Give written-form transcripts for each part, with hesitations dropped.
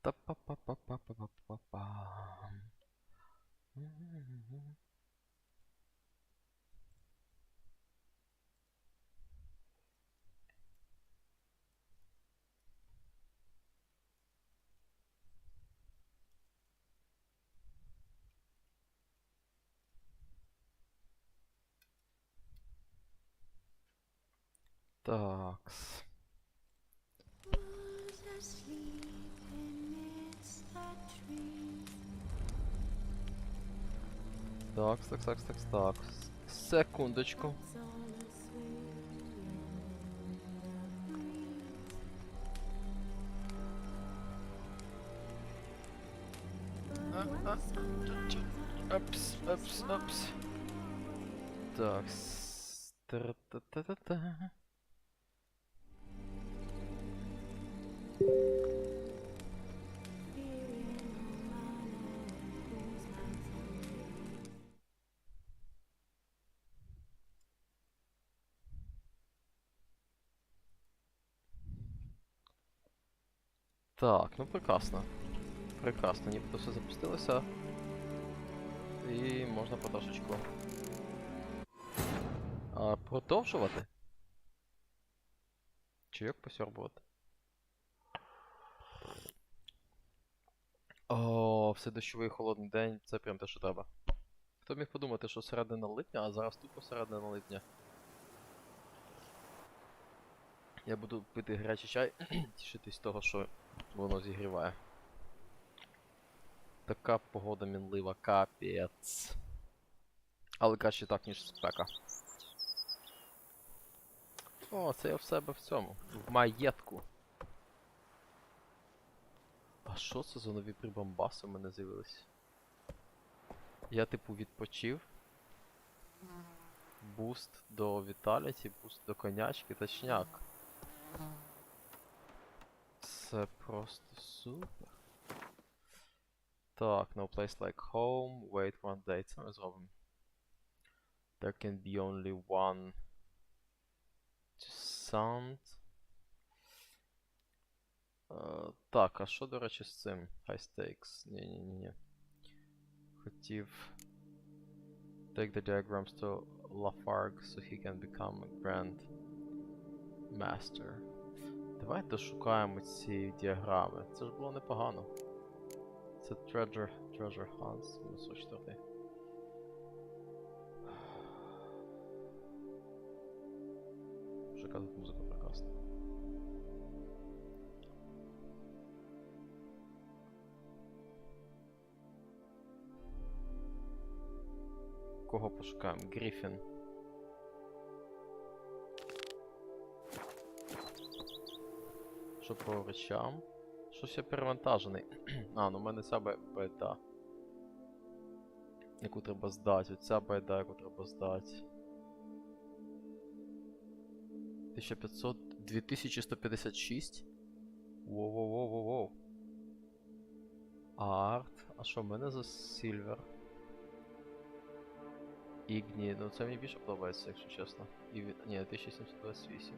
Та-па-па-па-па-па-па-па. Такс. Такс. Секундочку. Апс. Такс. Та-та-та-та-та. Так, ну прекрасно. Прекрасно, нібито все запустилося. І можна потрошечку продовжувати. Чайок посьорбувати. О, все дощовий холодний день, це прям те, що треба. Хто міг подумати, що середина липня, а зараз тупо середина липня. Я буду пити гарячий чай, тішитись того, що воно зігріває. Така погода мінлива, капець. Але краще так, ніж спека. О, це я в себе в цьому. В маєтку. А що це за нові прибамбаси в мене з'явились? Я типу відпочив. Буст до Віталіті, буст до конячки, точняк. Це просто супер. Так, no place like home, wait one day, це ми зробимо. There can be only one to sound. Так, а що, до речі, з цим? High stakes. Ні. Хотів... Take the diagrams to Lafargue so he can become a grand master. Давайте шукаємо ці діаграми. Це ж було непогано. Це Treasure Hunts, мінус 4. Вже казати, музика прекрасна. Кого пошукаємо? Гріфін. Що по речам? Щось я перевантажений. А, ну в мене ця байда. Яку треба здати. Оця байда, яку треба здати. 1500... 2156? Воу. Арт. А що в мене за Сільвер? Ігні. Ну це мені більше подобається, якщо чесно. Ні, 1728.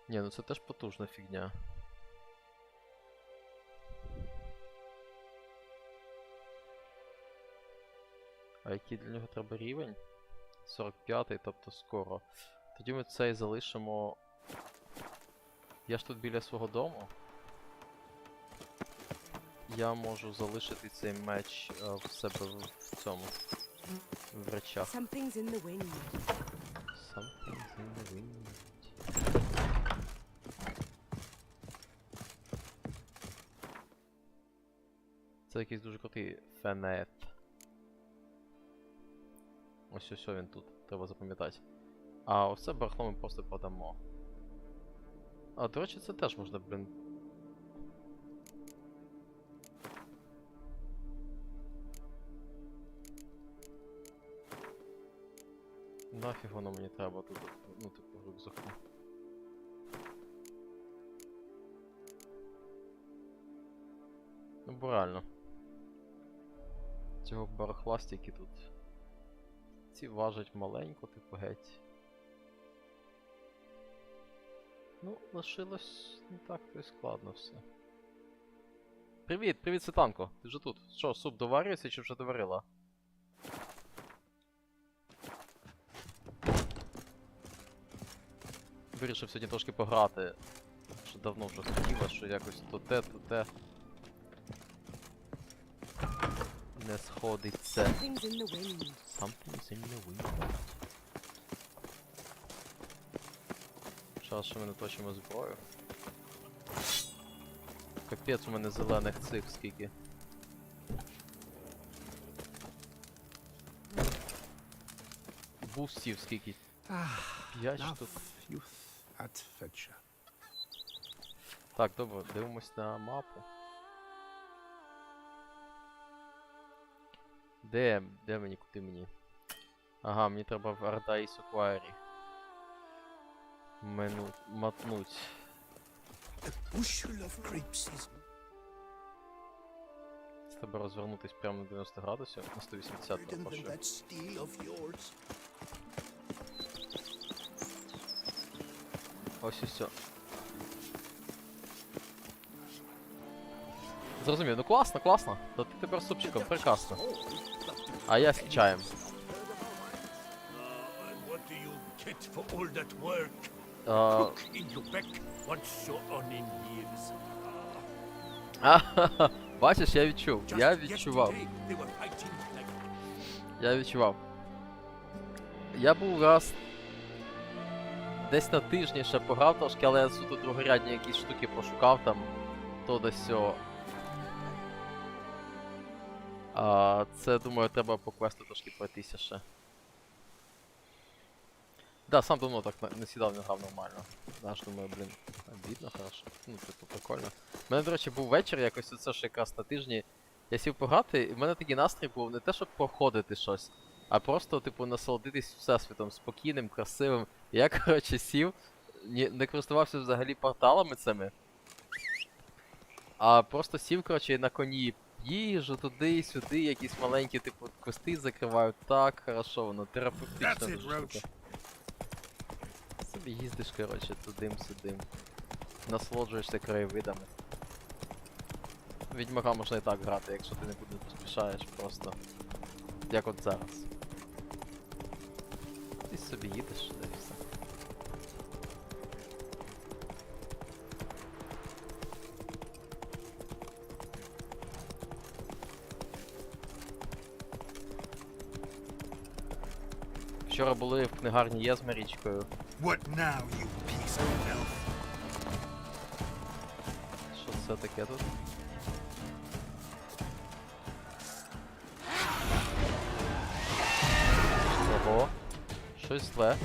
Ні, ну це теж потужна фігня. А який для нього треба рівень? 45-й, тобто скоро. Тоді ми цей залишимо... Я ж тут біля свого дому. Я можу залишити цей меч в себе в цьому. В речах. Something's in the wind. Something's in the wind. Це якийсь дуже крутий фенет. Ось він тут, треба запам'ятати. А ось це барахло ми просто продамо. А, до речі, це теж можна, блін. Нафіг воно мені треба тут, ну, типу, в рюкзаку. Ну, бо реально. цього барахла стільки тут. Ці важать маленько, типу геть. Ну, лишилось не так то й складно все. Привіт, привіт, Світанко. Ти вже тут. Що, суп доварюється чи вже доварила? Вирішив сьогодні трошки пограти. Що давно вже хотіла, що якось то те. Не сходиться. Something's in the wind. Час, що ми не точимо зброю. Капець, у мене зелених цих скільки. Бустів скільки. 5 штук. Так, добре, дивимось на мапу. Де мені, куди мені? Ага, мені треба в Ардайс Акварі. Мотнуть. З тебе розвернутись прямо на 90 градусів, на 180 пропоную. Ось і все. Зрозумів, ну класно, класно. То ти тепер з супчиком, прекрасно. А я з чаєм. Бачиш, я відчув. Я відчував. Я був раз десь на тижні ще пограв трошки, але я суто другорядні якісь штуки пошукав там. То да сьо. Це, думаю, треба по квесту трошки пройтися ще. Да, сам давно так не сідав, не грав нормально. Знаєш, думаю, блін, обідно, хорошо. Ну, типу, прикольно. У мене, до речі, був вечір, якось оце ж якраз на тижні. Я сів пограти, і в мене такий настрій був не те, щоб проходити щось, а просто, типу, насолодитись всесвітом, спокійним, красивим. І я, коротше, сів, не користувався взагалі порталами цими. А просто сів, коротше, на коні їжу туди-сюди, якісь маленькі, типу, квести закриваю. Так, хорошо, воно терапевтична дуже штука. Собі їздиш, коротше, тудим-сюдим. Насолоджуєшся краєвидами. Відьмака можна і так грати, якщо ти нікуди не поспішаєш, просто. Як от зараз. Ти собі їдеш, да і все. Вчора були в книгарні Є з Марічкою. Що це таке тут? Ого. Щось зле.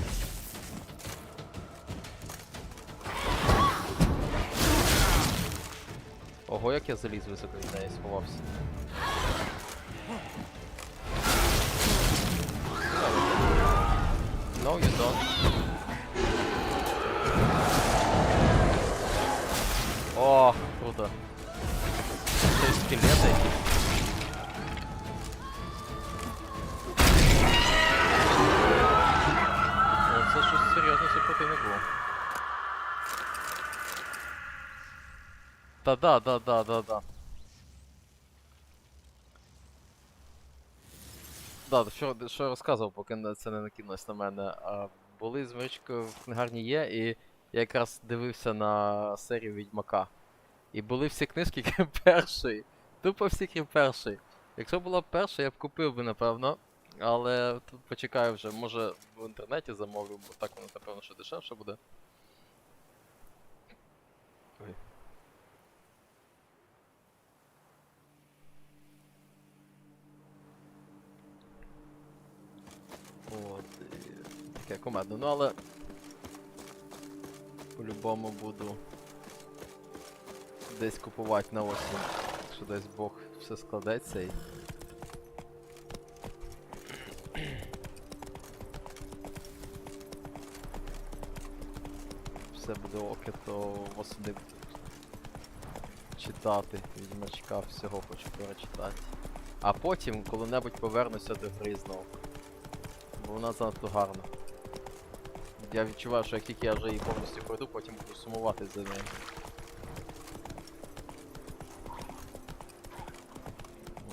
Ого, як я заліз високо від неї, сховався. No, you don't. О, круто. Це скелети якісь. Це щось серйозно супротивник було. Да. Да, що я розказував, поки це не накинулось на мене. Були з Марічкою в книгарні Є, і я якраз дивився на серію Відьмака. І були всі книжки, крім першої. Тупо всі, крім першої. Якщо була б перша, я б купив би, напевно. Але тут почекаю вже, може в інтернеті замовлю, бо так воно, напевно, що дешевше буде. Ой. От, і таке кумедно. Ну, але по-любому буду десь купувати на осінь, якщо десь Бог все складеться і... все буде оке, то восени буду читати. Відьмачка всього хочу перечитати. А потім коли-небудь повернуся до гри знову. Бо вона занадто гарна. Я відчуваю, що як тільки я вже її повністю пройду, потім буду сумувати за нею.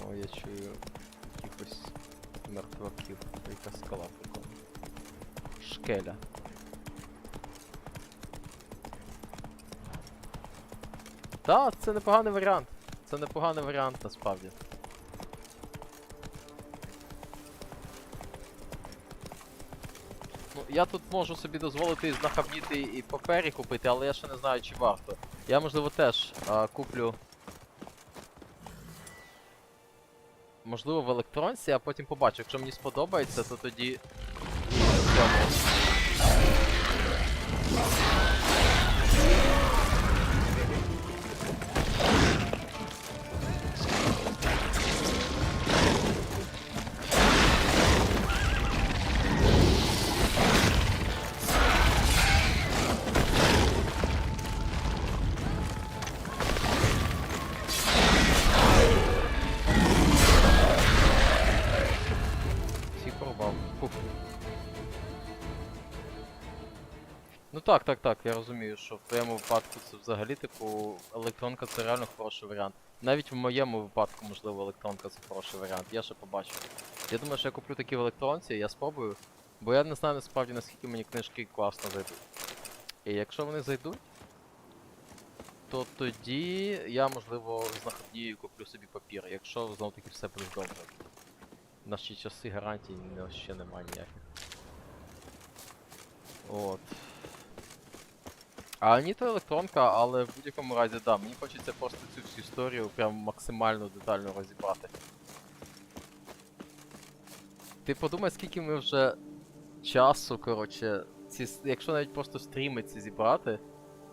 О, я чую якихось мертваків. Яка скала прикольна. Шкеля. Так, це непоганий варіант. Це непоганий варіант насправді. Ну, я тут можу собі дозволити знахабніти і папері купити, але я ще не знаю, чи варто. Я, можливо, теж куплю... Можливо, в електронці, а потім побачу. Якщо мені сподобається, то тоді... в цьому. Ну так, я розумію, що в твоєму випадку це взагалі, типу, електронка це реально хороший варіант. Навіть в моєму випадку, можливо, електронка це хороший варіант, я ще побачу. Я думаю, що я куплю такі в електронці, я спробую, бо я не знаю насправді наскільки мені книжки класно зайдуть. І якщо вони зайдуть, то тоді я, можливо, знаходнію і куплю собі папір, якщо знову таки все буде добре. В наші часи гарантій ще немає ніяких. От. А ні, то електронка, але в будь-якому разі, да, мені хочеться просто цю всю історію прям максимально детально розібрати. Ти подумай, скільки ми вже часу, коротше, якщо навіть просто стріми ці зібрати,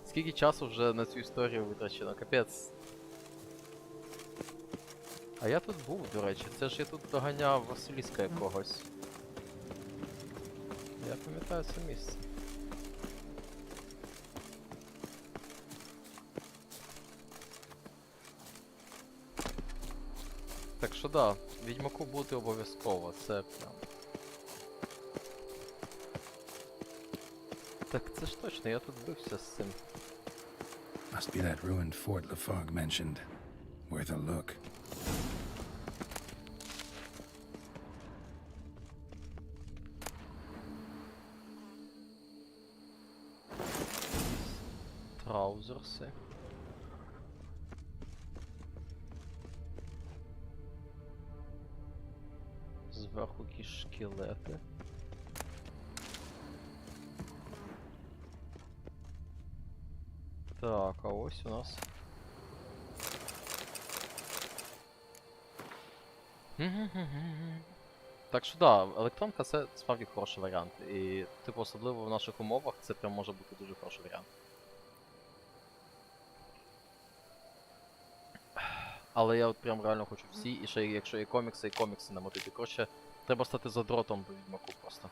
скільки часу вже на цю історію витрачено, капець. А я тут був, до речі, це ж я тут доганяв Василіска якогось. Я пам'ятаю це місце. Так що да, Відьмаку бути обов'язково, це прям... Так це ж точно, я тут бився з цим. Must be that ruined fort Lafog mentioned. Worth a look. Траузерси. Зверху якісь шкелети. Так, а ось у нас. Так що да, електронка це справді хороший варіант. І, типу, особливо в наших умовах це прям може бути дуже хороший варіант. Але я от прям реально хочу всі, і ще якщо є комікси, і комікси намотити. Коротше, треба стати задротом до Відьмаку просто.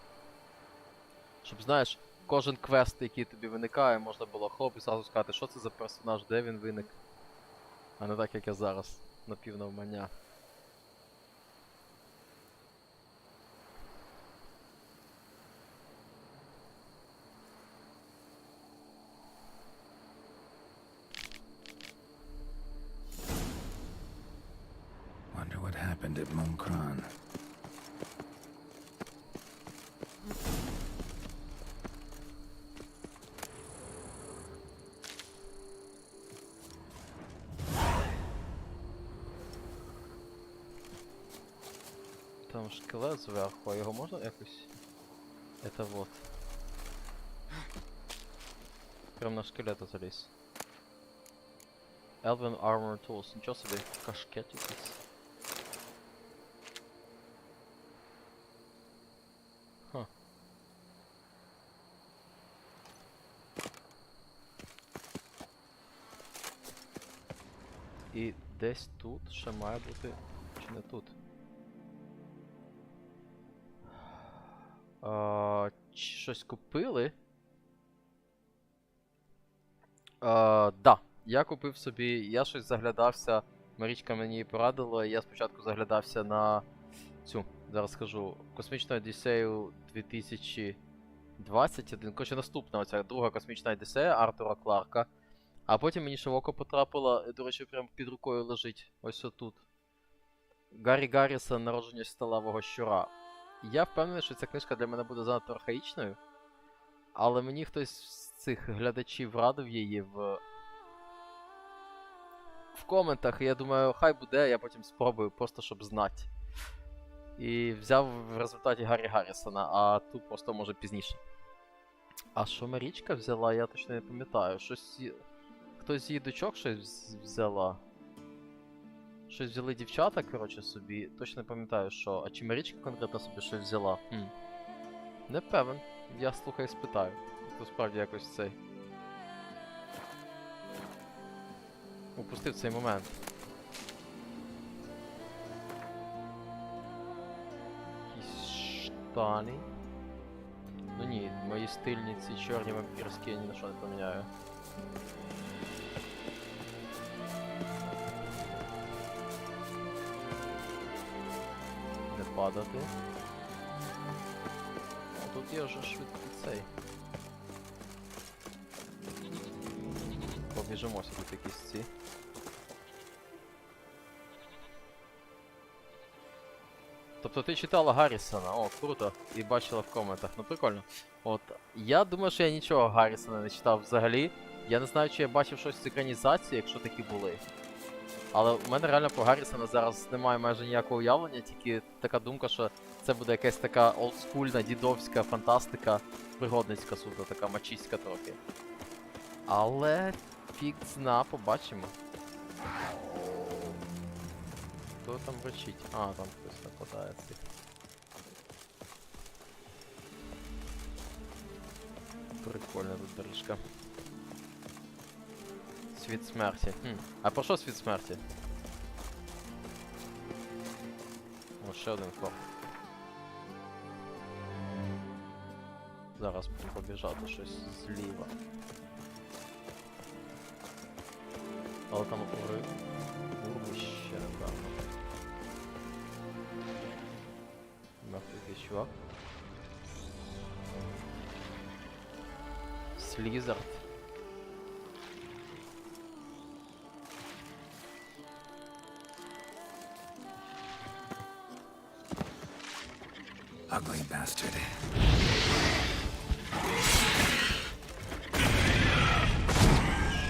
Щоб, знаєш, кожен квест, який тобі виникає, можна було хлоп і зразу сказати, що це за персонаж, де він виник. А не так, як я зараз, напівнавмання. Wonder what happened at Monkran. Там шкелет зверху, а його можна якось... Это вот. Прям на шкелета заліз. Elven Armor Tools, нічого собі, кашкет якийсь. Ха. І десь тут ще має бути, чи не тут? Щось купили? Да. Я купив собі, я щось заглядався Марічка мені її порадила, і я спочатку заглядався на цю, зараз скажу, Космічну Одіссею 2021. Коротше, наступна оця друга Космічна Одіссея Артура Кларка. А потім мені ще в око потрапила, до речі, прямо під рукою лежить, ось отут. Гаррі Гаррісон «Народження сталевого щура». Я впевнений, що ця книжка для мене буде занадто архаїчною. Але мені хтось з цих глядачів радив її в коментах, і я думаю, хай буде, я потім спробую, просто щоб знати. І взяв в результаті Гаррі Гаррісона, а тут просто може пізніше. А що Марічка взяла, я точно не пам'ятаю. Хтось з її дочок щось взяла. Щось взяли дівчата, коротше, собі. Точно не пам'ятаю, що. А чи Марічка конкретно собі щось взяла? Не певен. Я слухай спитаю. То справді якось цей. Упустив цей момент. Якісь штани. Ну ні, мої стильні ці чорні вампірські я ні на що не поміняю. Не падати. О, тут є вже швидкий цей. Побіжимося тут якісь ці. Тобто ти читала Гаррісона, о, круто, і бачила в коментах, ну прикольно. От, я думаю, що я нічого Гаррісона не читав взагалі. Я не знаю, чи я бачив щось з екранізації, якщо такі були. Але у мене реально про Гаррісона зараз немає майже ніякого уявлення, тільки така думка, що це буде якась така олдскульна, дідовська фантастика, пригодницька суто, така мачистська трохи. Але фіг зна, побачимо. Хто там речить? А, там хтось накладає цих. Прикольна тут доріжка. Світ смерті. А про що світ смерті? О, ще один форт. Зараз побіжати щось зліва. Але там урвище, напевно. Мертвий якийсь чувак. Слізард. Ugly bastard.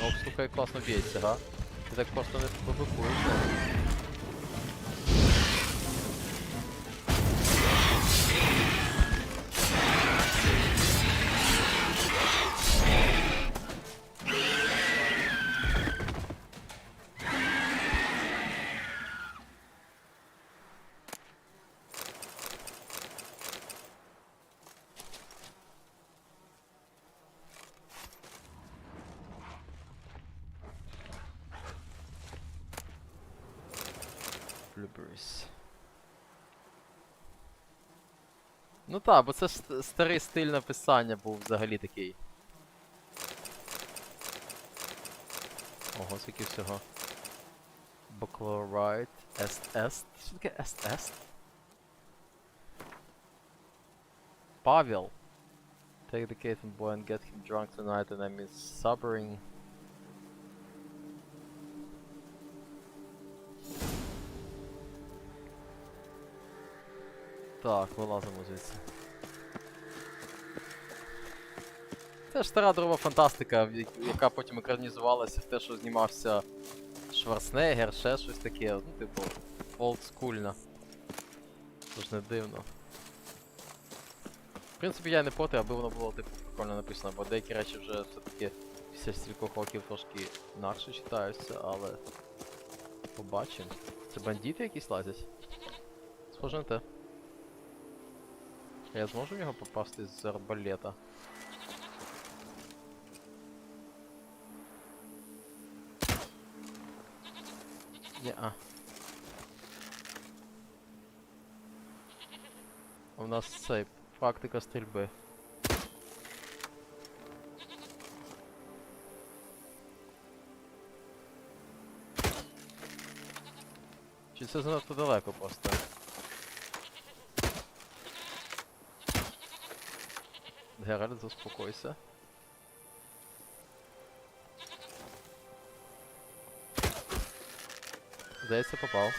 О, слухай, класно б'ється, га? Ти так просто не побикуєш. Ну так, бо це ж старий стиль написання був взагалі такий. Ого, скільки всього. Baccalaureate, SS. Що таке SS? Павел. Take the Caton boy and get him drunk tonight and I'm sobering. Так, вилазимо звідси. Це ж стара дрова фантастика, яка потім екранізувалася в те, що знімався Шварценеггер, ще щось таке, ну типу, олдскульна. Тож не дивно. В принципі, я не проти, аби воно було типу прикольно написано, бо деякі речі вже все-таки після стількох років трошки інакше читаються, але побачимо. Це бандити якісь лазять? Схоже на те. Я зможу в нього попасти з арбалета? Ні-а. У нас це практика стрільби. Чи це занадто далеко просто? Геральт, заспокойся. Здається, попав.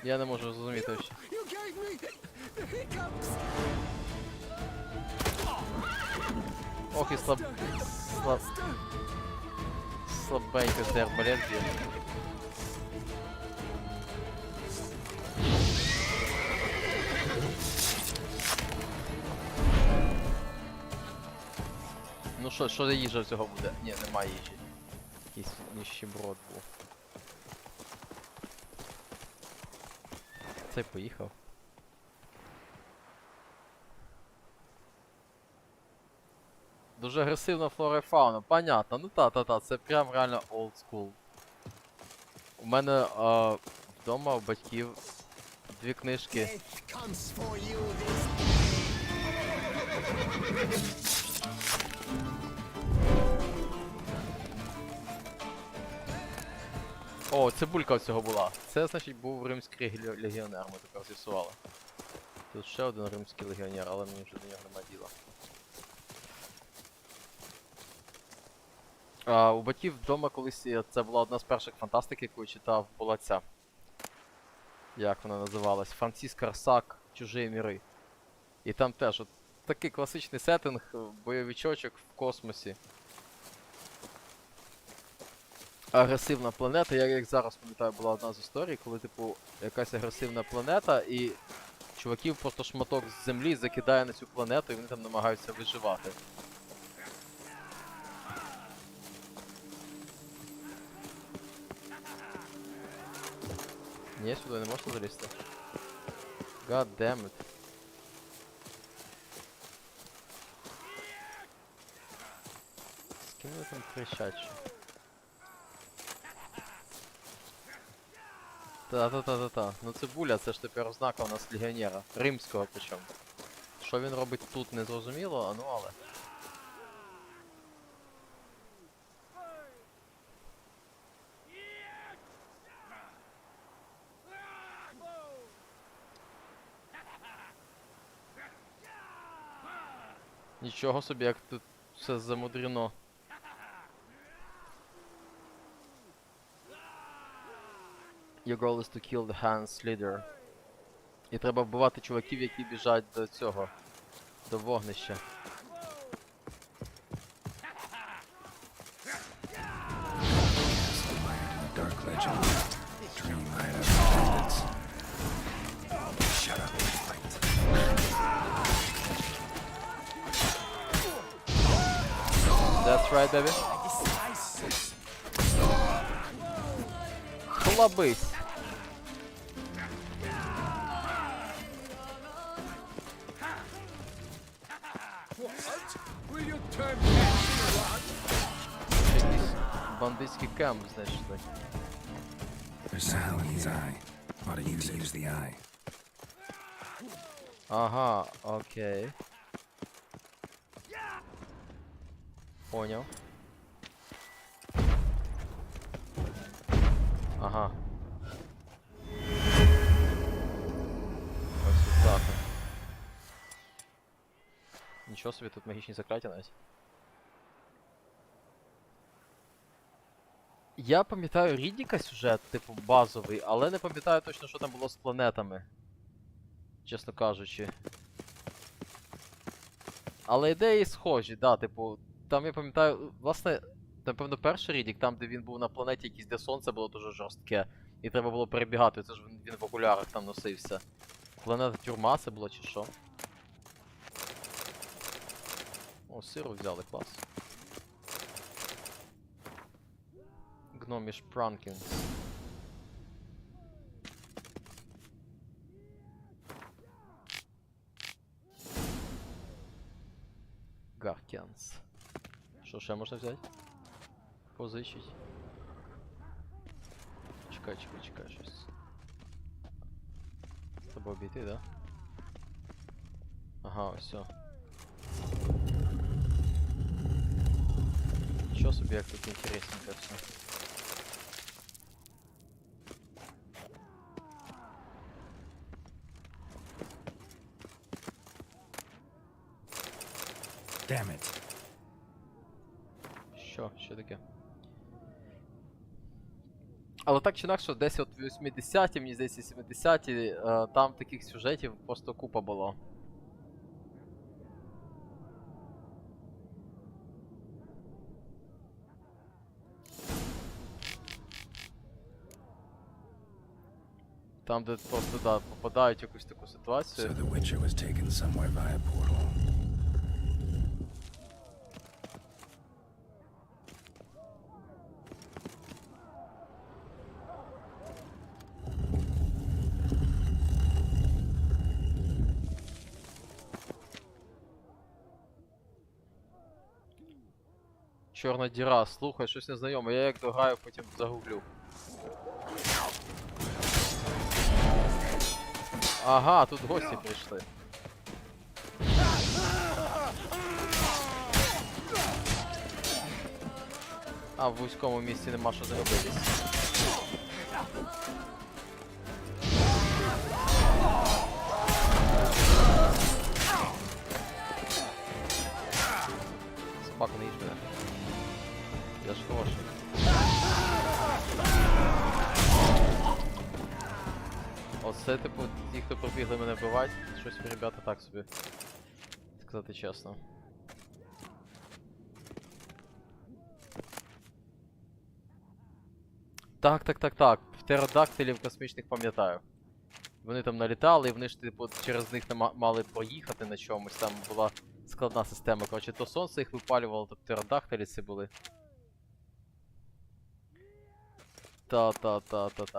Я не можу зрозуміти ще. Ох, і слабенько цей арбалет б'є. Ну що за їжа цього буде? Ні, немає їжі. Якийсь ніщеброд був. Цей поїхав. Дуже агресивна флора і фауна. Понятно, ну та, це прям реально old school. У мене вдома у батьків дві книжки. О, цибулька у цього була. Це, значить, був римський легіонер, ми тепер з'ясували. Тут ще один римський легіонер, але мені вже до нього нема діла. У батьків вдома колись, це була одна з перших фантастик, яку я читав, була ця. Як вона називалась? Франциск Арсак, Чужі міри. І там теж от такий класичний сеттинг, бойовичочок в космосі. Агресивна планета, я як зараз пам'ятаю, була одна з історій, коли, типу, якась агресивна планета і чуваків просто шматок з землі закидає на цю планету і вони там намагаються виживати. Ні, сюди не можна залізти. God damn it. З ким ви там кричать ще? Та. Ну цибуля, це ж тепер ознака у нас легіонера. Римського причому. Що він робить тут, не зрозуміло, ну але. Нічого собі, як тут все замудрено. Your goal is to kill the Hans leader. І треба вбивати чуваків, які біжать до цього. До вогнища. Dark legend. Dream I had attendance. Shut up and fight. That's right, baby. Хлобись. Якийсь бандитський кемп, значить. There's Sal in his eye. Ought to use the eye. Ага, окей. Понял. Ага. Ось так. Нічого собі, тут магічні закляття навіть. Я пам'ятаю Рідніка сюжет, типу базовий, але не пам'ятаю точно, що там було з планетами. Чесно кажучи. Але ідеї схожі, да, типу, там я пам'ятаю, власне, напевно, перший Рідік, там де він був на планеті якийсь, де сонце було дуже жорстке. І треба було перебігати, це ж він в окулярах там носився. Планета тюрма це була чи що? О, сиру взяли, клас. Гноміш Пранкін. Гаркенс. Що ще можна взяти? Позичить. чекай, щось. З тобою обійти, да? Ага, ось все. Нічого собі, як тут інтересненько все. Damn it. Що таке? Але так чи інакше, десь от 80-ті, мені здається, 70-ті, там таких сюжетів просто купа було. Там, де просто, да, попадають в якусь таку ситуацію. So the Witcher was taken somewhere via portal. Чорна діра, слухай, щось незнайоме, я як дограю, потім загуглю. Ага, тут гості прийшли. А в вузькому місці нема що зробитись. Собака, не їж мене. Я ж хороший. Оце, типу, ті, хто пробігли мене вбивати, щось ви, ребята, так собі. Сказати чесно. Так. Птеродактилів космічних пам'ятаю. Вони там налітали, і вони ж, типу, через них мали проїхати на чомусь, там була складна система. Коротше, то сонце їх випалювало, то птеродактилі це були. Та.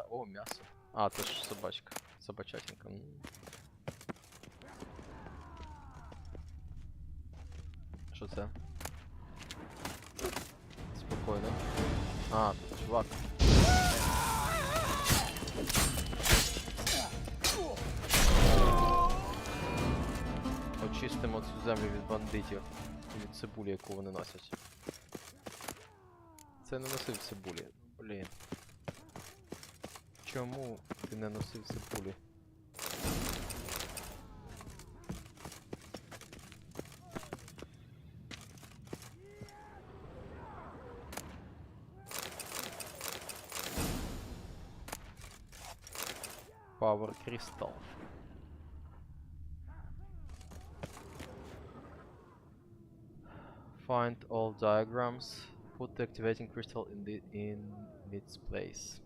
О, м'ясо. А, це ж собачка. Собачатинка. Що це? Спокійно. А, тут чувак. Очистимо цю землю від бандитів. І від цибулі, яку вони носять. Це не носив цибулі. Блін. Чому ти не носив цибулі? Power Crystal. Find all diagrams. Put the activating crystal in its place.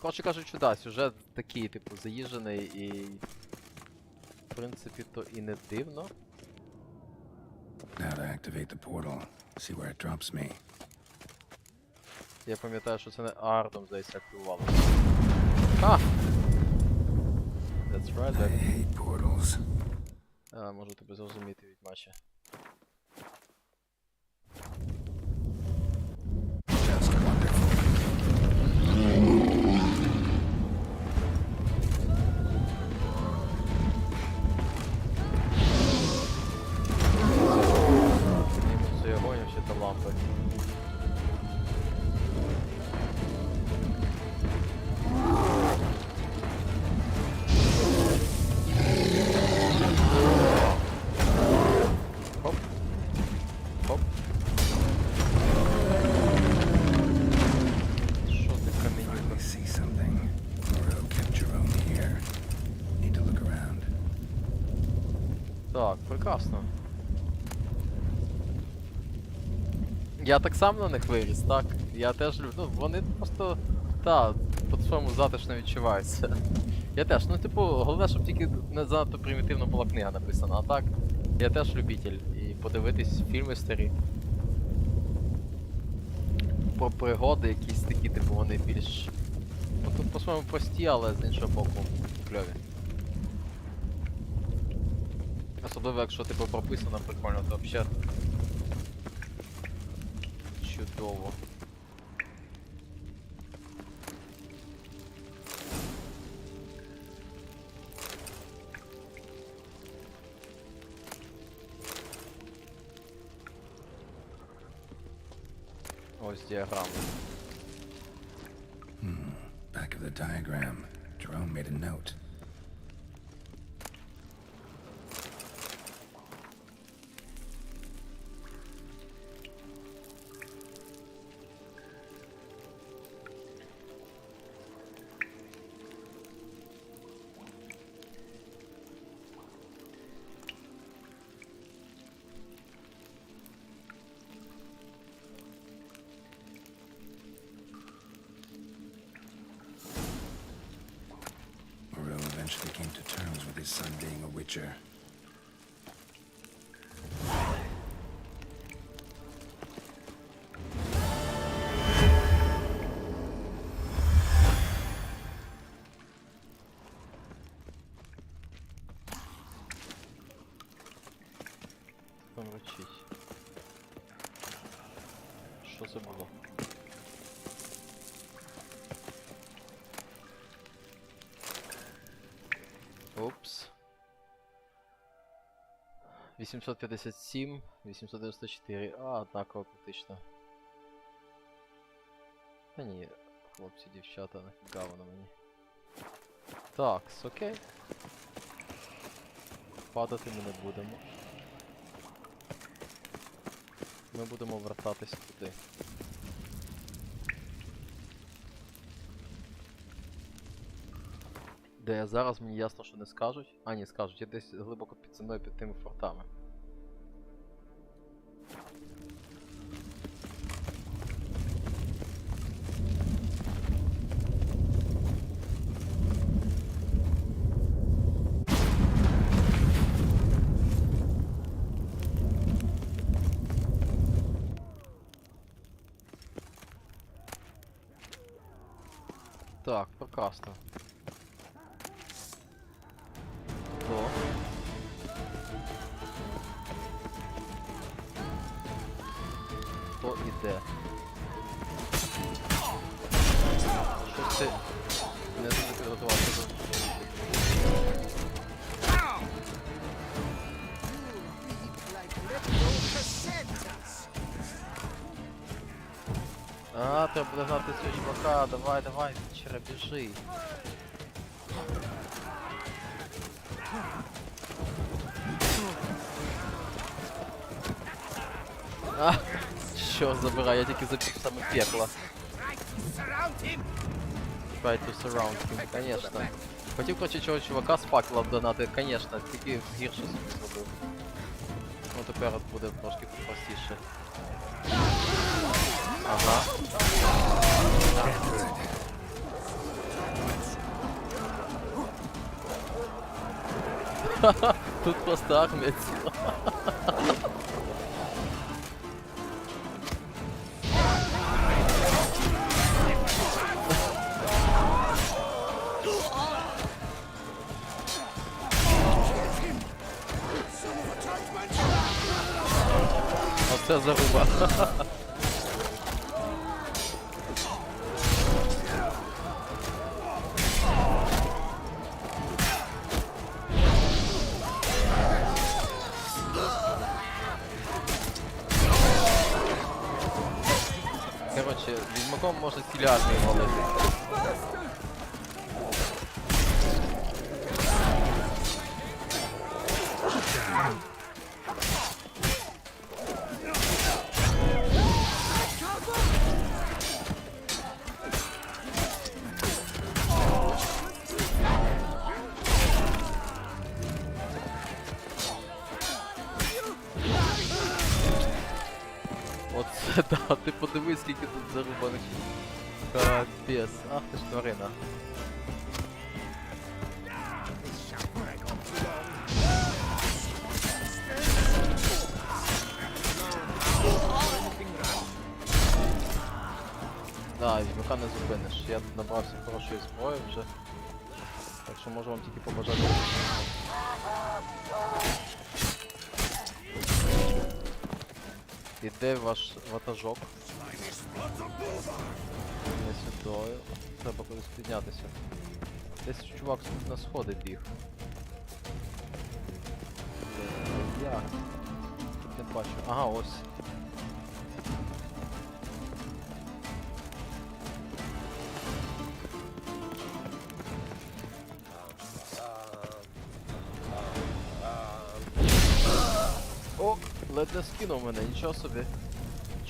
Коротше кажучи, да, сюжет такий, типу, заїжджений і... В принципі, то і не дивно. Now to activate the portal. See where it drops me. Я пам'ятаю, що це не Ардом, здається, активувало. Ха! That's right, I hate portals. А, можу тебе зрозуміти, Відьмаче. Just wonderful. Це огонь, ще та лампи. Хоп. Хоп. Що ти камінюка? Finally see something. Moreau kept Jerome here. Need to look around. Так, прекрасно. Я так само на них виріс, так? Я теж люблю. Ну, вони просто... Та, по-своєму затишно відчуваються. Я теж, ну типу, головне, щоб тільки не занадто примітивно була книга написана, а так, я теж любитель. І подивитись фільми старі. Про пригоди якісь такі, типу, вони більш... Ну тут по-своєму прості, але з іншого боку кльові. Особливо, якщо типу прописано прикольно, то взагалі чудово. Ось діаграма. Back of the diagram. Jerome made a note. Eventually came to terms with his son being a witcher. Там речить. Що це було? Упс. 857, 894. А, однаково практично. Та ні, хлопці, дівчата, нафіга воно мені. Так, окей. Падати ми не будемо. Ми будемо вертатись туди. Де я зараз, мені ясно, що не скажуть. А, ні, скажуть, я десь глибоко під землею під тими фортами. Так, прекрасно. Хто іде? Щось ти не дуже підготувався до... А, треба буде гнати цього чувака, давай, давай, вчора біжи. А, що забирай, я тільки забіг саме пекло. Try to surround him, конечно. Хотів, короче, цього чувака з факела донати, конечно, тільки гірше собі зробив. Ну тепер буде трошки простіше. Ага. Ха-ха, тут просто армія ціла. Оце заруба. Короче, відьмаком можна цілі армії валити. Оце да, ти подивись, скільки тут зарубаних. Капець, ах ти ж тварина. Да, відьмака не зупиниш. Я тут набрався хорошої зброї вже. Так що можу вам тільки побажати. Іде ваш ватажок. Не сюди. Треба кудись піднятися. Десь чувак на сходи біг. Як? Тут не бачу. Ага, ось. ледь не скинув мене, нічого собі.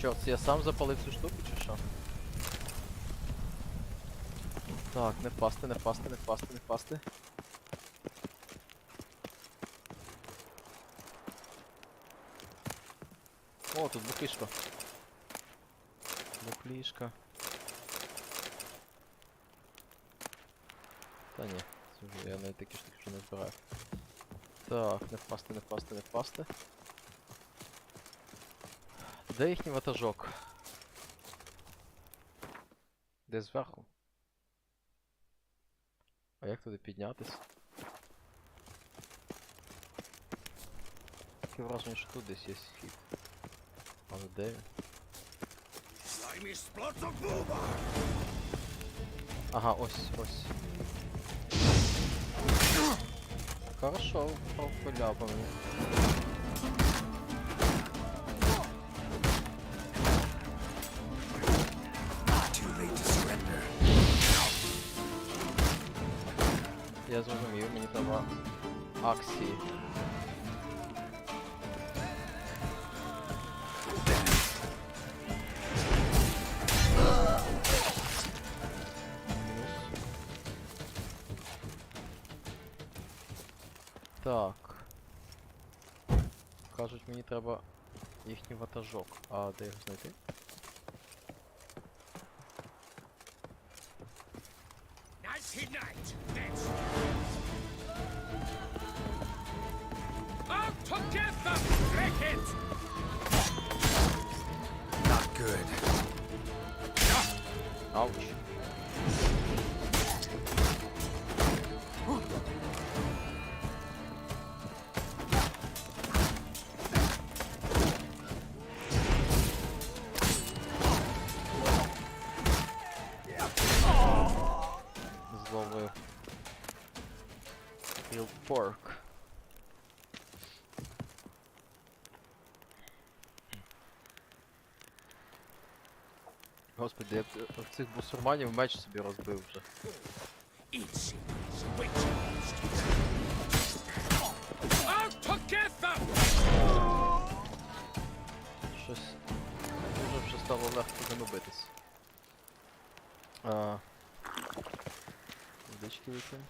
Чорт, я сам запалив цю штуку чи що? Так, не впасти, не впасти, не впасти, не впасти. О, тут буклішка. Буклішка. Та ні, це вже я навіть такі штуки вже не збираю. Так, не впасти, не впасти, не впасти. Де їхній ватажок? Де зверху? А як туди піднятись? Таке враження, що тут десь є схід. Але де він? Ага, ось, ось. Хорошо, поляпав мені. Я зрозумів, мені треба акції. Так. Кажуть, мені треба їхній ватажок. А де його знайти? Not good. Ауч. Зловив. Grilled pork. Господи, я в цих бусурманів меч собі розбив вже. Щось дуже вже стало легко занубитись. Водички вип'ємо.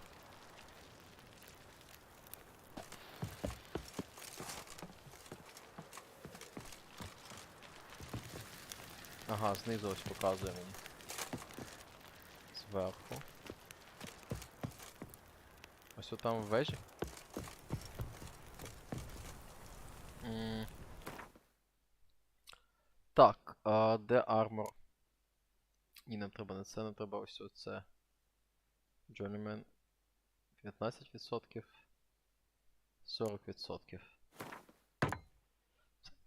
Ага, знизу ось показуємо. Зверху. Ось отам в вежі. Так, де армор? Ні, нам треба не це, нам треба ось оце. Journeyman 15%. 40%.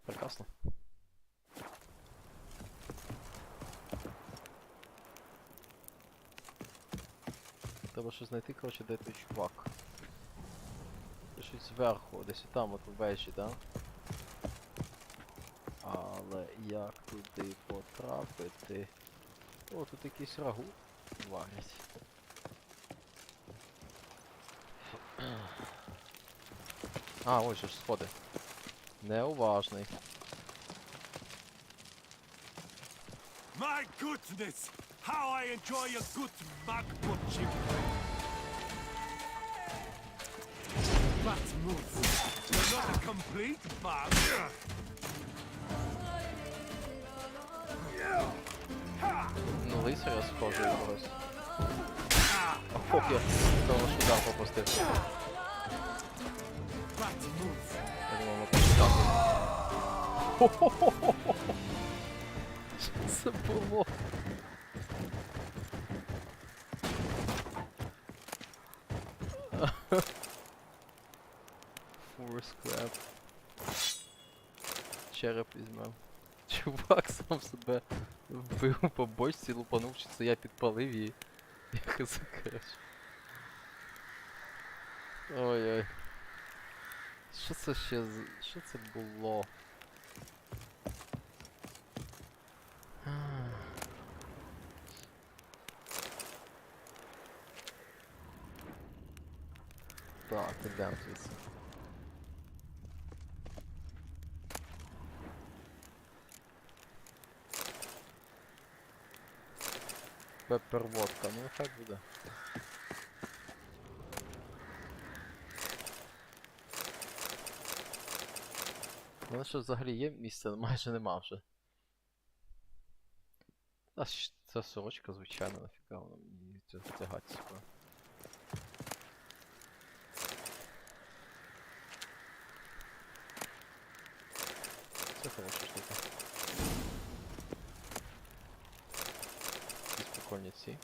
Прекрасно. Треба щось знайти, коротше, де той чувак. Щось зверху, десь там, от у вежі, да? Але як туди потрапити? О, тут якийсь рагу варять. А, ось же ж сходи. Неуважний. My goodness! How I enjoy a good mug butching! That move! You're not a complete mug! Ну, лицаря схожий якогось. Ох, я того ж удар пропустив. That move! Я думав, ми почитати. Що це було? Force crab. Череп візьмем. Чувак сам себе вбив по бочці, лупанув, чи це я підпалив її. Як це коротше. Ой-ой. Що це ще з... Що це було? Так, ідемо звідси. Пепперводка, ну нехай буде. У мене що взагалі є місце, майже нема вже. А це сорочка, звичайно, нафіга вона мені тягать сюди. Це хороша штука. Якісь прикольні ці.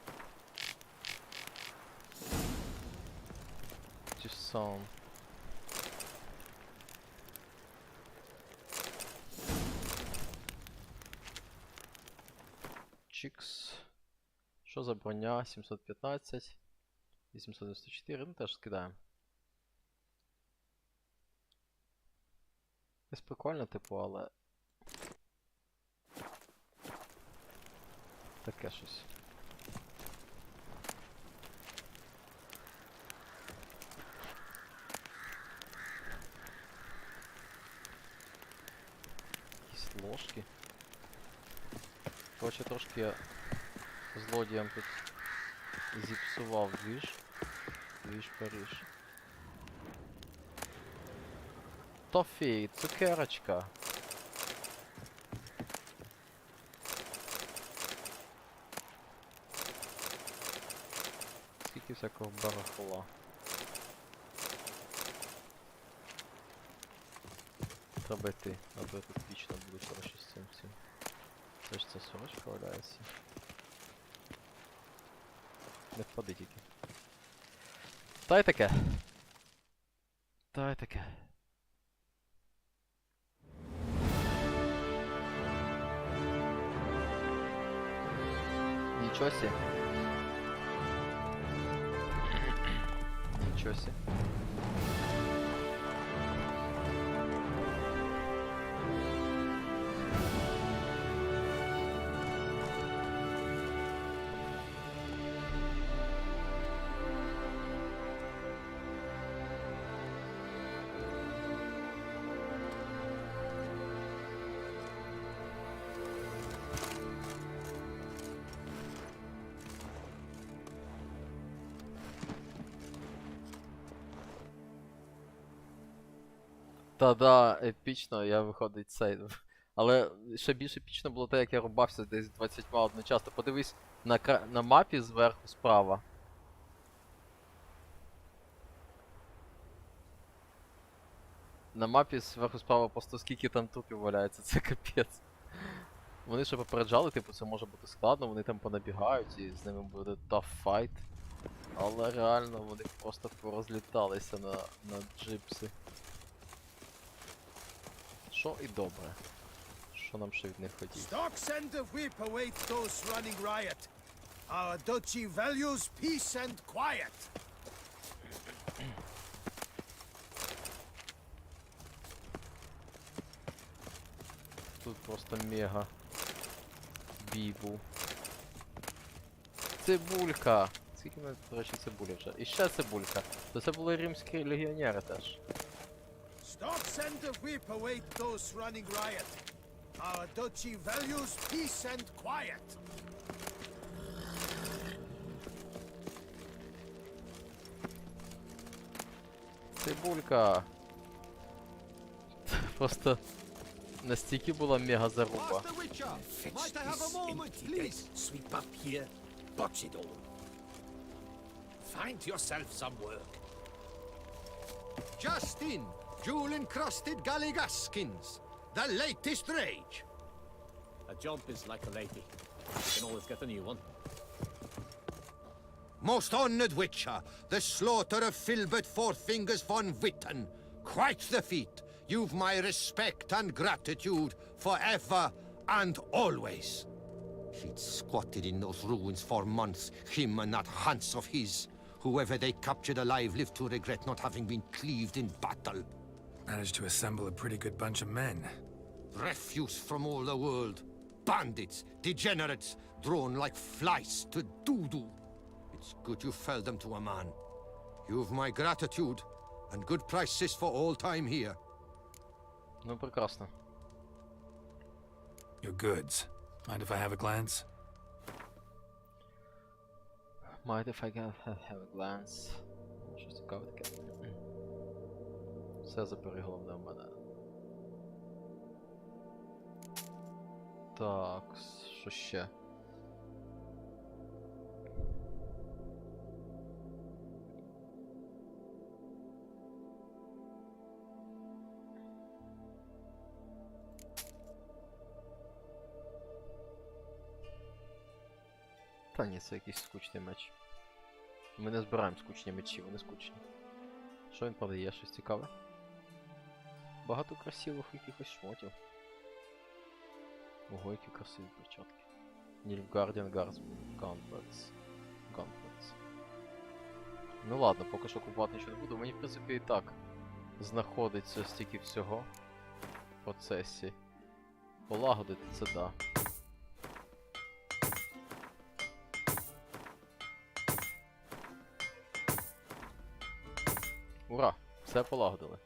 Тюссон. Чікс. Що за броня? 715. 894, ну теж скидаємо. Це прикольно, типу, але... Таке щось. Якісь ложки. Короче, трошки я злодіям тут зіпсував двіж. Двіж Париж. Тофі, цукерочка. Скільки всякого барахла. Треба йти, або я тут вічно буду коротше з цим всім. Це ж ця сорочка валяється. Не впади тільки. Та й таке. Та й таке. Нічого сі. Нічого сі. Та-да, епічно, я виходить сейв. Але ще більш епічно було те, як я рубався десь 20 одночасно. Подивись на мапі зверху справа. На мапі зверху справа просто скільки там трупів валяється, це капець. Вони ще попереджали, типу, це може бути складно, вони там понабігають і з ними буде tough fight. Але реально вони просто порозліталися на джипси. Що і добре. Що нам ще від них хотіть? Stocks and the whip await those running riot. Our duchy values peace and quiet. Тут просто мега бій був. Цибулька! Скільки мене, до речі, цибулі вже? І ще цибулька. То це були римські легіонери теж. Stocks and the whip await those running riot. Our duchy values peace and quiet. Цибулька! Просто настільки була мега заруба. Master Witcher, might I have a moment, please? Sweep up here, botch it all. Find yourself some work. Just in, jewel-encrusted galligaskins, the latest rage. A jump is like a lady. You can always get a new one. Most honored Witcher, the slaughter of Filbert Fourfingers von Witten. Quite the feat. You've my respect and gratitude forever and always. He'd squatted in those ruins for months, him and that Hans of his. Whoever they captured alive lived to regret not having been cleaved in battle. Managed to assemble a pretty good bunch of men. Refuse from all the world. Bandits, degenerates, drawn like flies to doo-doo. It's good you fell them to a man. You've my gratitude and good prices for all time here. Ну прекрасно. Your goods. Mind if I have a glance? Might if I can have a glance. Щось цікаве таке. Все забери головне в мене. Так, що ще? Та ні, це якийсь скучний меч. Ми не збираємо скучні мечі, вони скучні. Що він подає? Щось цікаве? Багато красивих якихось шмотів. Ого, які красиві перчатки. Nilfgaardian Gauntlets. Ну ладно, поки що купувати нічого не буду. Мені в принципі і так знаходиться стільки всього в процесі. Полагодити це да. Ура! Все полагодили.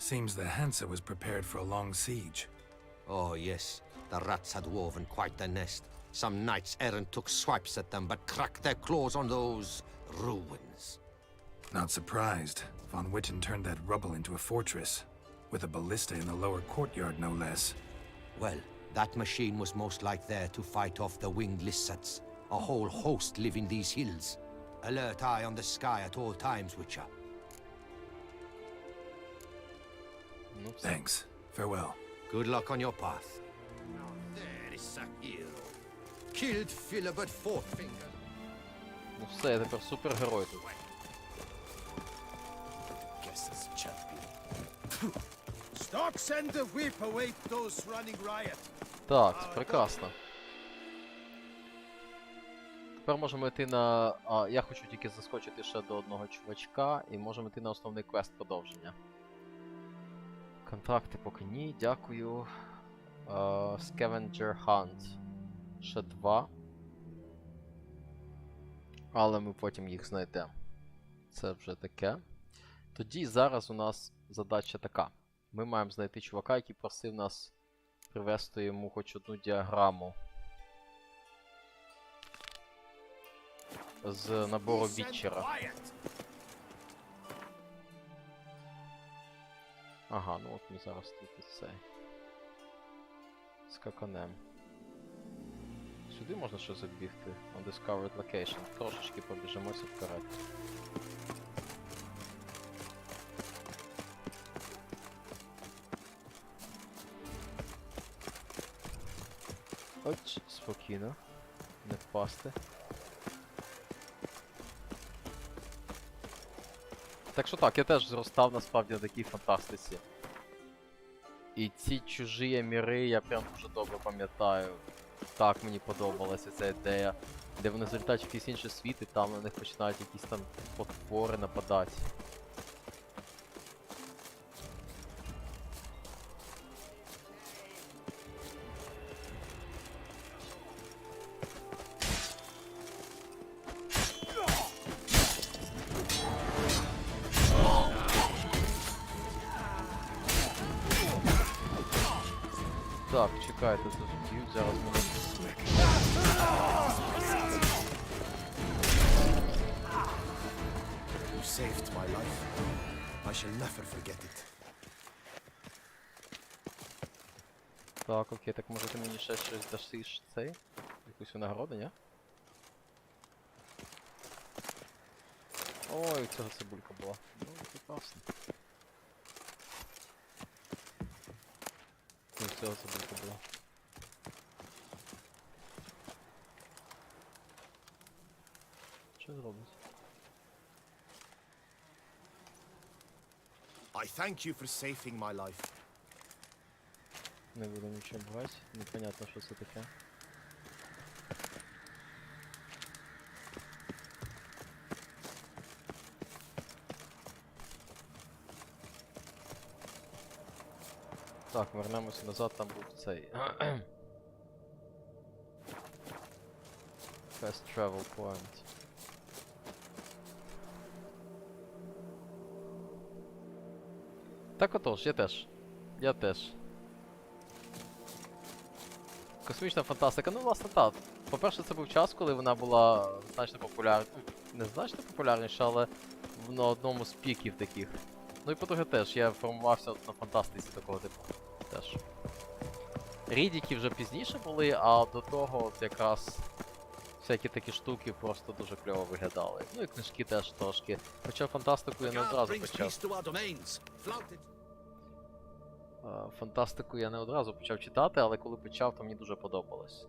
Seems the Hansa was prepared for a long siege. Oh, yes. The rats had woven quite the nest. Some knights errant took swipes at them, but cracked their claws on those ruins. Not surprised. Von Witten turned that rubble into a fortress, with a ballista in the lower courtyard, no less. Well, that machine was most like there to fight off the winged lizards. A whole host live in these hills. Alert eye on the sky at all times, Witcher. Ну все. Thanks. Farewell. Good luck on your path. Now there is a hero. Killed Philibert Fourfinger. Ну все, я тепер супергерой тут. Guess it's champion. Stock send a whip await those running riot. Так, прекрасно. Тепер можемо йти на... я хочу тільки заскочити ще до одного чувачка, і можемо йти на основний квест продовження. Контракти поки ні, дякую. Scavenger Hunt. Ще 2. Але ми потім їх знайдемо. Це вже таке. Тоді зараз у нас задача така. Ми маємо знайти чувака, який просив нас привезти йому хоч одну діаграму з набору Вітчера. Ага, ну от ми зараз тут цей. Скаканем. Сюди можна ще забігти. Undiscovered location. Трошечки побіжимося вперед. Оч, спокійно. Не впасти. Так що так, я теж зростав насправді на такій фантастиці. І ці чужі міри я прям дуже добре пам'ятаю. Так мені подобалася ця ідея. Де вони залітають в якийсь інший світ і там на них починають якісь там потвори нападати. Так, чекайте, тут б'ють, зараз мене... You saved my life. I shall never forget it. Так, окей, так може ти мені ще щось дашиш цей? Якусь винагороду, ні? Ой, у цього цибулька була. Ну, прекрасно. І у цього цибулька була. Що зробить? I thank you for saving my life. Не буду нічого брати, непонятно, що це таке. Так, вернемося назад, там був цей. Fast travel point. Так отож, я теж. Космічна фантастика, ну власне так. По-перше, це був час, коли вона була значно популярна. Не значно популярніша, але на одному з піків таких. Ну і по-друге теж, я формувався на фантастиці такого типу. Теж. Рідіки вже пізніше були, а до того от якраз всякі такі штуки просто дуже кльово виглядали. Ну і книжки теж трошки. Хоча фантастику я не одразу почав. Фантастику я не одразу почав читати, але коли почав, то мені дуже подобалось.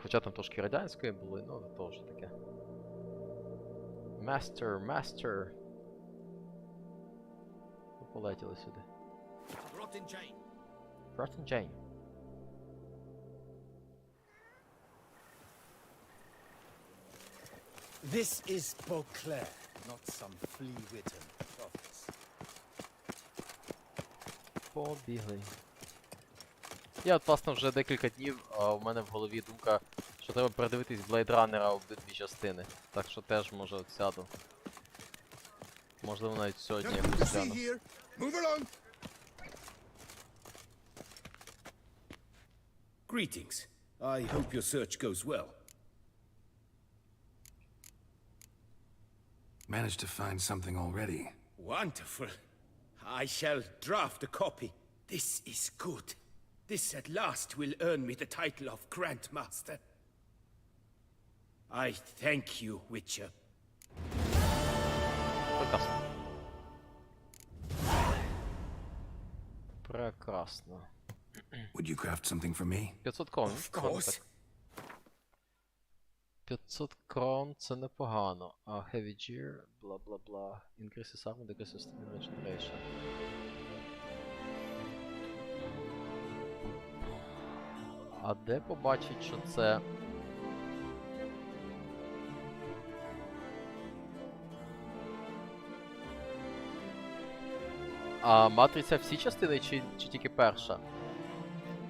Хоча там трошки радянської були, ну то вже таке. Мастер. Полетіли сюди. Rotten Jane. This is Beauclair, not some flea-witten prophets. Побігли. Я от, власне, вже декілька днів, а в мене в голові думка, що треба передивитись Blade Runner обидві частини. Так що теж, може, от сяду. Можливо, навіть сьогодні якось гляну. Move along. Greetings. I hope your search goes well. Managed to find something already. Wonderful. I shall draft a copy. This is good. This at last will earn me the title of Grandmaster. I thank you, Witcher. Прекрасно. Прекрасно. Would you craft something for me? 500 крон. Of Непогано course. так. 500 крон це непогано. А Heavy Gear, бла-бла-бла. Increases armor, decreases stamina regeneration. А де побачить, що це... А Матриця всі частини чи тільки перша?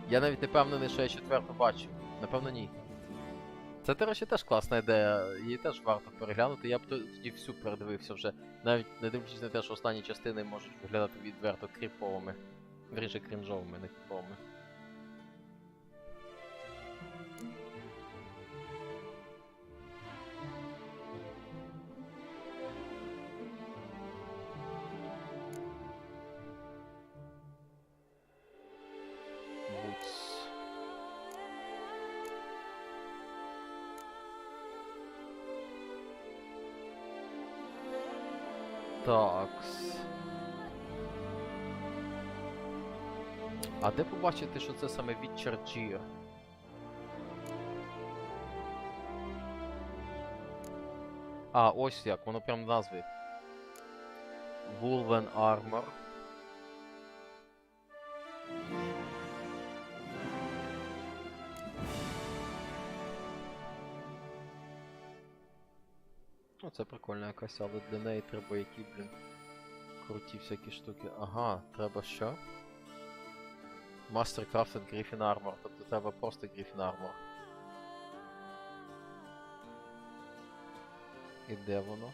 Я навіть не впевнений, що я четверту бачу. Напевно, ні. Це, до речі, теж класна ідея. Її теж варто переглянути. Я б тоді всю передивився вже. Навіть не дивлячись на те, що останні частини можуть виглядати відверто кріповими. Вірніше, крінжовими, не кріповими. Такс. А де побачити, що це саме Witcher Gear? А, ось як, воно прям в назві. Wolven Armor. Ну, це прикольна якась, але для неї треба які, блін, круті всякі штуки. Ага, треба що? Master Crafted Griffin Armor, тобто треба просто Griffin Armor. І де воно?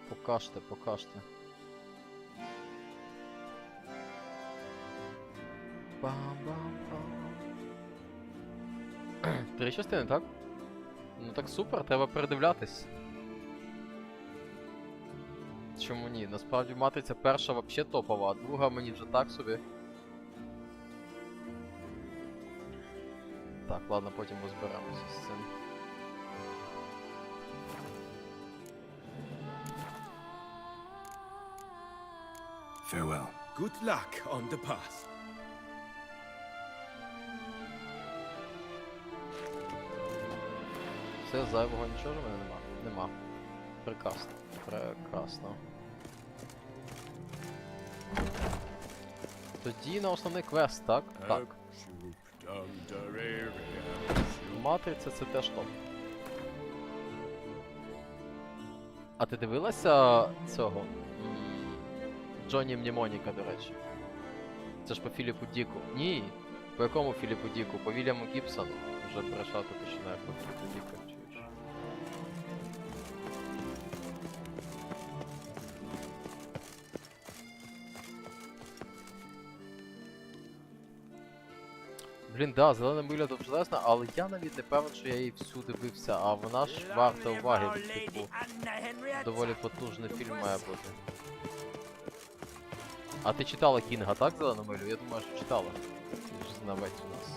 Покажте, покажте. Бам-бам-бам. 3 частини, так? Ну так супер, треба передивлятись. Чому ні? Насправді Матриця перша вообще топова, а друга мені вже так собі. Так, ладно, потім розберемося з цим. Farewell. Good luck on the path. Все, зайвого нічого в мене нема? Нема. Прекрасно. Прекрасно. Тоді на основний квест, так? Так. Матриця це теж топ. А ти дивилася цього? Джонні Мнемоніка, до речі. Це ж по Філіпу Діку. Ні! По якому Філіпу Діку? По Вільяму Гібсону. Вже перешати починає по Філіпу Діку, чуєш. Блін, да, зелена миля довжелезна, але я навіть не певен, що я її всю дивився, а вона ж варта уваги, типу, доволі потужний фільм має бути. А ти читала Кінга, так, зелену милю? Я думаю, що читала. Ти ж знавець у нас.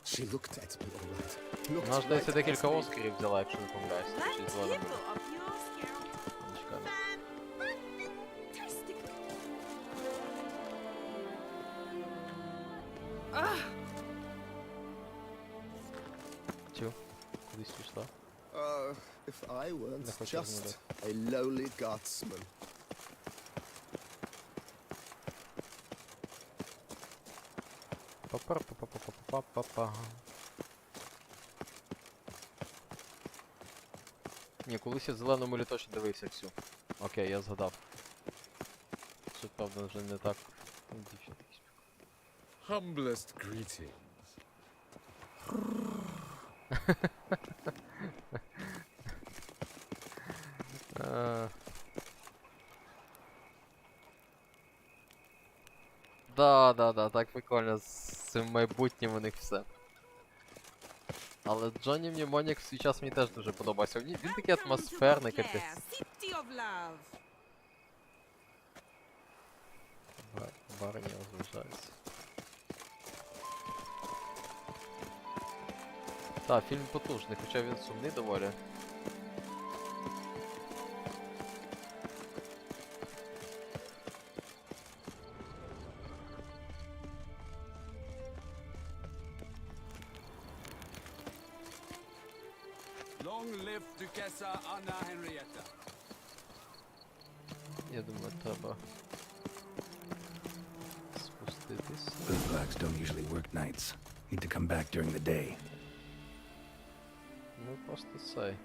She looked at me all right. Вона ж десь декілька Оскарів взяла, якщо не помиляюсь. Чи зелена миля. Чекай. Тю, кудись пішла. If I weren't хочу just розмовляти. a lowly guardsman. Па-па-па-па-па-па-па-па. Ні, колись я зелену милю точно дивився всю. Окей, я згадав. Що, правда, вже не так. Дівчинка. Humblest greetings. Да, так прикольно, з цим майбутнім у них все. Але Джонні Мнемонік в свій час мені теж дуже подобався. Він такий атмосферний, капець. Барні розважаються. Так, фільм потужний, хоча він сумний доволі. Long live Duchessa Anna Henrietta. Я думаю, треба спуститись. Bootblacks don't usually work nights. Need to come back during the day. Ну просто цей.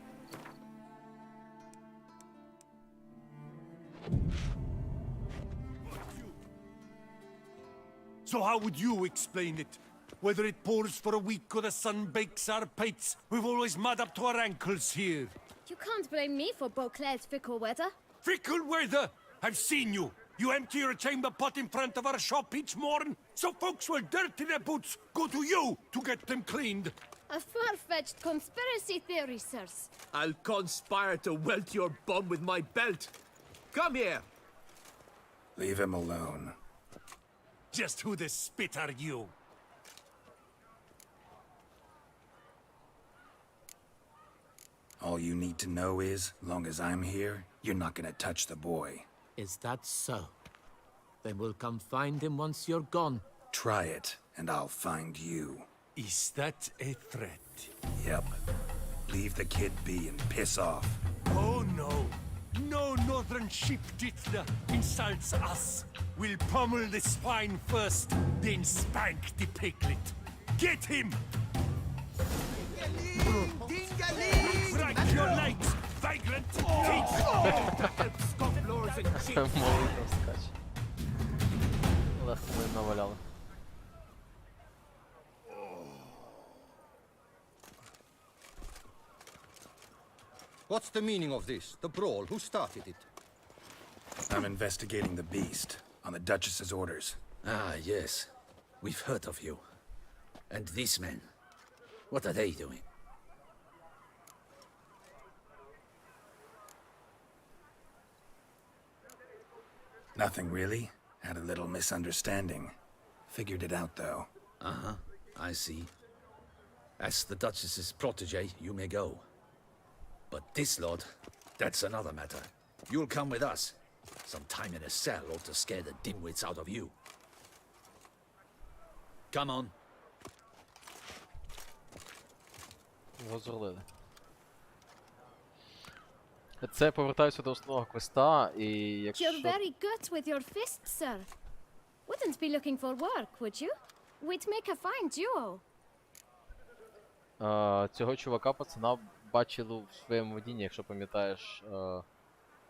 So how would you explain it? Whether it pours for a week or the sun bakes our pates, we've always mud up to our ankles here. You can't blame me for Beauclair's fickle weather. Fickle weather! I've seen you. You empty your chamber pot in front of our shop each morn, so folks will dirty their boots, go to you to get them cleaned. A far-fetched conspiracy theory, sirs. I'll conspire to welt your bum with my belt. Come here. Leave him alone. Just who the spit are you? All you need to know is, long as I'm here, you're not gonna touch the boy. Is that so? Then we'll come find him once you're gone. Try it, and I'll find you. Is that a threat? Yep. Leave the kid be and piss off. Oh no. No northern sheep titler insults us. We'll pummel the swine first, then spank the piglet. Get him! Break your legs, vagrant! Scofflaws and cheap. Молитва скаче. Легко ми наваляли. What's the meaning of this? The brawl? Who started it? I'm investigating the beast, on the Duchess's orders. Ah, yes. We've heard of you. And these men, what are they doing? Nothing really. Had a little misunderstanding. Figured it out, though. Uh-huh, I see. As the Duchess's protege, you may go. But this lord, that's another matter. You'll come with us. Some time in a cell ought to scare the dimwits out of you. Come on. Розрулили. Це я повертаюся до основного квеста, і якщо... You're very good with your fists, sir. Wouldn't be looking for work, would you? We'd make a fine duo. Цього чувака, пацана, бачили в своєму видінні, якщо пам'ятаєш,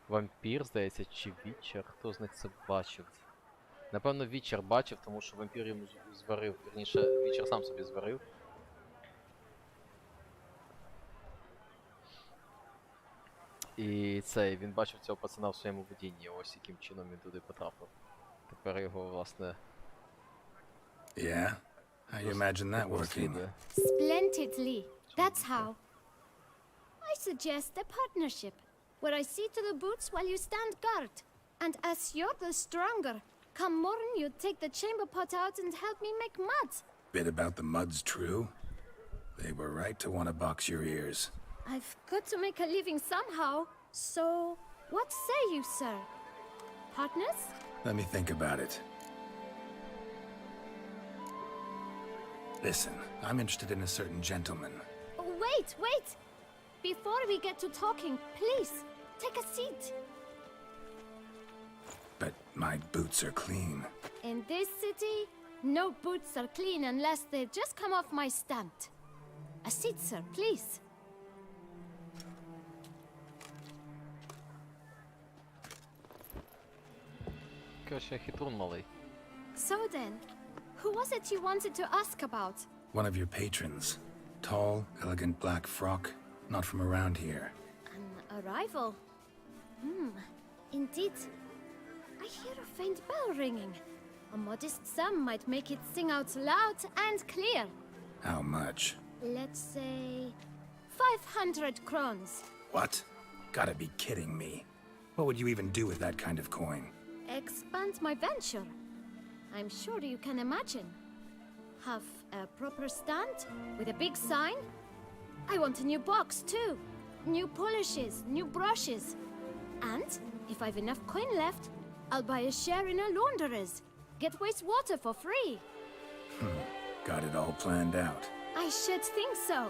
вампір, здається, чи Вічер, хто з них це бачив? Напевно, Вічер бачив, тому що вампір йому зварив, вірніше, Вічер сам собі зварив. І цей, він бачив цього пацана в своєму видінні, ось яким чином він туди потрапив. Тепер його, власне, Yeah? How you imagine that working? Іде. Splendidly. That's how. I suggest a partnership, where I see to the boots while you stand guard. And as you're the stronger, come morn you take the chamber pot out and help me make mud. Bit about the mud's true? They were right to want to box your ears. I've got to make a living somehow, so what say you, sir? Partners? Let me think about it. Listen, I'm interested in a certain gentleman. Wait, wait! Before we get to talking, please, take a seat. But my boots are clean. In this city, no boots are clean unless they've just come off my stand. A seat, sir, please. Короче, я хитрун малий. So then, who was it you wanted to ask about? One of your patrons. Tall, elegant black frock. Not from around here. An arrival? Indeed. I hear a faint bell ringing. A modest sum might make it sing out loud and clear. How much? Let's say 500 crowns. What? Gotta be kidding me. What would you even do with that kind of coin? Expand my venture. I'm sure you can imagine. Have a proper stand with a big sign. I want a new box too. New polishes, new brushes. And if I've enough coin left, I'll buy a share in a launderer's. Get wastewater for free. Got it all planned out. I should think so.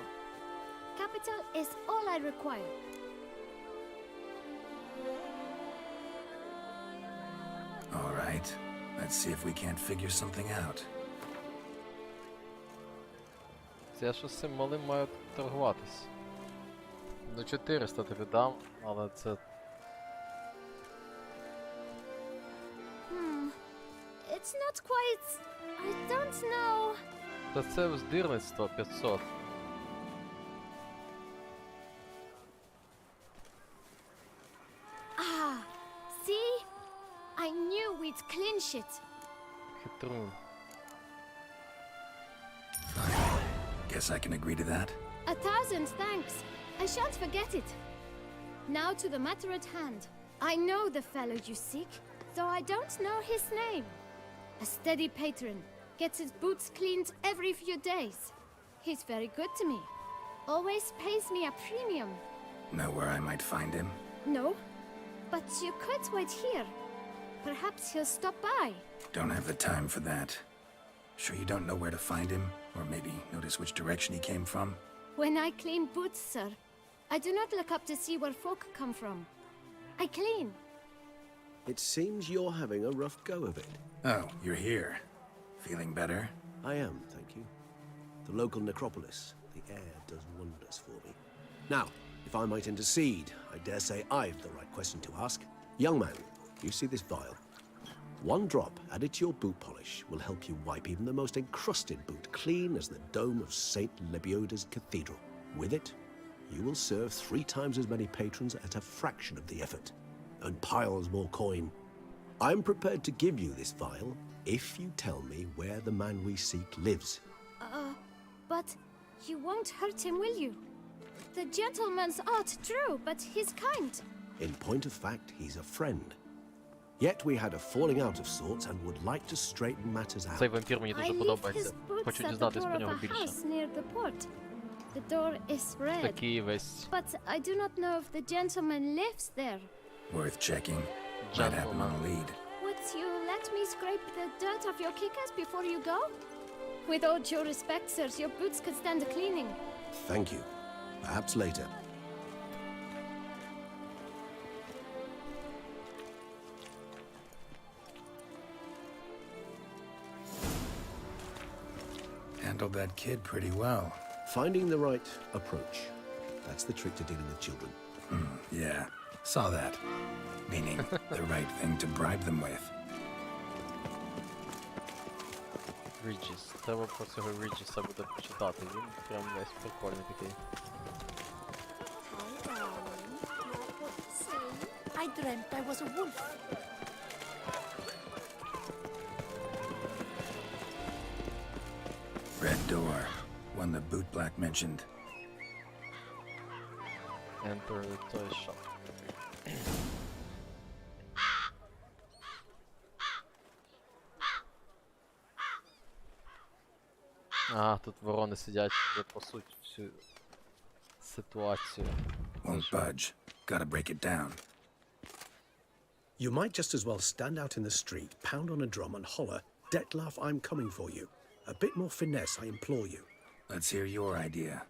Capital is all I require. All right. Let's see if we can't figure something out. Це я щось з цим малим маю торгуватись. Ну 400 тобі дам, але це... It's not quite... I don't know... Та це вздирництво 500. Ah, see? I knew we'd clinch it. Хитрун. Guess I can agree to that. 1,000 thanks. I shan't forget it. Now to the matter at hand. I know the fellow you seek, though I don't know his name. A steady patron. Gets his boots cleaned every few days. He's very good to me. Always pays me a premium. Know where I might find him? No, but you could wait here. Perhaps he'll stop by. Don't have the time for that. Sure you don't know where to find him? Or maybe notice which direction he came from? When I clean boots, sir, I do not look up to see where folk come from. I clean. It seems you're having a rough go of it. Oh, you're here. Feeling better? I am, thank you. The local necropolis. The air does wonders for me. Now, if I might intercede, I dare say I've the right question to ask. Young man, you see this vial? One drop added to your boot polish will help you wipe even the most encrusted boot clean as the dome of St. Lebioda's cathedral. With it, you will serve 3 times as many patrons at a fraction of the effort, and piles more coin. I'm prepared to give you this vial if you tell me where the man we seek lives. But you won't hurt him, will you? The gentleman's art, true, but he's kind. In point of fact, he's a friend. Yet we had a falling out of sorts and would like to straighten matters out. Цей вампір мені I дуже leave his подобається. boots Хочу at the дізнатись door про of нього a більше. house near the port. The door is red, Такий весь but I do not know if the gentleman lives there. Worth checking. Might happen on a lead. Would you let me scrape the dirt off your kickers before you go? With all due respect, sirs, your boots could stand a cleaning. Thank you. Perhaps later. Handled that kid pretty well. Finding the right approach. That's the trick to dealing with children. Yeah, saw that. Meaning, the right thing to bribe them with. Ridges. Треба про цього Ridges'а буде почитати. Він прям весь прикольний такий. I dreamt I was a wolf. Red door. One the bootblack mentioned. Enter the toy shop. А, тут ворони сидять, вже пасуть всю ситуацію. Won't budge. Gotta break it down. You might just as well stand out in the street, pound on a drum and holler, Detlef, I'm coming for you. A bit more finesse, I implore you. Let's hear your idea.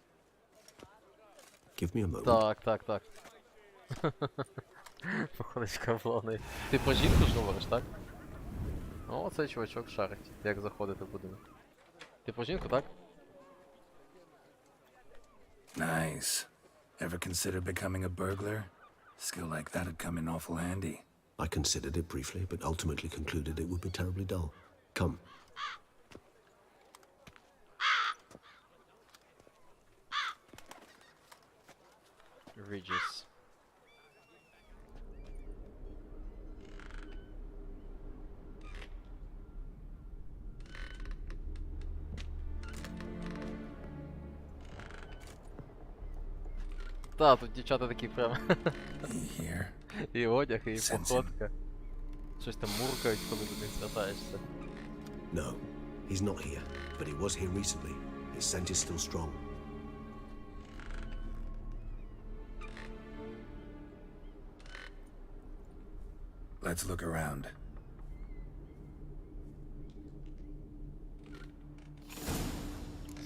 Give me a moment. Так. Походить кавлони. Ти про жінку ж говориш, так? О, цей чувачок шарить, як заходити в будинок. Ти про жінку, так? Nice. Ever consider becoming a burglar? Skill like that'd come in awful handy. I considered it briefly, but ultimately concluded it would be terribly dull. Come. Regis. Та, тут дівчата такі прям. Here. І одяг, і походка. Щось там муркають, коли до них звертаєшся. No, he's not here, but he was here recently. His scent is still strong. Let's look around.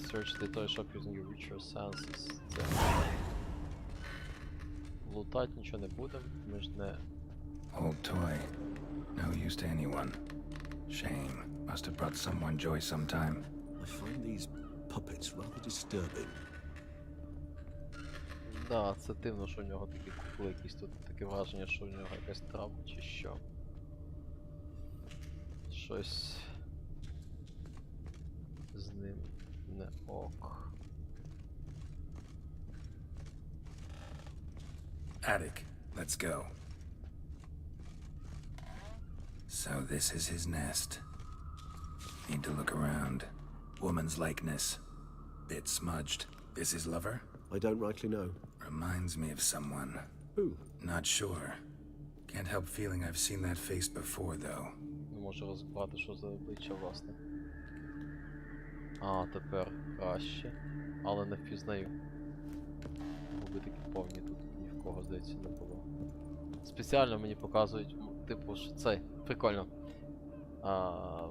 Search the toy shop using your richer senses. Це... Лутать нічого не будемо, ми ж не... Old toy. No use to anyone. Shame. Must have brought someone joy sometime. I find these puppets rather disturbing. Да, це дивно, що у нього такі кукли якісь тут, таке враження, що у нього якась травма чи що. Щось з ним не ок. Attic. Let's go. So this is his nest. Need to look around. Woman's likeness. Bit smudged. This his lover? I don't rightly know. Reminds me of someone. Who? Not sure. Can't help feeling I've seen that face before, though. Не можу розбирати, що за обличчя, власне. А, тепер краще. Але не впізнаю. Губи такі повні, тут ні в кого, здається, не було. Спеціально мені показують, типу, що це прикольно.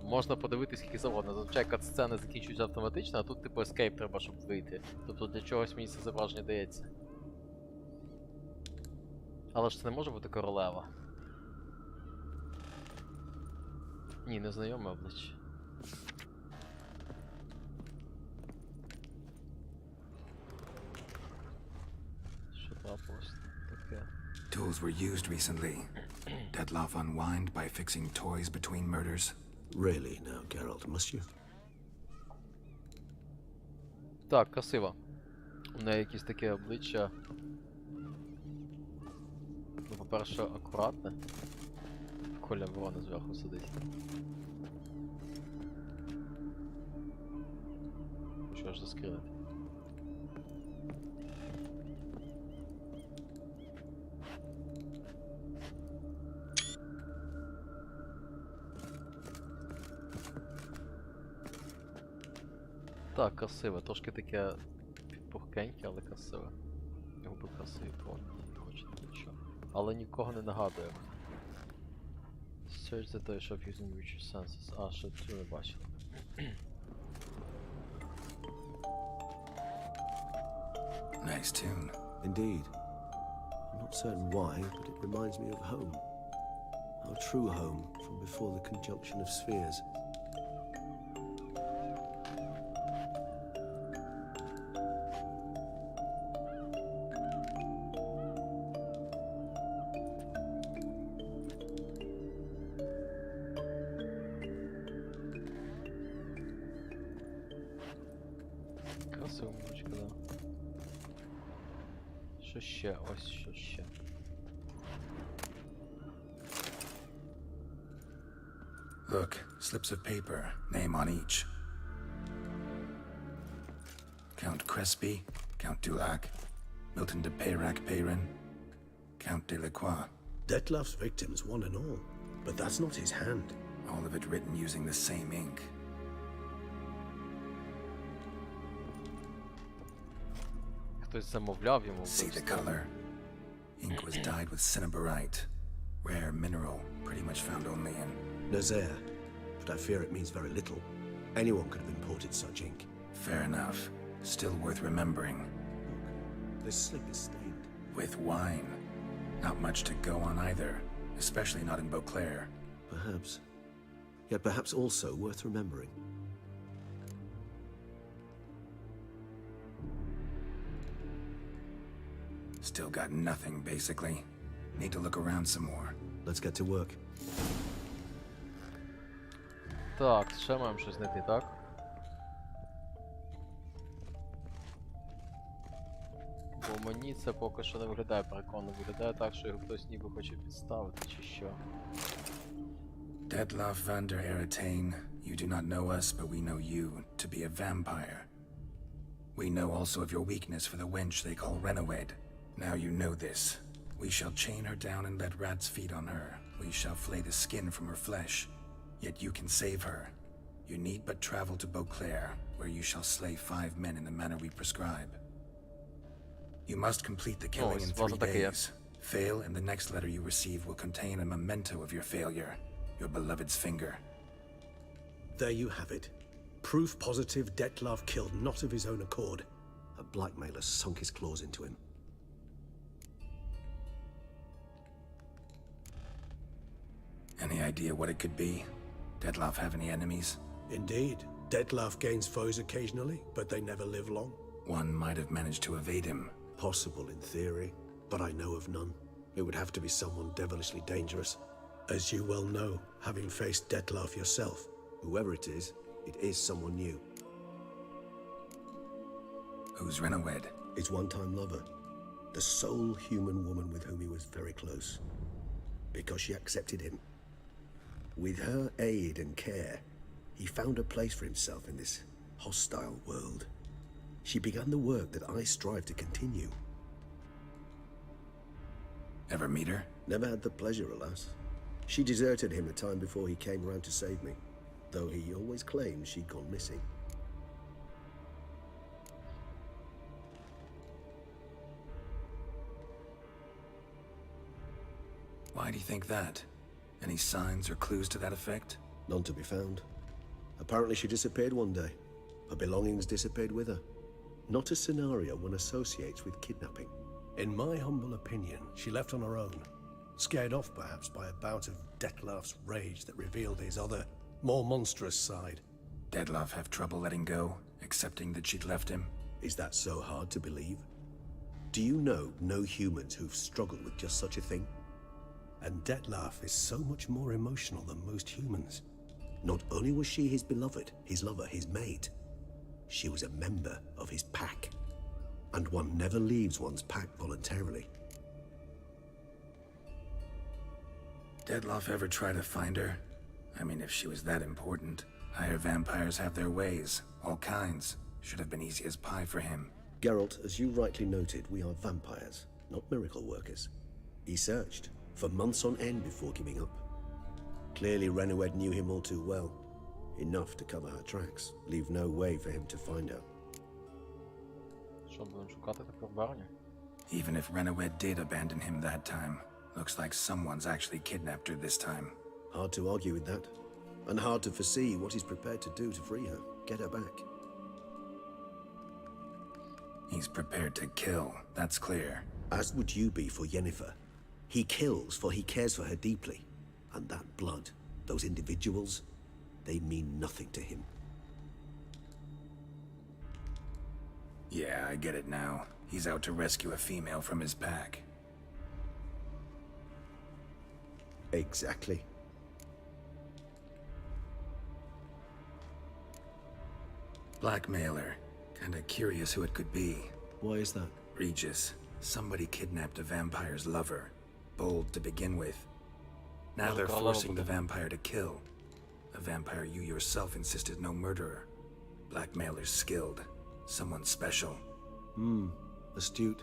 Можна подивитись скільки завгодно. Зазвичай кат-сцени закінчуються автоматично, а тут типу ескейп треба, щоб вийти. Тобто для чогось мені це зображення дається. Але ж це не може бути королева. Ні, незнайоме обличчя. Що трапилось таке? Tools were used recently. Detlef unwind by fixing toys between murders. Really now, Geralt, must you? Так, красиво. У неї якісь таке обличчя. Ну, по-перше, акуратне. Коля ворона зверху сидить. Що ж заскрінити? Так, красиве, трошки таке пухкеньке, але красиве. Губи красиві, повні, очі нічого. Але нікого не нагадує. Search the toy shop using richer senses. А, ще цю не бачив. Nice tune. Indeed. I'm not certain why, but it reminds me of home. Our true home from before the conjunction of spheres. Красиво, музичка, да. Що ще? Ось що ще. Look, slips of paper, name on each. Count Crespi, Count Dulac, Milton de Peyrac Peyrin, Count de Lacroix. Detlef's victims, one and all. But that's not his hand. All of it written using the same ink. Хтось замовляв йому See the вбивство. color? Ink was dyed with cinnabarite, rare mineral, pretty much found only in... Nazaire. But I fear it means very little. Anyone could have imported such ink. Fair enough. Still worth remembering. Look, this slip is stained. With wine. Not much to go on either, especially not in Beauclair. Perhaps. Yet perhaps also worth remembering. Still got nothing, basically. Need to look around some more. Let's get to work. Так, ще маємо щось знайти, так? Бо мені це поки що не виглядає переконано. Виглядає так, що його хтось ніби хоче підставити, чи що. Detlef van der Eretain, you do not know us, but we know you to be a vampire. We know also of your weakness for the wench they call Renowed. Now you know this. We shall chain her down and let rats feed on her. We shall flay the skin from her flesh. Yet you can save her. You need but travel to Beauclair, where you shall slay 5 men in the manner we prescribe. You must complete the killing in 3 days. Fail, and the next letter you receive will contain a memento of your failure. Your beloved's finger. There you have it. Proof positive Detlef killed not of his own accord. A blackmailer sunk his claws into him. Any idea what it could be? Detlef have any enemies? Indeed. Detlef gains foes occasionally, but they never live long. One might have managed to evade him. Possible in theory, but I know of none. It would have to be someone devilishly dangerous. As you well know, having faced Detlef yourself, whoever it is someone new. Who's Renowed? His one-time lover. The sole human woman with whom he was very close. Because she accepted him. With her aid and care, he found a place for himself in this hostile world. She began the work that I strive to continue. Ever meet her? Never had the pleasure, alas. She deserted him a time before he came around to save me, though he always claimed she'd gone missing. Why do you think that? Any signs or clues to that effect? None to be found. Apparently she disappeared one day. Her belongings disappeared with her. Not a scenario one associates with kidnapping. In my humble opinion, she left on her own. Scared off perhaps by a bout of Detlef's rage that revealed his other, more monstrous side. Detlef have trouble letting go, accepting that she'd left him? Is that so hard to believe? Do you know no humans who've struggled with just such a thing? And Detlef is so much more emotional than most humans. Not only was she his beloved, his lover, his mate, she was a member of his pack. And one never leaves one's pack voluntarily. Detlef ever try to find her? I mean, if she was that important. Higher vampires have their ways, all kinds. Should have been easy as pie for him. Geralt, as you rightly noted, we are vampires, not miracle workers. He searched for months on end before giving up. Clearly Renowed knew him all too well. Enough to cover her tracks, leave no way for him to find her. Що будемо шукати тепер барні? Even if Renowed did abandon him that time, looks like someone's actually kidnapped her this time. Hard to argue with that. And hard to foresee what he's prepared to do to free her, get her back. He's prepared to kill, that's clear. As would you be for Yennefer. He kills for he cares for her deeply. And that blood, those individuals, they mean nothing to him. Yeah, I get it now. He's out to rescue a female from his pack. Exactly. Blackmailer. Kinda curious who it could be. Why is that? Regis. Somebody kidnapped a vampire's lover. Bold to begin with. Now they're forcing the vampire to kill. A vampire you yourself insisted no murderer. Blackmailer's skilled. Someone special. Astute.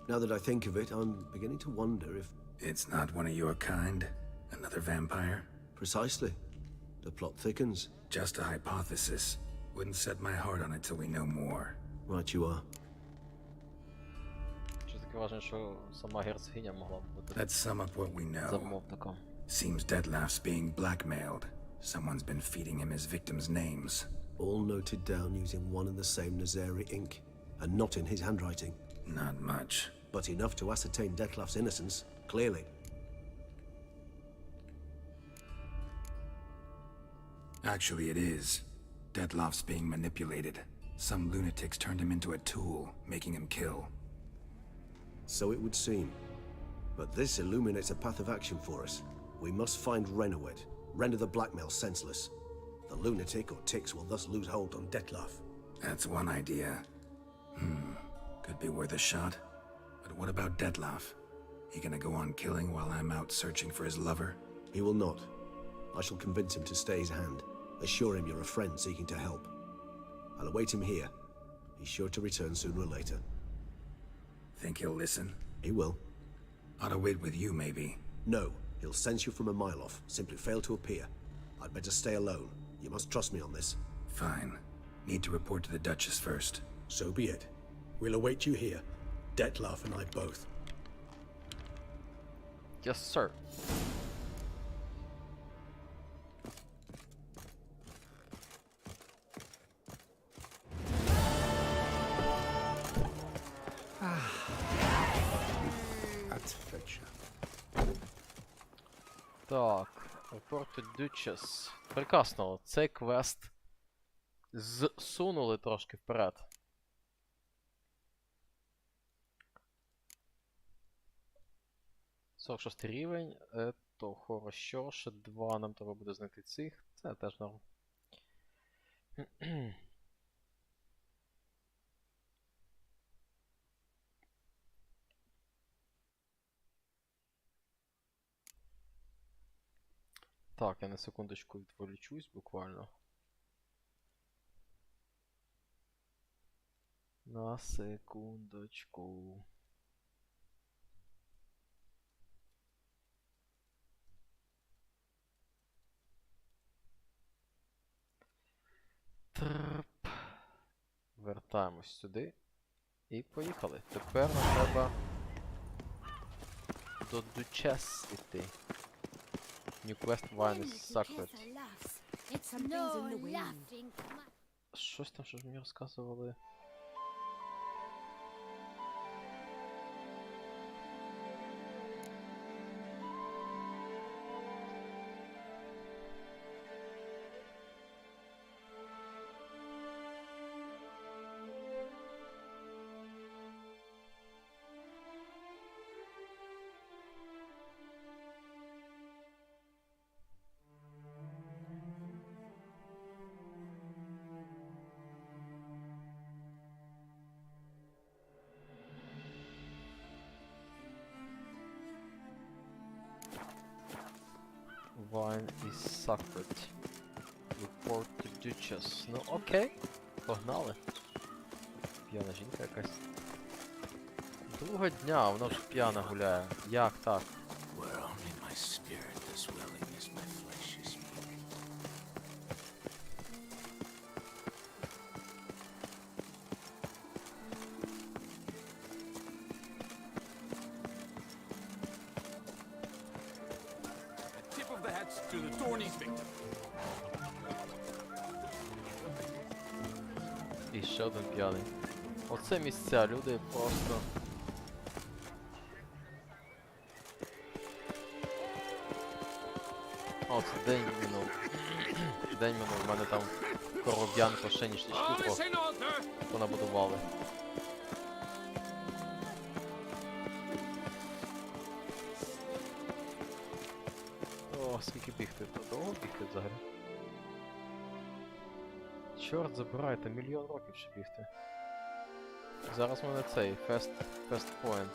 Now that I think of it, I'm beginning to wonder if... It's not one of your kind? Another vampire? Precisely. The plot thickens. Just a hypothesis. Wouldn't set my heart on it till we know more. Right you are. Щось таке враження, що сама герцогиня могла б бути Let's sum up what we know. замовником. Seems Detlef's being blackmailed. Someone's been feeding him his victims' names. All noted down using one and the same Nazari ink, and not in his handwriting. Not much. But enough to ascertain Detlef's innocence, clearly. Actually, it is. Detlef's being manipulated. Some lunatics turned him into a tool, making him kill. So it would seem. But this illuminates a path of action for us. We must find Renowed, render the blackmail senseless. The lunatic or ticks will thus lose hold on Detlef. That's one idea. Could be worth a shot. But what about Detlef? He gonna go on killing while I'm out searching for his lover? He will not. I shall convince him to stay his hand. Assure him you're a friend seeking to help. I'll await him here. He's sure to return sooner or later. Think he'll listen? He will. Ought to wait with you, maybe. No, he'll sense you from a mile off. Simply fail to appear. I'd better stay alone. You must trust me on this. Fine. Need to report to the Duchess first. So be it. We'll await you here. Detlef and I both. Yes, sir. Так, Report to Duchess. Прекрасно, цей квест зсунули трошки вперед. «46 рівень, то хорошо, ще 2 нам треба буде знайти цих, це теж норм. Так, я на секундочку відволічусь буквально. На секундочку. Трп. Вертаємось сюди. І поїхали. Тепер нам треба до Duchess іти. New quest wine is sacred. Щось там, що ж мені розказували. Wine is sacred. Report to Duchess. Ну окей, погнали. П'яна жінка якась. Другого дня, вона вже п'яна гуляє. Як так? To the Thorny's victim. І ще один п'яний. Оце місця, люди просто... О, це день минув. День минув, в мене там короб'янко ще ніж понабудували. О, скільки бігти? Довго бігти взагалі? Чорт забирай, та мільйон років ще бігти. Зараз в мене цей, fast point.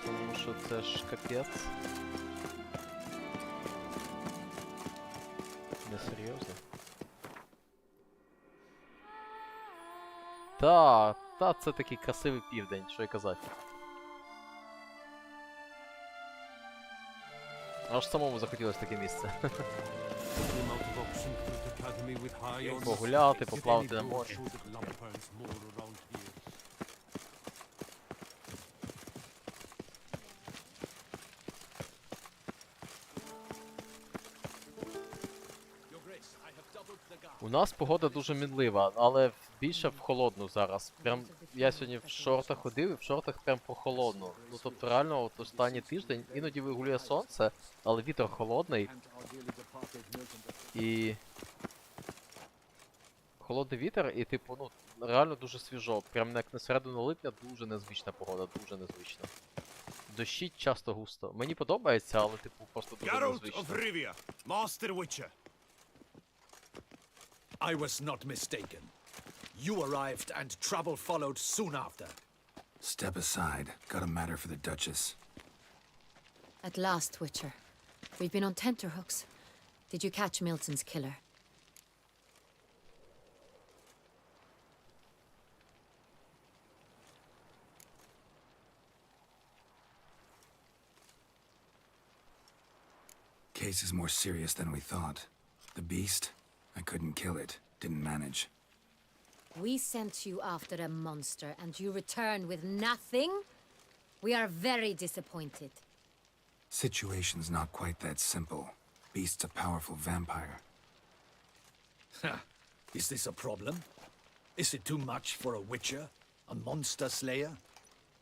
Тому що це ж капець. Несерйозно. Та, це такий красивий південь, що й казати. Аж самому захотілося таке місце. Came out of option through the academy with high honors. Погуляти, If поплавати any на boy морі. showed that Lampert's more around here. Your Grace, I have doubled the guard. У нас погода дуже мінлива, але більше в холодну зараз. Прям я сьогодні в шортах ходив і в шортах прям прохолодно. Ну тобто реально от останній тиждень іноді вигулює сонце, але вітер холодний And our dearly departed Milton. і. Холодний вітер і типу, ну, реально дуже свіжо. Прям як на середину липня дуже незвична погода, дуже незвична. Дощить часто густо. Мені подобається, але типу просто дуже незвично. Rivia, Master Witcher. I was not mistaken. You arrived and trouble followed soon after. Step aside. Got a matter for the Duchess. At last, Witcher. We've been on tenterhooks. Did you catch Milton's killer? Case is more serious than we thought. The beast? I couldn't kill it. Didn't manage. We sent you after a monster, and you return with nothing? We are very disappointed. Situation's not quite that simple. Beast's a powerful vampire. Is this a problem? Is it too much for a witcher? A monster slayer?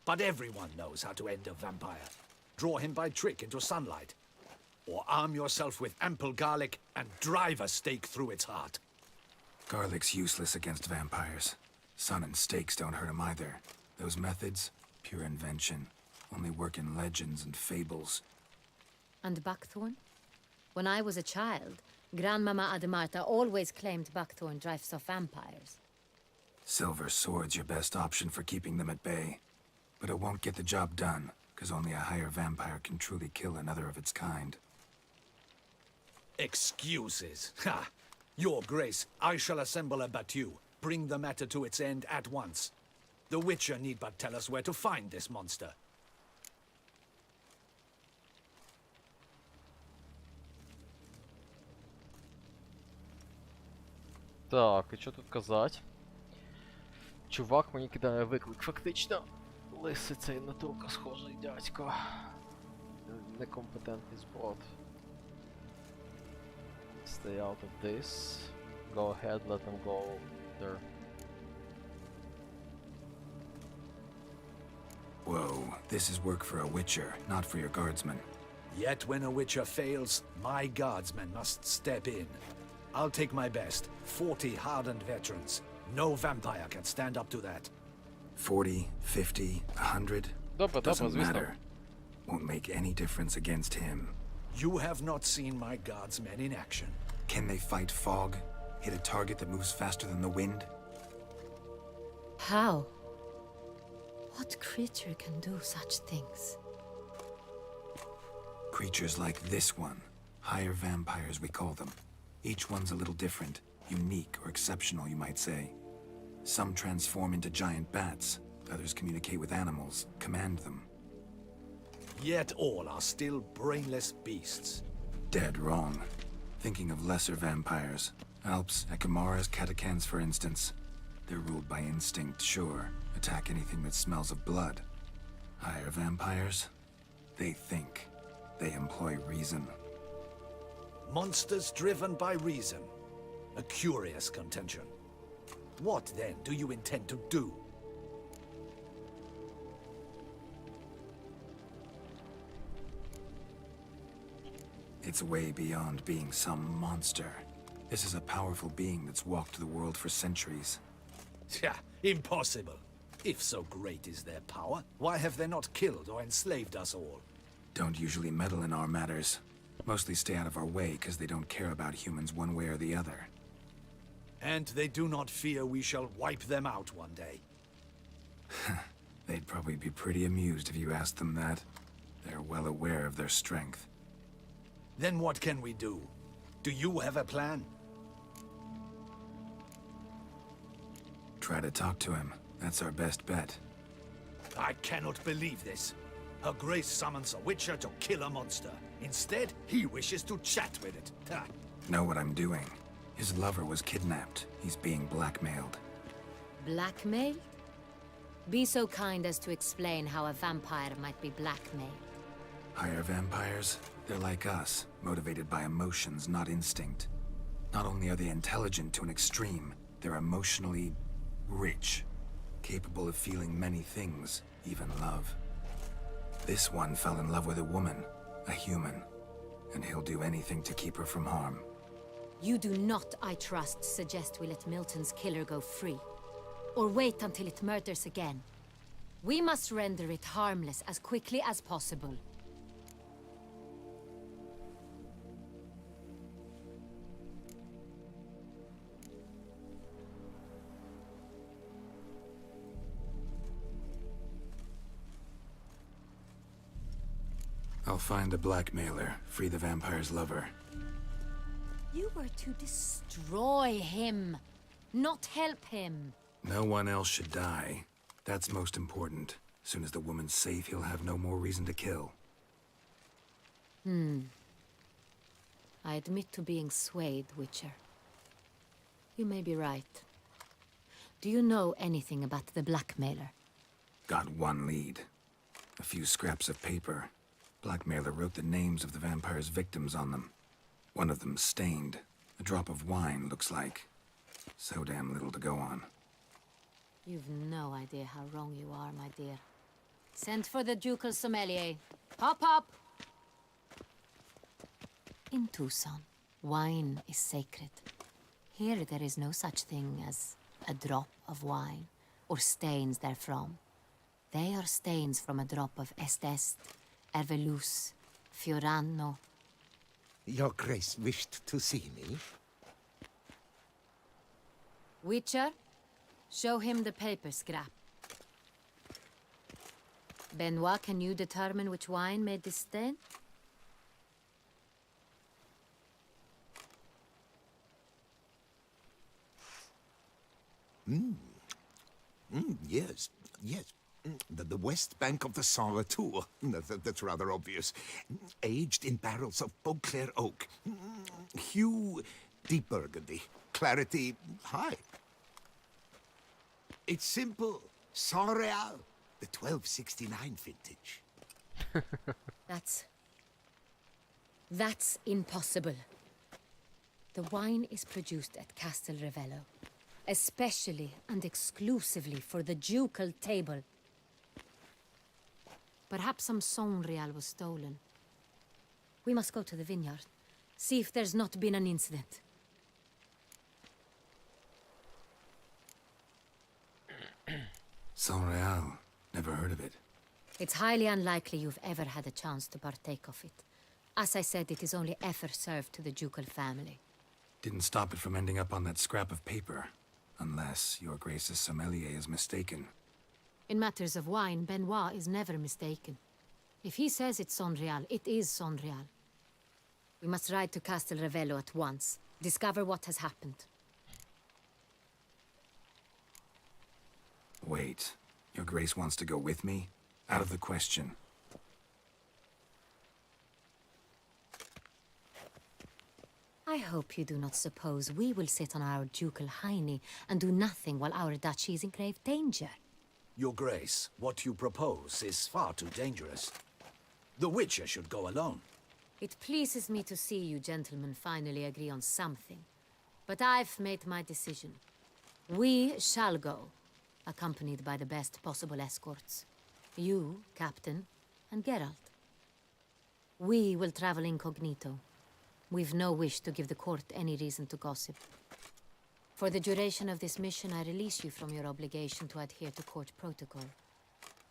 But everyone knows how to end a vampire. Draw him by trick into sunlight. Or arm yourself with ample garlic and drive a stake through its heart. Garlic's useless against vampires. Sun and stakes don't hurt him either. Those methods, pure invention. Only work in legends and fables. And buckthorn? When I was a child, Grandmama Ademarta always claimed buckthorn drives off vampires. Silver sword's your best option for keeping them at bay. But it won't get the job done, because only a higher vampire can truly kill another of its kind. Excuses. Ha! Your Grace, I shall assemble a battue. Bring the matter to its end at once. The Witcher need but tell us where to find this monster. Так, і що тут казати? Чувак мені кидає виклик, фактично. Лисий цей натурка схожий дядько. Некомпетентний зброд. Stay out of this. Go ahead, let them go there. Whoa, this is work for a witcher, not for your guardsmen. Yet when a Witcher fails, my guardsmen must step in. I'll take my best. 40 hardened veterans. No vampire can stand up to that. 40, 50, 100? Добре, Doesn't звісно. matter. Won't make any difference against him. You have not seen my guardsmen in action. Can they fight fog? Hit a target that moves faster than the wind? How? What creature can do such things? Creatures like this one. Higher vampires, we call them. Each one's a little different. Unique or exceptional, you might say. Some transform into giant bats. Others communicate with animals, command them. Yet all are still brainless beasts. Dead wrong. Thinking of lesser vampires. Alps, Ekamaras, Catacans, for instance. They're ruled by instinct, sure. Attack anything that smells of blood. Higher vampires? They think. They employ reason. Monsters driven by reason. A curious contention. What, then, do you intend to do? It's way beyond being some monster. This is a powerful being that's walked the world for centuries. Yeah, impossible. If so great is their power, why have they not killed or enslaved us all? Don't usually meddle in our matters. Mostly stay out of our way because they don't care about humans one way or the other. And they do not fear we shall wipe them out one day. They'd probably be pretty amused if you asked them that. They're well aware of their strength. Then what can we do? Do you have a plan? Try to talk to him. That's our best bet. I cannot believe this. Her Grace summons a witcher to kill a monster. Instead, he wishes to chat with it. Ha. Know what I'm doing. His lover was kidnapped. He's being blackmailed. Blackmail? Be so kind as to explain how a vampire might be blackmailed. Higher vampires? They're like us, motivated by emotions, not instinct. Not only are they intelligent to an extreme, they're emotionally rich, capable of feeling many things, even love. This one fell in love with a woman, a human, and he'll do anything to keep her from harm. You do not, I trust, suggest we let Milton's killer go free. Or wait until it murders again. We must render it harmless as quickly as possible. I'll find the blackmailer, free the vampire's lover. You were to destroy him, not help him. No one else should die. That's most important. As soon as the woman's safe, he'll have no more reason to kill. I admit to being swayed, Witcher. You may be right. Do you know anything about the blackmailer? Got one lead. A few scraps of paper. Blackmailer wrote the names of the vampire's victims on them. One of them stained. A drop of wine, looks like. So damn little to go on. You've no idea how wrong you are, my dear. Send for the ducal sommelier. Hop, hop! In Tucson, wine is sacred. Here there is no such thing as a drop of wine, or stains therefrom. They are stains from a drop of Est, Ervelus, Fiorano. Your Grace wished to see me? Witcher, show him the paper scrap. Benoit, can you determine which wine made this stain? Yes, yes. The west bank of the Sarre Tour. That's rather obvious. Aged in barrels of Beauclair oak. Hue, deep burgundy. Clarity, high. It's simple. Saint-Réal, the 1269 vintage. That's impossible. The wine is produced at Castel Ravello, especially and exclusively for the ducal table. Perhaps some Saint-Réal was stolen. We must go to the vineyard, see if there's not been an incident. Saint-Réal. Never heard of it. It's highly unlikely you've ever had a chance to partake of it. As I said, it is only ever served to the ducal family. Didn't stop it from ending up on that scrap of paper. Unless your Grace's sommelier is mistaken. In matters of wine, Benoit is never mistaken. If he says it's Saint-Réal, it is Saint-Réal. We must ride to Castel Ravello at once. Discover what has happened. Wait. Your Grace wants to go with me? Out of the question. I hope you do not suppose we will sit on our ducal hiney and do nothing while our duchy is in grave danger. Your Grace, what you propose is far too dangerous. The Witcher should go alone. It pleases me to see you gentlemen finally agree on something. But I've made my decision. We shall go, accompanied by the best possible escorts. You, Captain, and Geralt. We will travel incognito. We've no wish to give the court any reason to gossip. For the duration of this mission, I release you from your obligation to adhere to court protocol.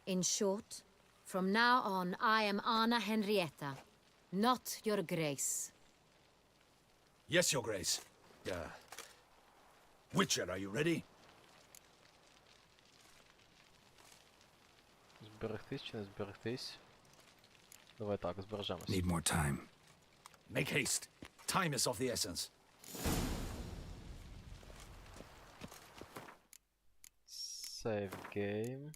In short, from now on, I am Anna Henrietta, not your Grace. Yes, Your Grace. Witcher, are you ready? Зберегтись чи не зберегтись? Давай так, збережемось. Need more time. Make haste. Time is of the essence. Save game.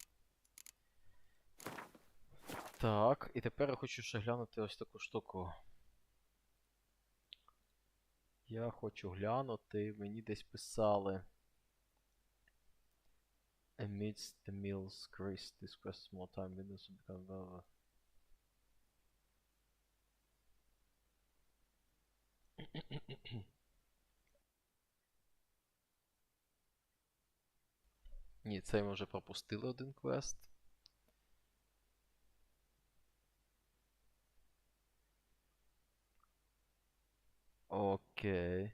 Так, і тепер я хочу ще глянути ось таку штуку. Я хочу глянути, мені десь писали. Amidst the meals, Chris discussed small time windows become Ні, цей ми вже пропустили один квест. Окей.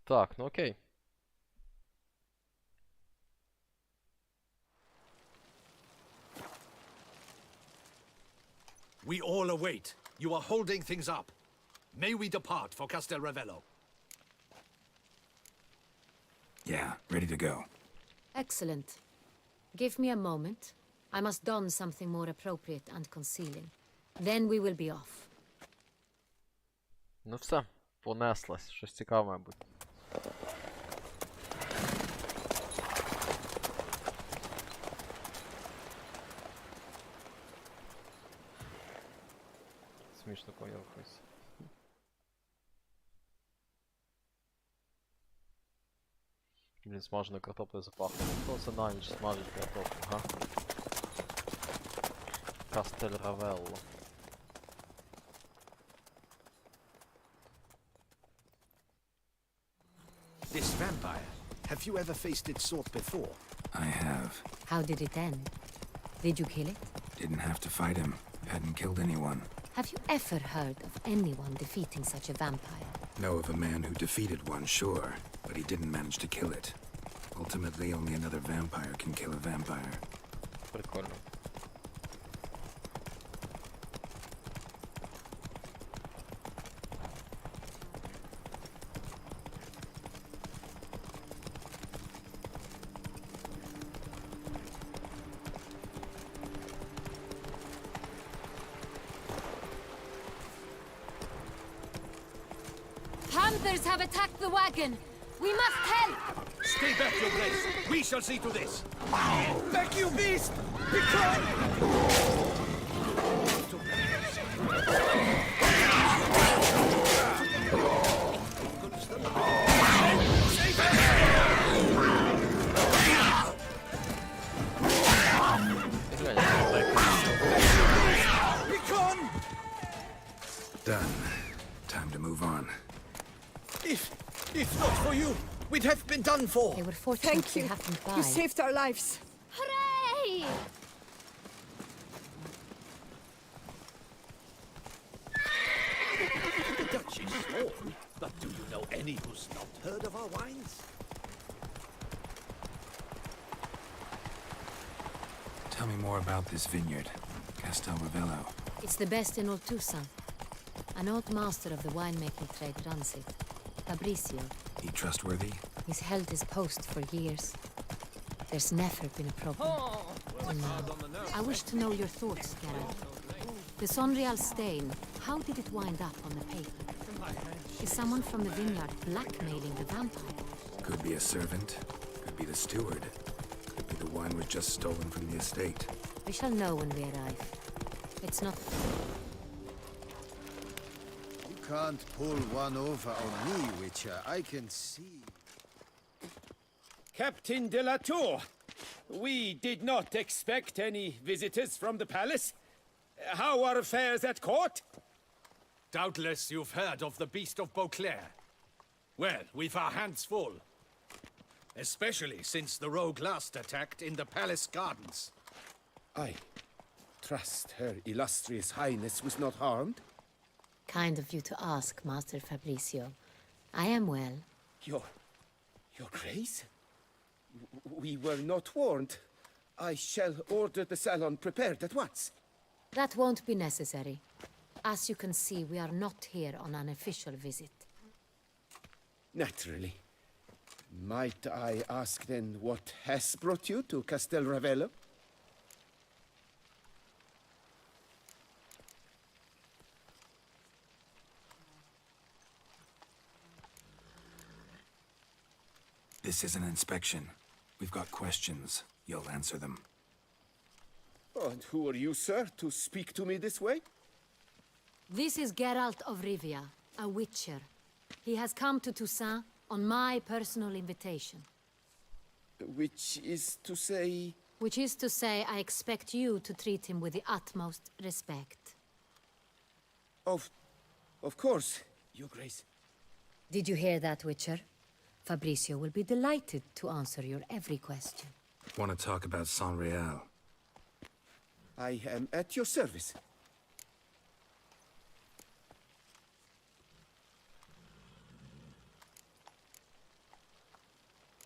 Так, ну окей. We all await. You are holding things up. May we depart for Castel Ravello? Yeah, ready to go. Excellent. Give me a moment. I must don something more appropriate and concealing. Then we will be off. Ну все, понеслась. Щось цікаве, мабуть. Смішно коня якось. Блін, смаженою картоплею запахло. Хто це на ніч смажить картоплю, га? Кастель Равелло. This vampire, have you ever faced its sort before? I have. How did it end? Did you kill it? Didn't have to fight him. Hadn't killed anyone. Have you ever heard of anyone defeating such a vampire? Know of a man who defeated one, sure, but he didn't manage to kill it. Ultimately, only another vampire can kill a vampire. Прикольно. Panthers have attacked the wagon! We must help! Stay back, your grace. We shall see to this. Back, you beast! Become! Done. Time to move on. If not for you, we'd have been done for. They were fortunate to happen by. You saved our lives. Hooray! The Dutch is sworn, but do you know any who's not heard of our wines? Tell me more about this vineyard, Castel Ravello. It's the best in all Tüssönu. An old master of the winemaking trade runs it. Fabrizio. He trustworthy? He's held his post for years. There's never been a problem. No. I wish to know your thoughts, Geralt. The Sonreal stain, how did it wind up on the paper? Is someone from the vineyard blackmailing the vampire? Could be a servant, could be the steward, could be the wine was just stolen from the estate. We shall know when we arrive. It's not... You can't pull one over on me, Witcher. I can see. Captain de la Tour, we did not expect any visitors from the palace. How are affairs at court? Doubtless you've heard of the Beast of Beauclair. Well, we've our hands full. Especially since the rogue last attacked in the palace gardens. I trust Her Illustrious Highness was not harmed. Kind of you to ask, Master Fabrizio. I am well. Your Grace? We were not warned. I shall order the salon prepared at once. That won't be necessary. As you can see, we are not here on an official visit. Naturally. Might I ask then what has brought you to Castel Ravello? This is an inspection. We've got questions. You'll answer them. And who are you, sir, to speak to me this way? This is Geralt of Rivia, a witcher. He has come to Toussaint on my personal invitation. Which is to say... Which is to say, I expect you to treat him with the utmost respect. Of course, Your Grace. Did you hear that, Witcher? Fabricio will be delighted to answer your every question. Want to talk about Saint-Réal? I am at your service.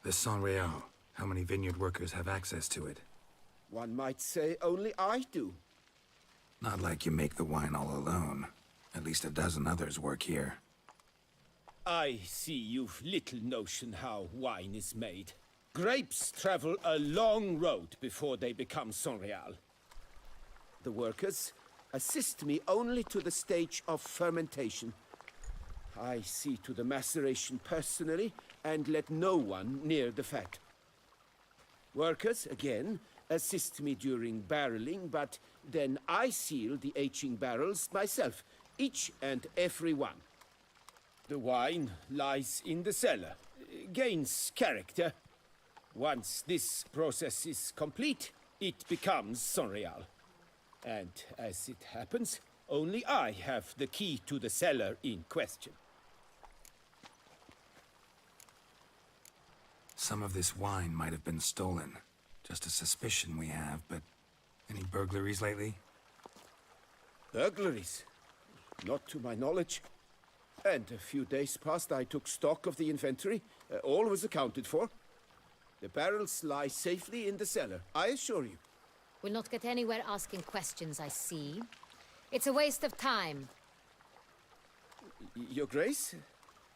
The Saint-Réal. How many vineyard workers have access to it? One might say only I do. Not like you make the wine all alone. At least a dozen others work here. I see you've little notion how wine is made. Grapes travel a long road before they become Saint-Réal. The workers assist me only to the stage of fermentation. I see to the maceration personally and let no one near the fat. Workers, again, assist me during barreling, but then I seal the aging barrels myself, each and every one. The wine lies in the cellar, gains character. Once this process is complete, it becomes Saint-Réal. And as it happens, only I have the key to the cellar in question. Some of this wine might have been stolen. Just a suspicion we have, but any burglaries lately? Burglaries? Not to my knowledge. And a few days past I took stock of the inventory. All was accounted for. The barrels lie safely in the cellar, I assure you. We'll not get anywhere asking questions, I see. It's a waste of time. Your Grace?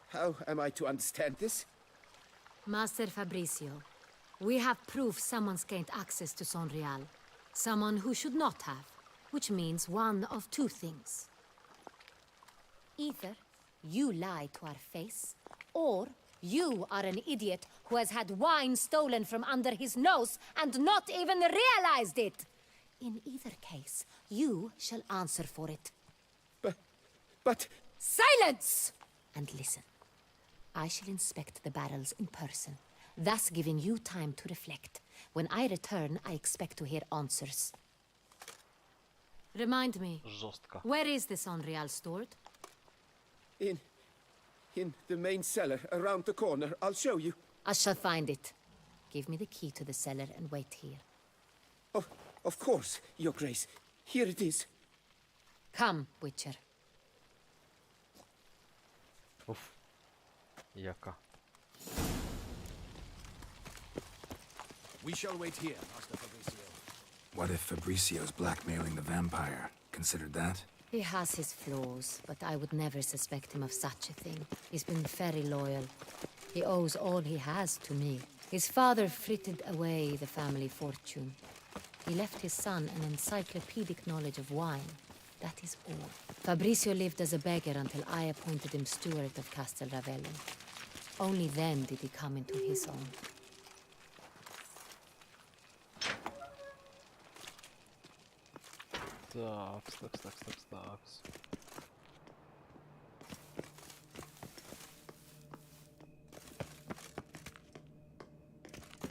How am I to understand this? Master Fabricio, we have proof someone's gained access to Saint-Réal. Someone who should not have, which means one of two things. Either you lie to our face, or you are an idiot who has had wine stolen from under his nose and not even realized it. In either case, you shall answer for it. But... Silence! And listen. I shall inspect the barrels in person, thus giving you time to reflect. When I return, I expect to hear answers. Remind me, Жестко. where is the Saint-Réal stored? In the main cellar, around the corner. I'll show you. I shall find it. Give me the key to the cellar and wait here. Oh, of course, Your Grace. Here it is. Come, Witcher. Уф. Яка. We shall wait here, Master Fabricio. What if Fabricio's blackmailing the vampire? Considered that? He has his flaws, but I would never suspect him of such a thing. He's been very loyal. He owes all he has to me. His father frittered away the family fortune. He left his son an encyclopedic knowledge of wine. That is all. Fabricio lived as a beggar until I appointed him steward of Castel Ravello. Only then did he come into his own. Такс.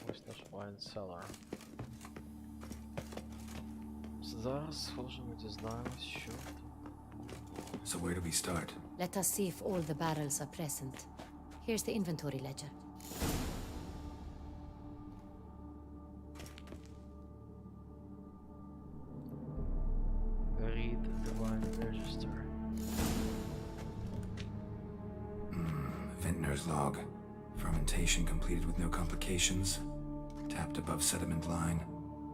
Ось наш wine cellar. Зараз схожемо дізнаємось, що тут. So where do we start? Let us see if all the barrels are present. Here's the inventory ledger. Read the wine register. Vintner's log. Fermentation completed with no complications. Tapped above sediment line.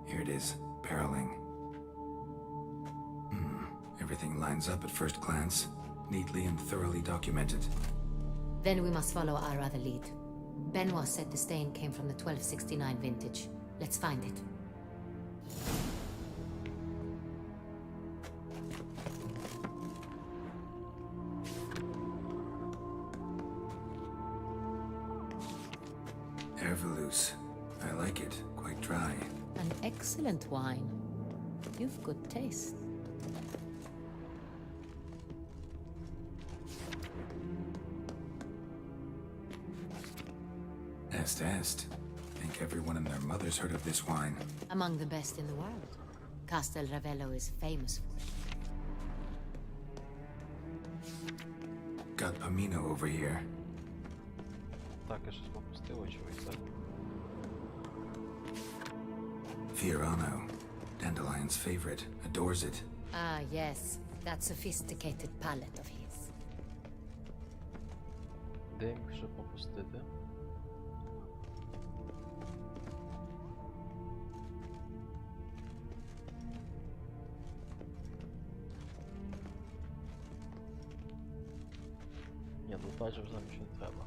Here it is. Barreling. Everything lines up at first glance. Neatly and thoroughly documented. Then we must follow our other lead. Benoit said the stain came from the 1269 vintage. Let's find it. Ervelous. I like it. Quite dry. An excellent wine. You've good taste. Est. Think everyone and their mother's heard of this wine. Among the best in the world. Castel Ravello is famous for it. Got Pomino over here. Так, я щось пропустив, очевидно. Fiorano. Dandelion's favorite. Adores it. Ah, yes. That sophisticated palate of his. Де я міг ще пропустити? Ні, лутати вже нам нічого не треба.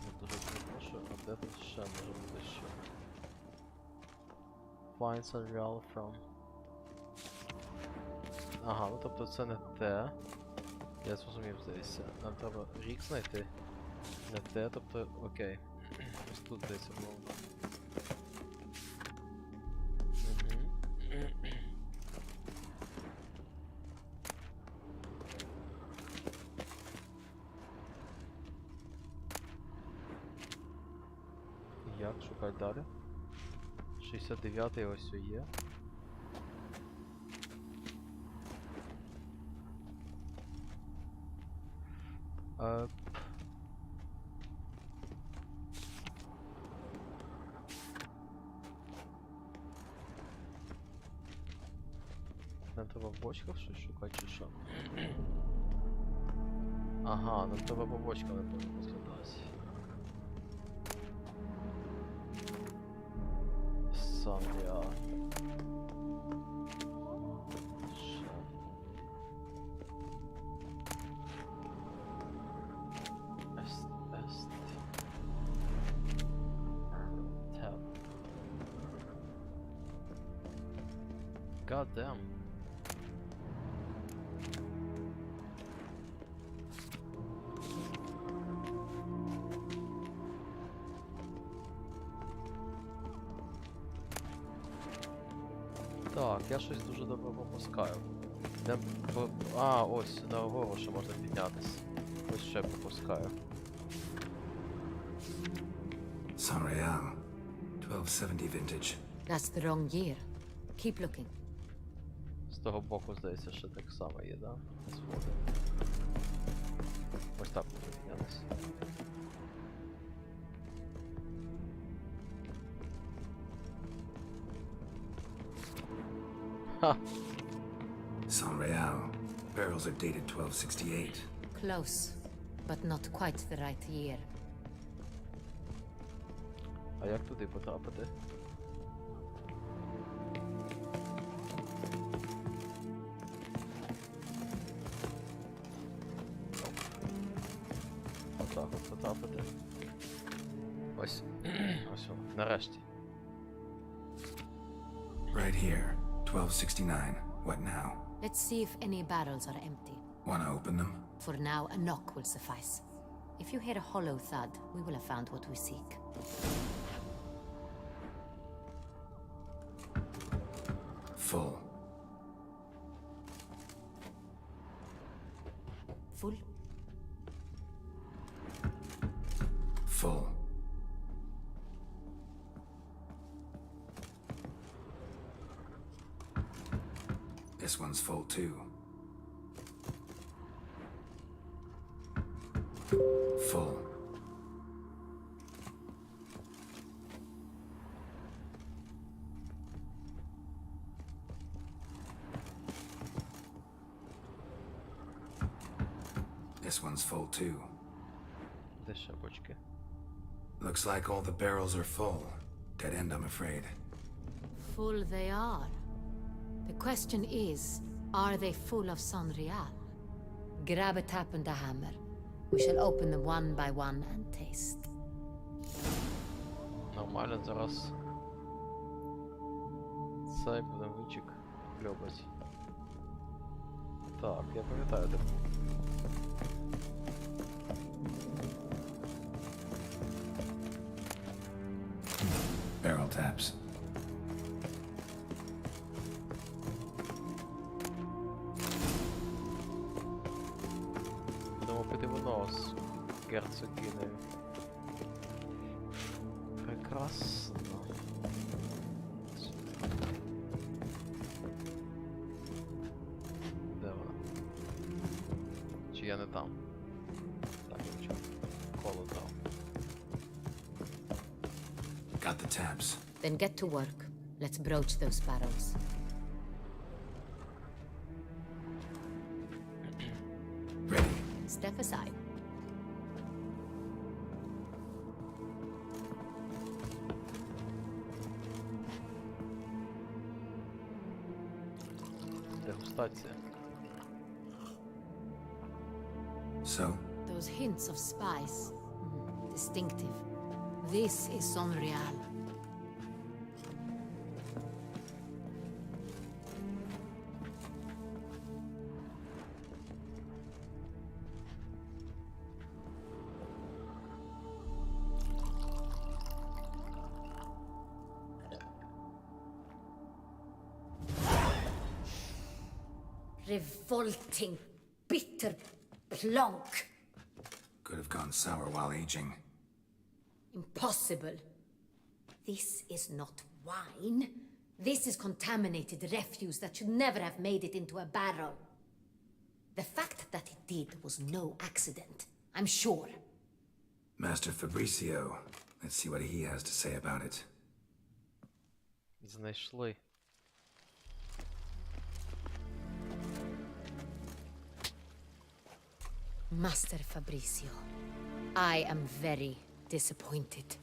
Я дуже перепрошую, а де тут ще може бути ще? Find some real from... Ага, ну тобто це не те. Я зрозумів, здається. Нам треба рік знайти. Не те, тобто окей. Ось тут здається було. Як шукати далі? 69-й ось є. Нам треба в бочках щось шукати чи що? Ага, нам треба по бочкам не будемо розглядати. Сам я. God damn. Так, я щось дуже добре пропускаю. Де... А, ось, на гору ще можна піднятися. Ось ще пропускаю. Saint-Réal. 1270 vintage. That's the wrong year. Keep looking. З того боку, здається, ще так само є, да? Сходи. Ось так можна піднятися. Ха! Saint-Réal. Barrels are dated 1268. Close, but not quite the right year. А як туди потрапити? Отак от потрапити. Ось. Ось воно. Нарешті. Right here. 1269. What now? Let's see if any barrels are empty. Wanna open them? For now, a knock will suffice. If you hear a hollow thud, we will have found what we seek. Full. Full? Full. This one's full too. Full. This one's full too. Де ще бочки? Looks like all the barrels are full. Dead end, I'm afraid. Full they are. The question is, Are they full of Sonreal? Grab a tap and a hammer. We shall open them one by one and taste. Нормально, зараз. Цей будемо вичик гльобать. Так, я пам'ятаю, де. Barrel taps. Будемо пити вино з герцогинею. Прекрасно. Де вона? Чи я не там? Так, нічого. Коло там. Got the taps. Then get to work. Let's broach those barrels. Ready. Step aside. Дегустація. So, Those hints of spice. Distinctive. This is Sonreal. Revolting, bitter plonk. could have gone sour while aging. Impossible. This is not wine. This is contaminated refuse that should never have made it into a barrel. The fact that it did was no accident, I'm sure. Master Fabricio. Let's see what he has to say about it. Знайшли. Master Fabricio, I am very disappointed.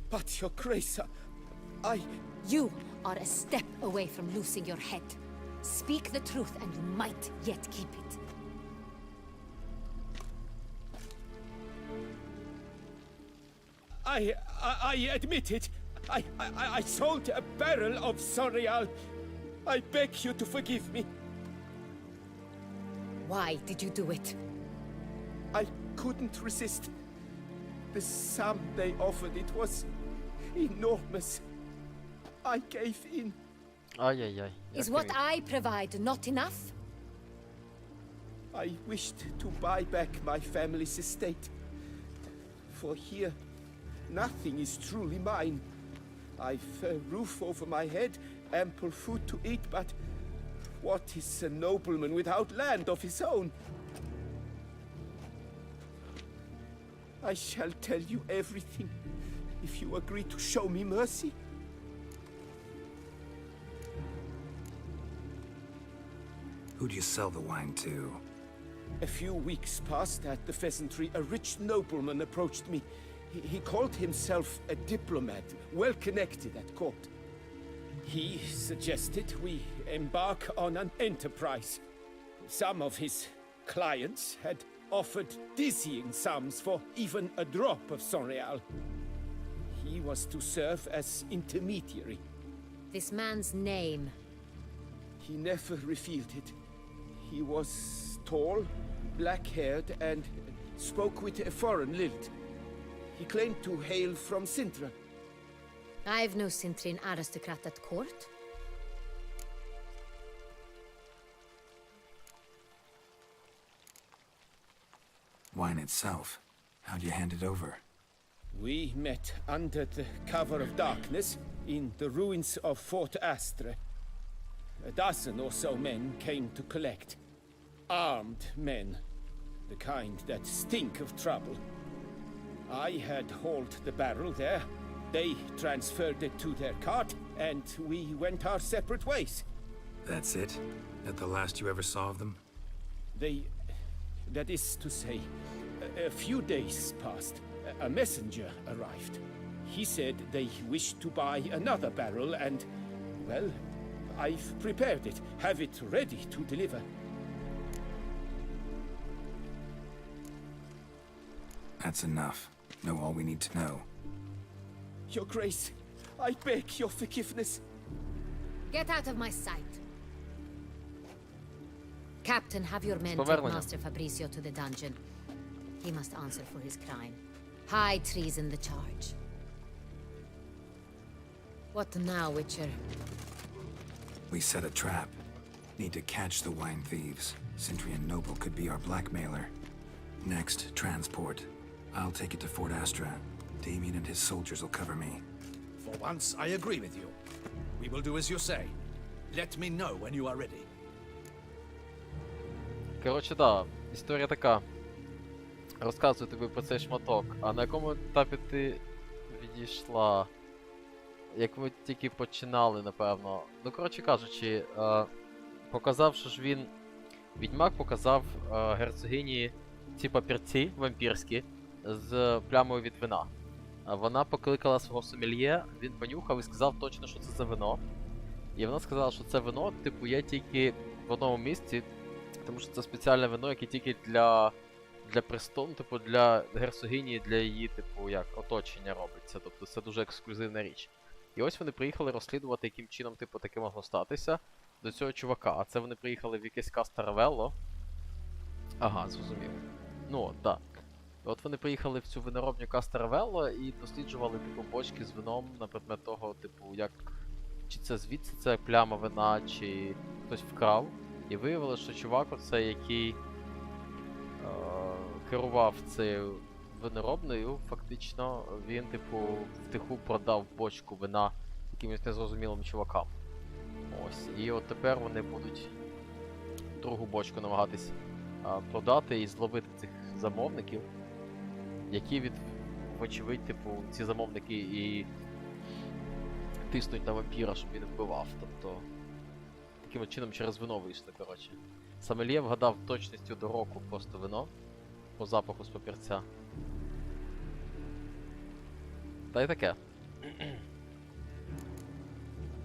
But, Your Grace, I... You are a step away from losing your head. Speak the truth and you might yet keep it. I admit it. I sold a barrel of Sonreal. I beg you to forgive me. Why did you do it? I couldn't resist. The sum they offered, it was enormous. I gave in. Ай-яй-яй. Is what I provide not enough? I wished to buy back my family's estate. For here, nothing is truly mine. I've a roof over my head, ample food to eat, but what is a nobleman without land of his own? I shall tell you everything if you agree to show me mercy. Who'd you sell the wine to? A few weeks past at the pheasantry, a rich nobleman approached me. He called himself a diplomat, well connected at court. He suggested we embark on an enterprise. Some of his clients had offered dizzying sums for even a drop of Sonreal. He was to serve as intermediary. This man's name. He never revealed it. He was tall, black-haired, and spoke with a foreign lilt. He claimed to hail from Sintra. I've no Sintrin aristocrat at court. Wine itself. How'd you hand it over? We met under the cover of darkness in the ruins of Fort Astre. A dozen or so men came to collect. Armed men. The kind that stink of trouble. I had hauled the barrel there. They transferred it to their cart, and we went our separate ways. That's it? That the last you ever saw of them? That is to say, a few days passed. A messenger arrived. He said they wished to buy another barrel, and, well, I've prepared it, have it ready to deliver. That's enough. Know all we need to know. Your Grace, I beg your forgiveness. Get out of my sight. Captain, have your men take Повернення. Master Fabrizio to the dungeon. He must answer for his crime. High treason the charge. What now, Witcher? We set a trap. Need to catch the wine thieves. Sintry and Noble could be our blackmailer. Next, transport. I'll take it to Fort Astra. Damien and his soldiers will cover me. For once, I agree with you. We will do as you say. Let me know when you are ready. Коротше, да, історія така. Розказую тобі про цей шматок. А на якому етапі ти відійшла? Як ми тільки починали, напевно. Ну, коротше кажучи, показав, що ж він... Відьмак показав герцогині ці папірці вампірські з плямою від вина. Вона покликала свого сомельє, він понюхав і сказав точно, що це за вино. І вона сказала, що це вино, типу, є тільки в одному місці, тому що це спеціальне вино, яке тільки для престолу, типу, для герцогині, для її, типу, як, оточення робиться. Тобто це дуже ексклюзивна річ. І ось вони приїхали розслідувати, яким чином, типу, таке могло статися до цього чувака. А це вони приїхали в якесь Кастаравелло. Ага, зрозумів. Ну, от, так. От вони приїхали в цю виноробню Кастаравелло і досліджували, типу, бочки з вином на предмет того, типу, як... Чи це звідси це пляма вина, чи хтось вкрав. І виявилося, що чувак оцей, який керував цією виноробною, фактично, він, типу, втиху продав бочку вина якимось незрозумілим чувакам. Ось. І от тепер вони будуть другу бочку намагатись продати і зловити цих замовників, які вочевидь, типу, ці замовники і тиснуть на вампіра, щоб він вбивав. Тобто, таким чином через вино вийшли, коротше. Сомельє вгадав точністю до року просто вино по запаху з папірця. Та й таке.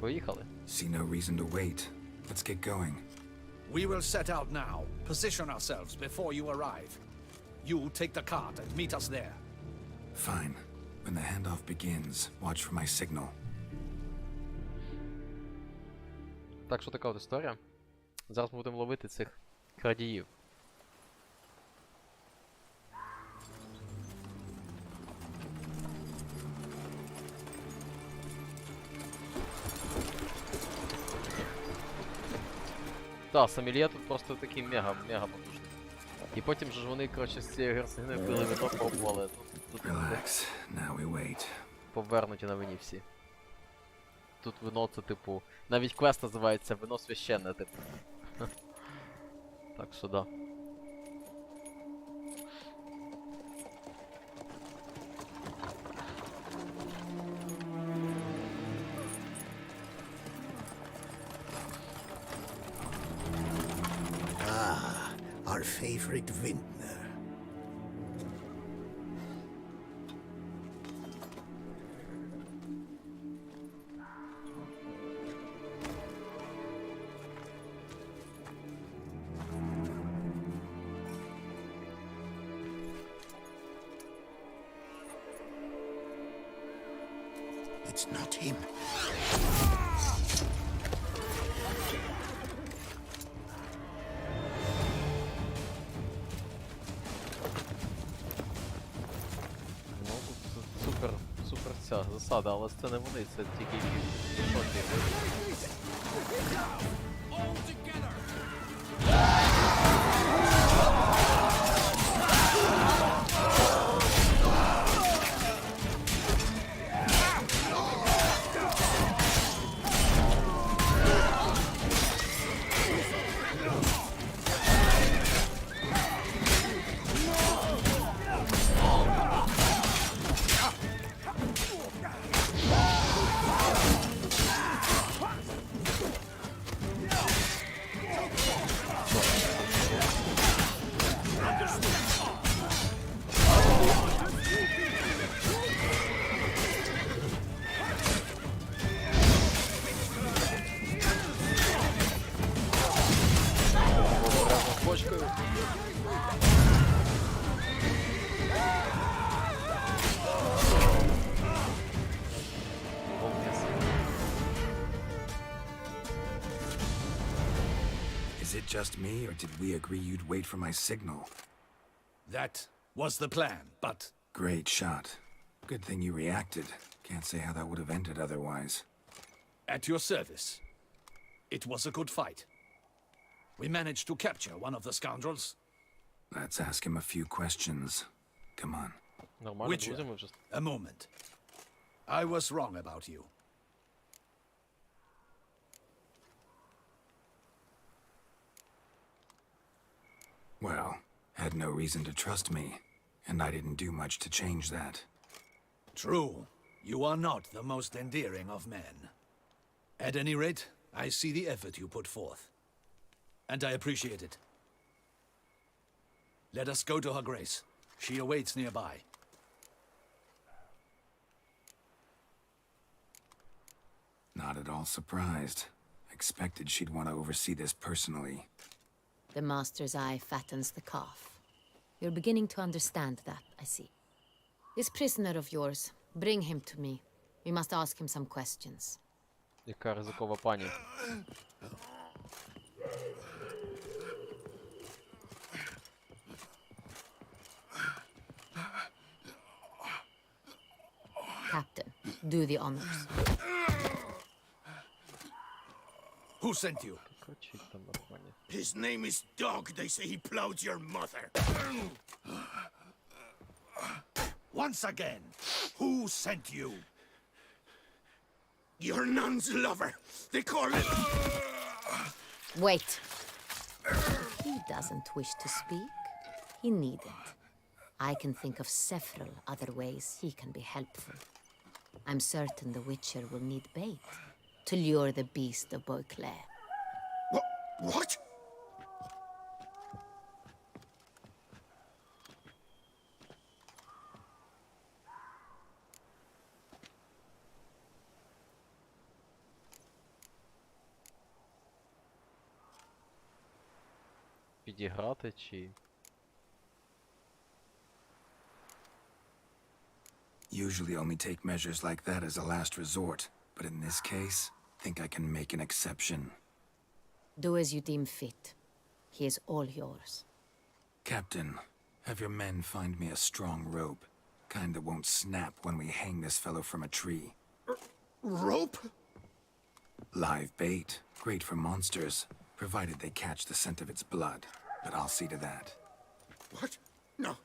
Поїхали. See no reason to wait. Let's get going. We will set out now. Position ourselves before you arrive. You take the cart and meet us there. Fine. When the handoff begins, watch for my signal. Так що така от історія. Зараз ми будемо ловити цих крадіїв. Так, сомельє тут просто такий мега потужний. І потім же ж вони, коротше, з цією герцогиною пили вино, пробували. Тут Relax. Now we wait. повернуті на вині всі. Тут вино це, типу, навіть квест називається вино священне, типу. Так що да. Our favorite vintner. It's not him. Ну, тут супер ця засада, але це не вони, це тільки шоти. сорочкою. Is it just me, or did we agree you'd wait for my signal? That was the plan, but Great shot. Good thing you reacted. Can't say how that would have ended otherwise. at your service. It was a good fight. We managed to capture one of the scoundrels. Let's ask him a few questions. Come on. Нормально, Witcher, друзі, ми вже... a moment. I was wrong about you. Well, had no reason to trust me, and I didn't do much to change that. True, you are not the most endearing of men. At any rate, I see the effort you put forth. And I appreciate it. Let us go to her grace. She awaits nearby. Not at all surprised. Expected she'd want to oversee this personally. The master's eye fattens the calf. You're beginning to understand that, I see. This prisoner of yours, bring him to me. We must ask him some questions. Яка ризикова пані. Captain, do the honors. Who sent you? Кричить там на фоні. His name is Dog. They say he plowed your mother. Once again, who sent you? Your nun's lover. They call it... Wait. If he doesn't wish to speak, he needn't. I can think of several other ways he can be helpful. I'm certain the Witcher will need bait to lure the beast of Beauclair. What? Підіграти чи... Usually only take measures like that as a last resort, but in this case, think I can make an exception. Do as you deem fit. He is all yours. Captain, have your men find me a strong rope. Kind that won't snap when we hang this fellow from a tree. Rope? Live bait. Great for monsters, provided they catch the scent of its blood. But I'll see to that. What? No.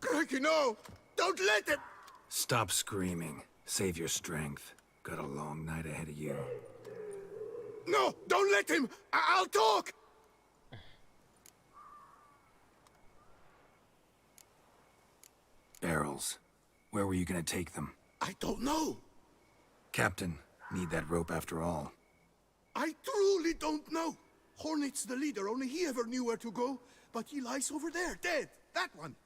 Crikey, no! Don't let it! Stop screaming. Save your strength. Got a long night ahead of you. No! Don't let him! I'll talk! Barrels. Where were you gonna take them? I don't know. Captain, need that rope after all. I truly don't know. Hornet's the leader, only he ever knew where to go. But he lies over there, dead. That one.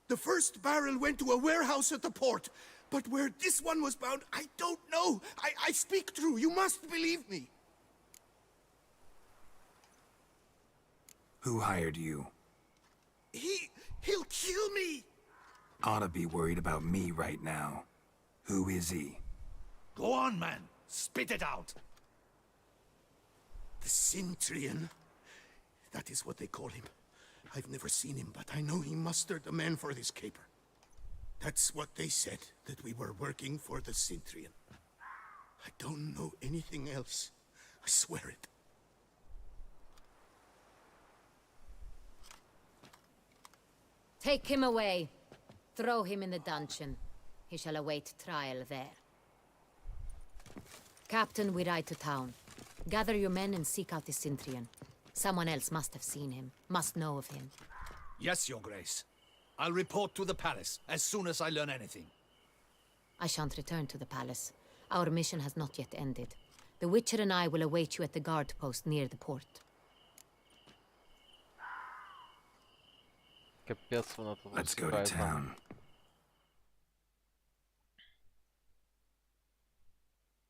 The first barrel went to a warehouse at the port. But where this one was bound, I don't know. I speak true. You must believe me. Who hired you? He'll kill me. Ought to be worried about me right now. Who is he? Go on, man. Spit it out. The Cintrian. That is what they call him. I've never seen him, but I know he mustered the men for this caper. That's what they said, that we were working for the Cintrian. I don't know anything else. I swear it. Take him away. Throw him in the dungeon. He shall await trial there. Captain, we ride to town. Gather your men and seek out the Cintrian. Someone else must have seen him, must know of him. Yes, Your Grace. I'll report to the palace as soon as I learn anything. I shan't return to the palace. Our mission has not yet ended. The Witcher and I will await you at the guard post near the port. Капець вона тут Let's go to розсікає там. town.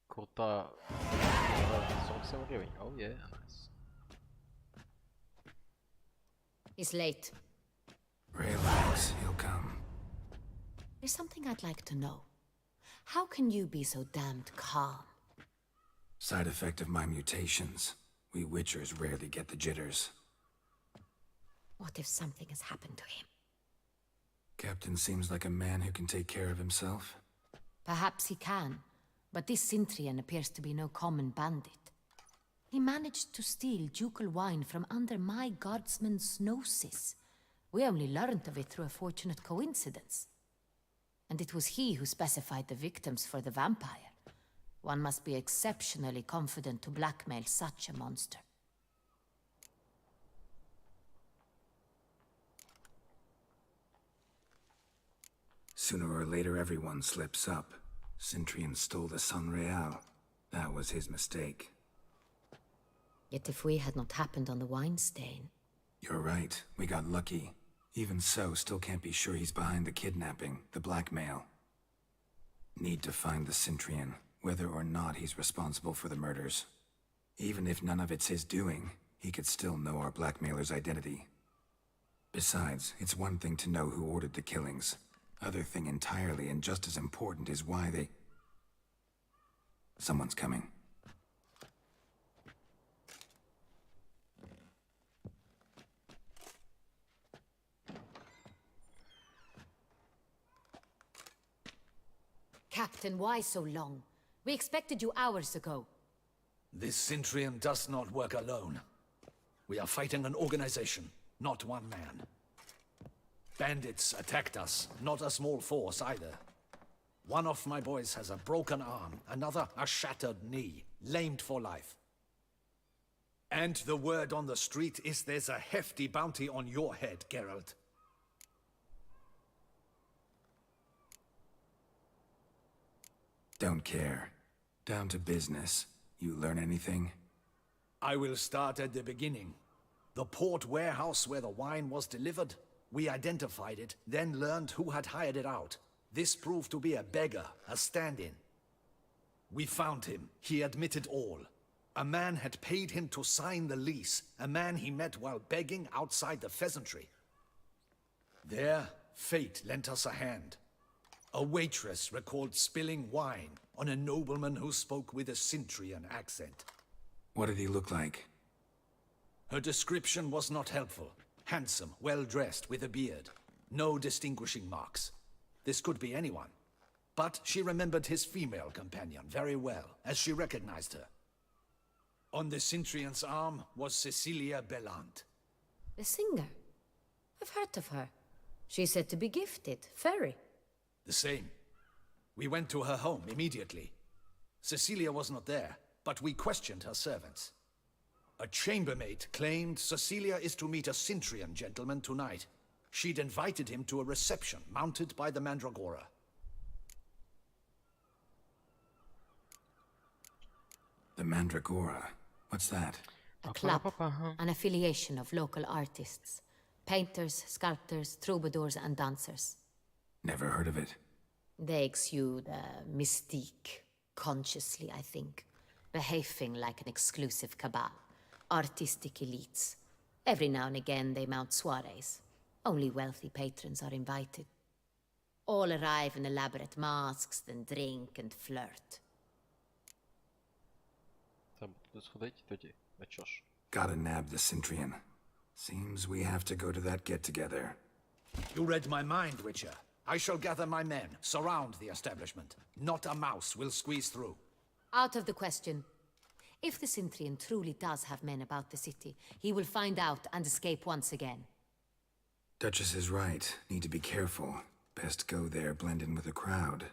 Крута... 47 гривень. Oh yeah, nice. He's late. Relax, he'll come. There's something I'd like to know. How can you be so damned calm? Side effect of my mutations. We Witchers rarely get the jitters. What if something has happened to him? Captain seems like a man who can take care of himself. Perhaps he can, but this Sintrian appears to be no common bandit. He managed to steal ducal wine from under my guardsman's noses. We only learned of it through a fortunate coincidence. And it was he who specified the victims for the vampire. One must be exceptionally confident to blackmail such a monster. Sooner or later, everyone slips up. Sintrian stole the Sun Real. That was his mistake. Yet if we had not happened on the wine stain... You're right. We got lucky. Even so, still can't be sure he's behind the kidnapping, the blackmail. Need to find the Sintrian, whether or not he's responsible for the murders. Even if none of it's his doing, he could still know our blackmailer's identity. Besides, it's one thing to know who ordered the killings. Other thing entirely, and just as important, is why they... Someone's coming. Captain, why so long? We expected you hours ago. This Sintrian does not work alone. We are fighting an organization, not one man. Bandits attacked us, not a small force either. One of my boys has a broken arm, another a shattered knee, lamed for life. And the word on the street is there's a hefty bounty on your head, Geralt. Don't care. Down to business. You learn anything? I will start at the beginning. The port warehouse where the wine was delivered. We identified it, then learned who had hired it out. This proved to be a beggar, a stand-in. We found him. He admitted all. A man had paid him to sign the lease, a man he met while begging outside the pheasantry. There, fate lent us a hand. A waitress recalled spilling wine on a nobleman who spoke with a Sintrian accent. What did he look like? Her description was not helpful. Handsome, well-dressed, with a beard. No distinguishing marks. This could be anyone. But she remembered his female companion very well, as she recognized her. On the Sintrian's arm was Cecilia Bellant. The singer? I've heard of her. She's said to be gifted, fairy. The same. We went to her home immediately. Cecilia was not there, but we questioned her servants. A chambermaid claimed Cecilia is to meet a Sintrian gentleman tonight. She'd invited him to a reception mounted by the Mandragora. The Mandragora? What's that? A club, an affiliation of local artists. Painters, sculptors, troubadours and dancers. Never heard of it. They exude mystique, consciously, I think. Behaving like an exclusive cabal. Artistic elites. Every now and again they mount soirees. Only wealthy patrons are invited. All arrive in elaborate masks, then drink and flirt. Gotta nab the Sintrian. Seems we have to go to that get-together. You read my mind, Witcher. I shall gather my men, surround the establishment. Not a mouse will squeeze through. Out of the question. If the Sintrian truly does have men about the city, he will find out and escape once again. Duchess is right. Need to be careful. Best go there, blend in with the crowd.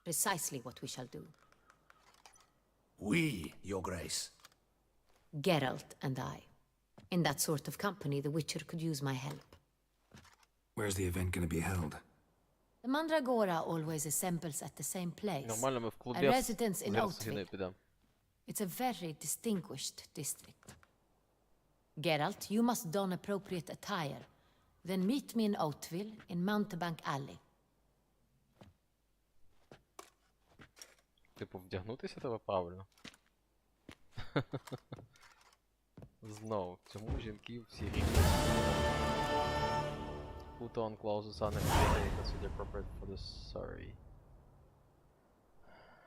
Precisely what we shall do. We, Your Grace. Geralt and I. In that sort of company, the Witcher could use my help. Where's the event gonna be held? The Mandragora always assembles at the same place. A residence in Oatville. It's a very distinguished district. Geralt, you must don appropriate attire. Then meet me in Oatville, in Mountebank Alley. Типу, вдягнутися треба правильно. Знов, чому жінки всі рівні? Put on clothes on and consider appropriate for the sorry.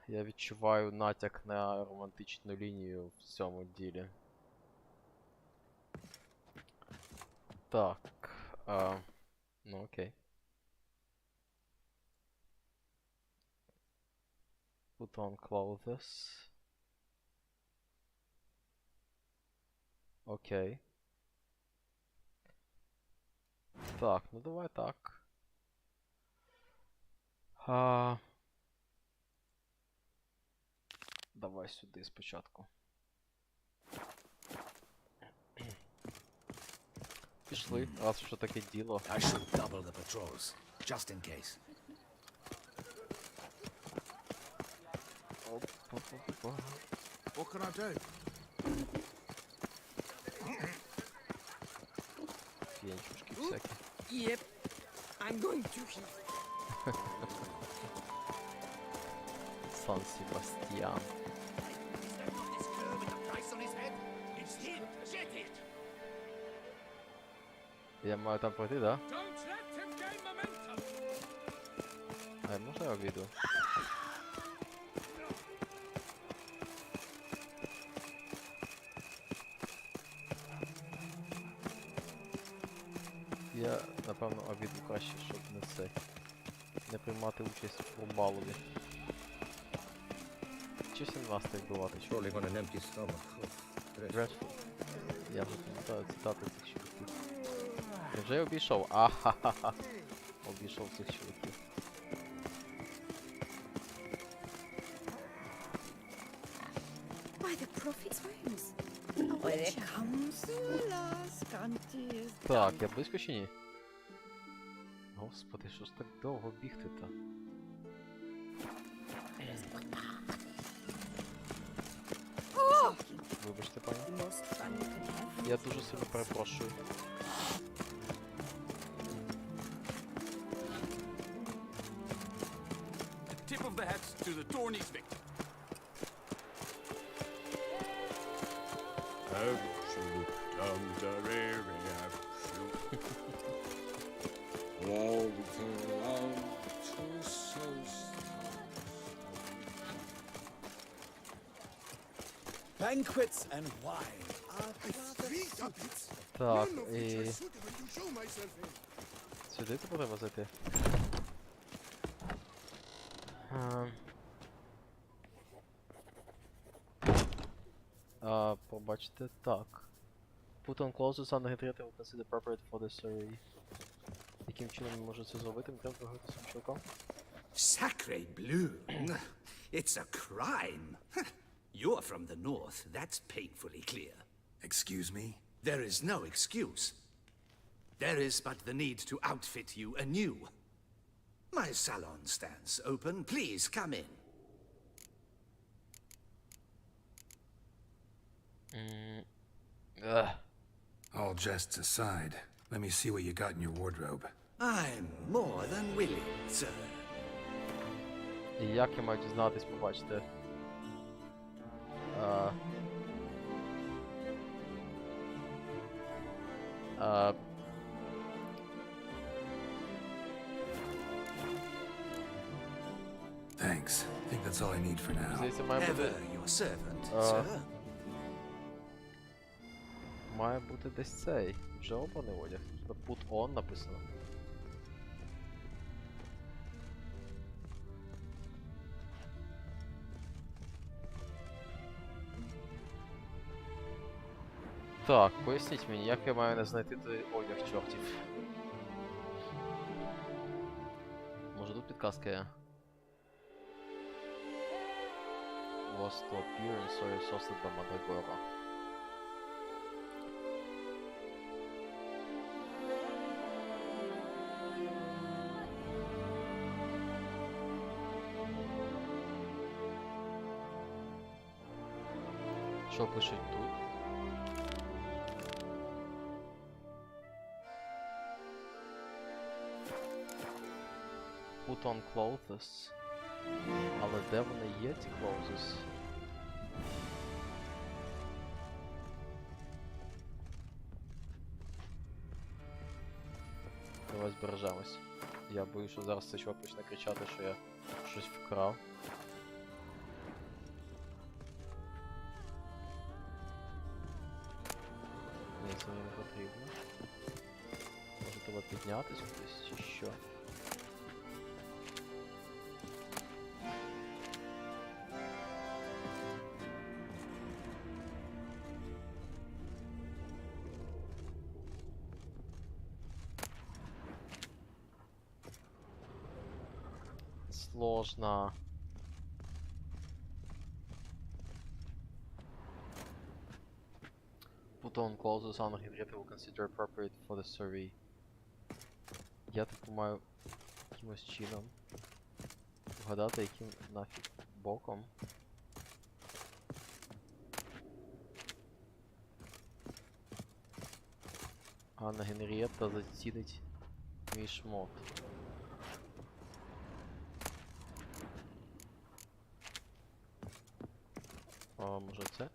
Я відчуваю натяк на романтичну лінію в цьому ділі. Так, ну окей. Put on clothes. Окей. Так, ну давай так. Давай сюди спочатку. Пішли, раз що таке діло. I should double the patrols, just in case. Опа-па-па. What can I do? П'янчушки всякі. Yep, I'm going to hit. Сан Себастьян. Я маю там пройти, да? А можна я обійду? Я, напевно, обійду краще, щоб не приймати участь у балові. Чи 17 вбивати? Surely on an empty stomach. Dreadful. Я вже пам'ятаю цитати цих чоловіків. Я вже обійшов. Ахахаха. Обійшов цих чоловіків. By the prophet's wounds. When it comes to the last country is Так, я близько чи ні? Господи, що ж так довго бігти-то? Вибачте, пані. the most fun you can have. Я дуже сильно перепрошую. Tip of the hat to the tourney's victor. Banquets and wine. Three ducats. Так, None of which і are suitable to show myself in. сюди треба зайти. Побачите, так. Put on clothes on the head will consider appropriate for the survey. Яким чином я можу це зробити? Ми треба поговорити з цим чоловіком. Sacre bleu! It's a crime! You're from the north, that's painfully clear. Excuse me? There is no excuse. There is but the need to outfit you anew. My salon stands open. Please come in. All jests aside, let me see what you got in your wardrobe. I'm more than willing, sir. І як я маю дізнатись, побачите? Thanks. I think that's all I need for now. Здається, має Ever бути... your servant, sir. Має бути десь цей. Вже обраний одяг. Тут put on написано. Так, поясніть мені, як я маю не знайти той одяг чортів? Може тут підказка є? Was to appear in soy sauce by Madagora. Що пишуть тут? Put on clothes. Але де вони є, ці clothes? Давай збережемось. Я боюсь, що зараз цей чувак почне кричати, що я щось вкрав. Ні, це мені не потрібно. Може треба піднятись кудись чи що? Сложно. Put on clauses on Henrietta will consider appropriate for the survey. Я типу маю якимось чином вгадати, яким нафіг боком. Анна Генрієтта зацінить мій шмот. А може це?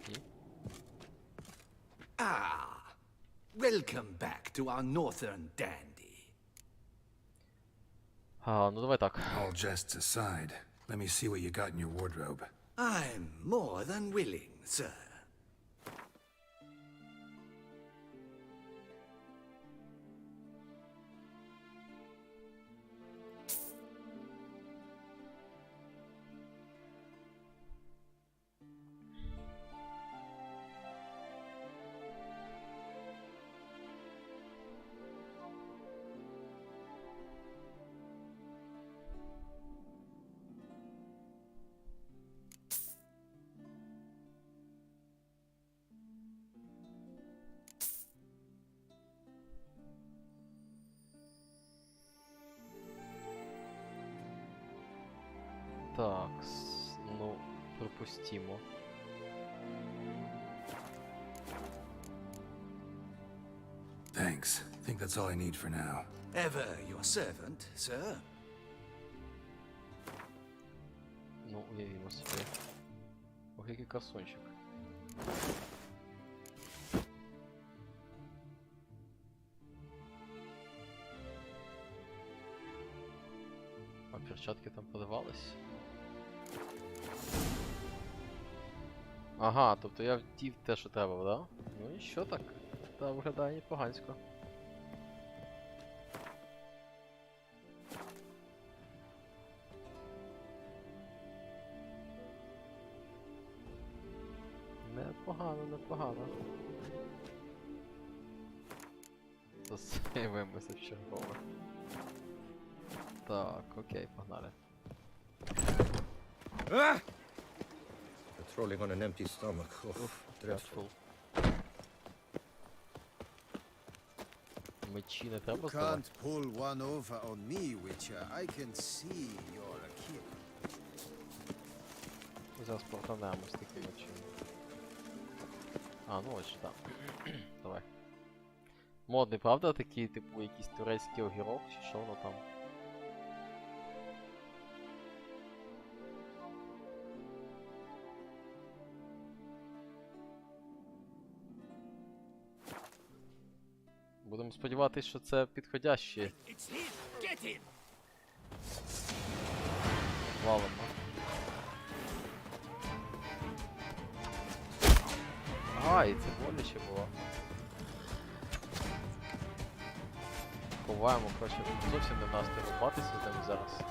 Ні? Ah, welcome back to our northern dandy. Ну давай так. All jests aside, let me see what you got in your wardrobe. I'm more than willing, sir. Так, ну, припустимо. Thanks. Think that's all I need for now. Ever your servant, sir. Ну, уявімо собі. Ох, який красунчик. А перчатки там подавались? Ага, тобто я вдів те, що треба, да? Ну і що так? Та виглядає непогансько. Непогано, непогано. Засейвимося в чергове. Так, окей, погнали. Patrolling on an empty stomach. Oh, dreadful. Мечі не треба You здавати? can't pull one over on me, Witcher. I can see you're a kid. Зараз повернемось таким чином. А, ну ось так. Давай. Модний, правда, такий, типу, якийсь турецький огірок, чи що воно там? Будемо сподіватися, що це підходяще. Валимо. Ага, і це боляче було. Ховаємо, коротше, зовсім не в нас рубатися з ним зараз.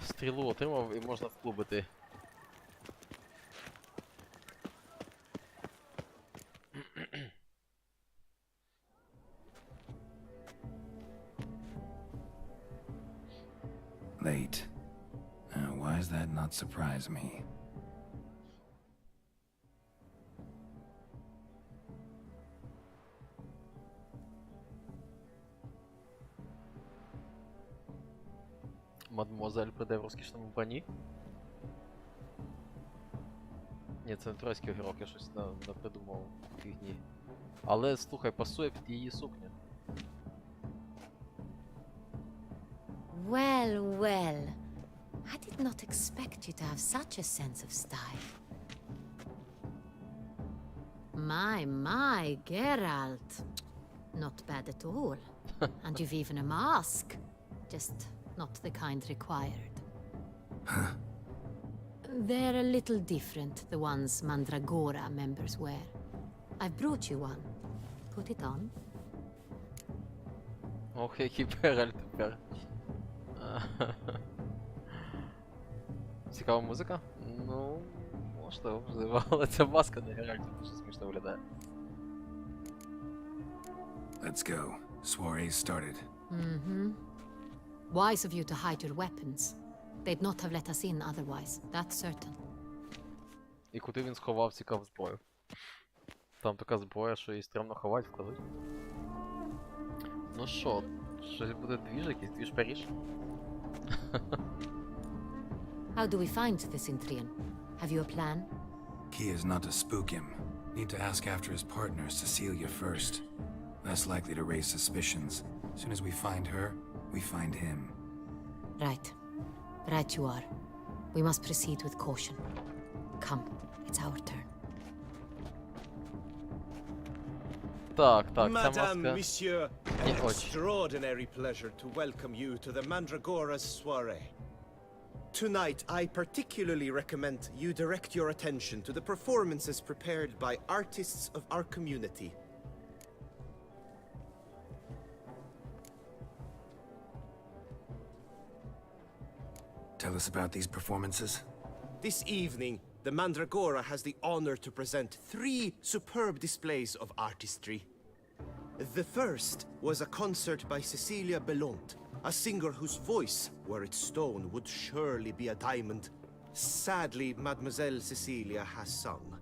Стрілу отримав і можна вклубити. Late. Why does that not surprise me? Мадемуазель прийде в розкішному броні. Ні, це не турецький огірок, я щось не придумав фігні. Але, слухай, пасує під її сукню. Well, well. I did not expect you to have such a sense of style. My, Geralt. Not bad at all. And you've even a mask. Just not the kind required. Huh? They're a little different, the ones Mandragora members wear. I've brought you one. Put it on. Ох, який перель тепер. Цікава музика? Ну, можливо, але ця маска на Геральті дуже смішно виглядає. Let's go. Soiree's started. Mm-hmm. Wise of you to hide your weapons. They'd not have let us in otherwise, that's certain. І куди він сховав цікаву зброю? Там така зброя, що її стрімно ховать, вкладуть. Ну що, щось буде двіж, якийсь двіж Паріж? How do we find the Cintrian? Have you a plan? Key is not to spook him. Need to ask after his partner, Cecilia, first. Less likely to raise suspicions. As soon as we find her, we find him. Right. Right you are. We must proceed with caution. Come, it's our turn. Так, ця Madame, маска... Monsieur, Не an очень. extraordinary pleasure to welcome you to the Mandragora's soiree. Tonight, I particularly recommend you direct your attention to the performances prepared by artists of our community. Tell us about these performances. This evening, the Mandragora has the honor to present 3 superb displays of artistry. The first was a concert by Cecilia Belont, a singer whose voice, were it stone, would surely be a diamond. Sadly, Mademoiselle Cecilia has sung.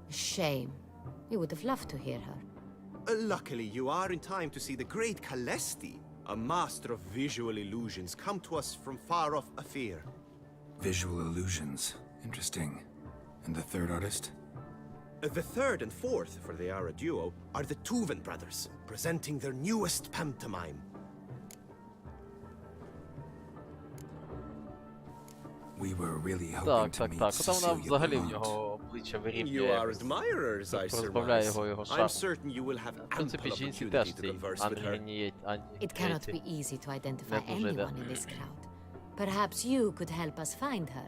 Shame. We would have loved to hear her. Luckily, you are in time to see the great Calesti, a master of visual illusions, come to us from far off Afir. Visual illusions. Interesting. And the third artist? The third and fourth, for they are a duo, are the Tuven brothers, presenting their newest pantomime. We were really hoping to meet Ота вона Cecilia взагалі в Belont. нього обличчя вирівнює. You are admirers, I Розбавляє surmise. його його I'm шарм. certain you will have В ample принципі, жінці opportunity теж to цей converse with her. It cannot be easy to identify Не дуже йде. anyone in this crowd. Perhaps you could help us find her.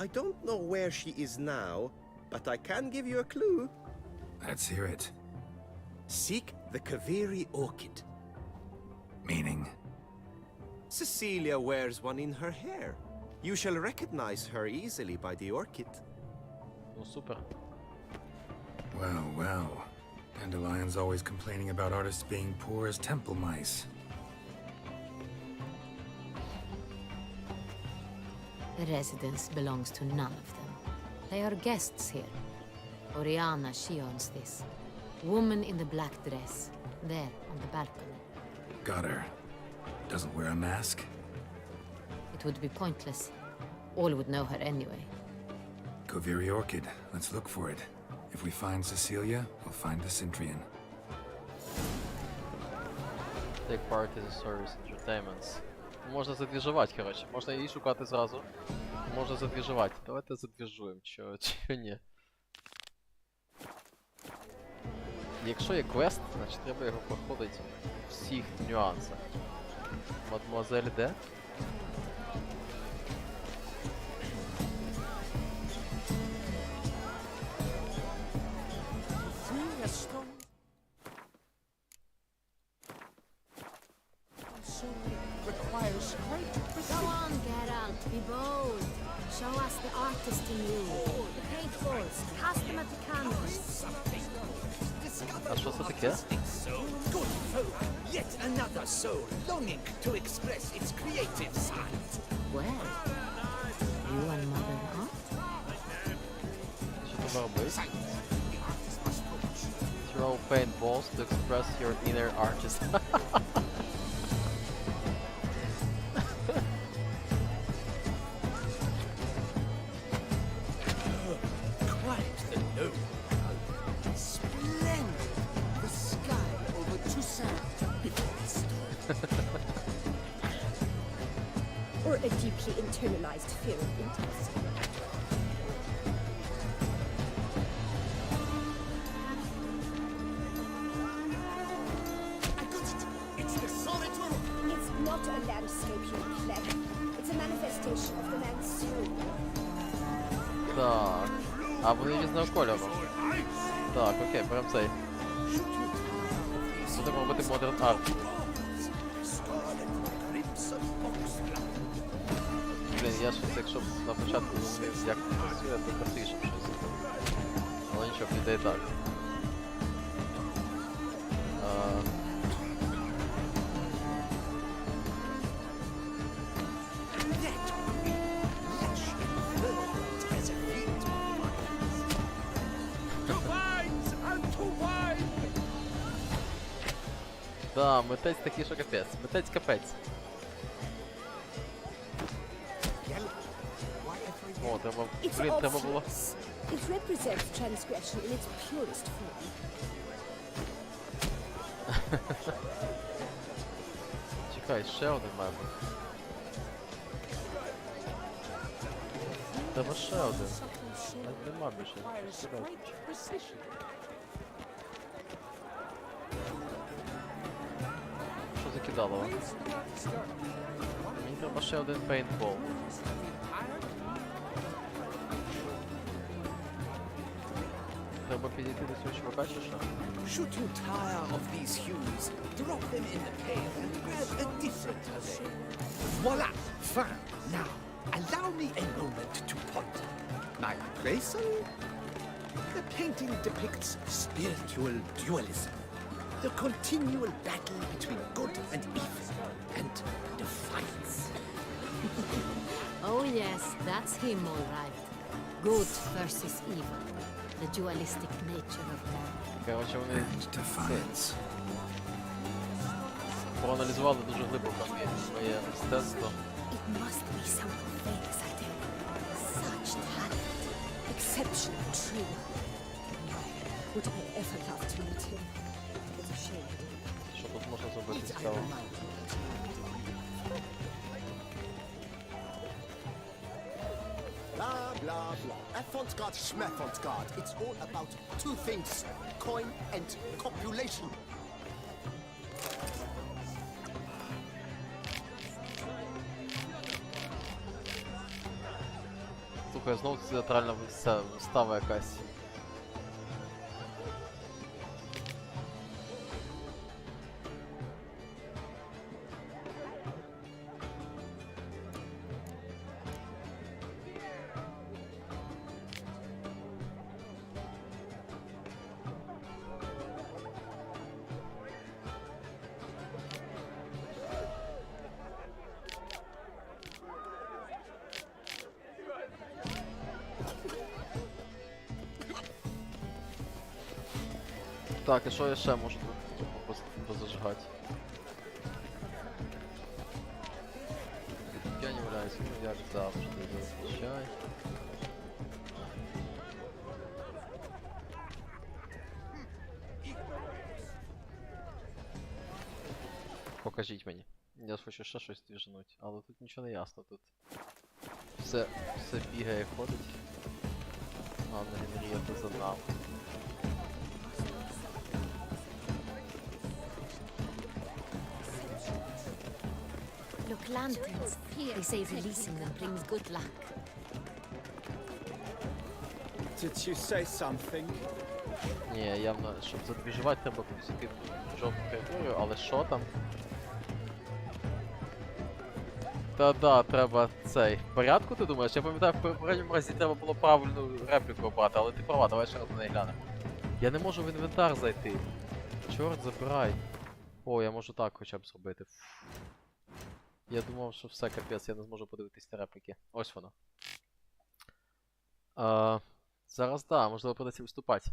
I don't know where she is now, but I can give you a clue. Let's hear it. Seek the Kaveri orchid. Meaning? Cecilia wears one in her hair. You shall recognize her easily by the orchid. Ну супер. Well, well. Dandelion's always complaining about artists being poor as temple mice. The residence belongs to none of them. They are guests here. Oriana, she owns this. Woman in the black dress, there on the balcony. Got her. Doesn't wear a mask? It would be pointless. All would know her anyway. Koviri Orchid. Let's look for it. If we find Cecilia, we'll find the Cintrian. Take part in the service entertainments. Можна задвіжувати, коротше. Можна її шукати зразу. Можна задвіжувати. Давайте задвіжуємо, чого ні. Якщо є квест, значить треба його проходити в всіх нюансах. Мадемуазель де? Go on, Geralt, be bold. Show us the artist in you. The paintballs, cast them at the canvas. А що це таке? Good folk, yet another soul longing to express its creative side. Well, you and Mother Art? Що треба робити? Throw paintballs to express your inner artist. Quite the note. Splendid. The sky over Tüssönu before the storm. Or a deeply internalized fear of intimacy. not a landscape, you pleb. It's a manifestation of the man's soul. Так. А вони різного кольору. Так, окей, беремо цей. Будемо робити модерн арт. Блін, я щось, якщо б на початку зрозумів, як це працює, то простіше б щось. Але нічого, піде і так. Да, митець такий, що капець. Митець капець. О, треба... Блін, треба було... It represents transgression in its purest form. Чекай, ще один мембр. Треба ще один. Нема більше. Що закидало? Мені треба ще один пейнтбол. Треба підійти до цього чувака чи що? Should you tire of these hues, drop them in the pail and grab a different array. Voila! Fine. Now, allow me a moment to ponder. My appraisal? The painting depicts spiritual dualism. The continual battle between good and evil, and defiance. Oh yes, that's him all right. Good versus evil. The dualistic nature of man. Короче, вони Defiance. проаналізували дуже глибоко своє мистецтво. It must be someone famous, I think. Such talent. Exceptional, true. Would I ever love to meet him? It's a shame. Що тут можна зробити цікаво? Blah, blah, blah. Avant-garde, schmeffant-garde. It's all about two things. Coin and copulation. Слухай, знову театральна вистава якась. Так, і що я ще можу тут позажигати? Я не являюсь, ну як завжди, зазвичай. Покажіть мені. Я хочу ще щось двіжнуть, але тут нічого не ясно, тут все бігає, ходить. Головне генерувати за нами. Look, lanterns. They say releasing them brings good luck. Did you say something? Ні, явно, щоб задвіжувати, треба пустити жовту територію, але що там? Та-да, треба цей. В порядку, ти думаєш? Я пам'ятаю, в попередньому разі треба було правильну репліку обрати, але ти права, давай ще раз на неї глянемо. Я не можу в інвентар зайти. Чорт, забирай. О, я можу так хоча б зробити. Я думав, що все, капець, я не зможу подивитись на репліки. Ось воно. Зараз, да, можливо, придеться виступати.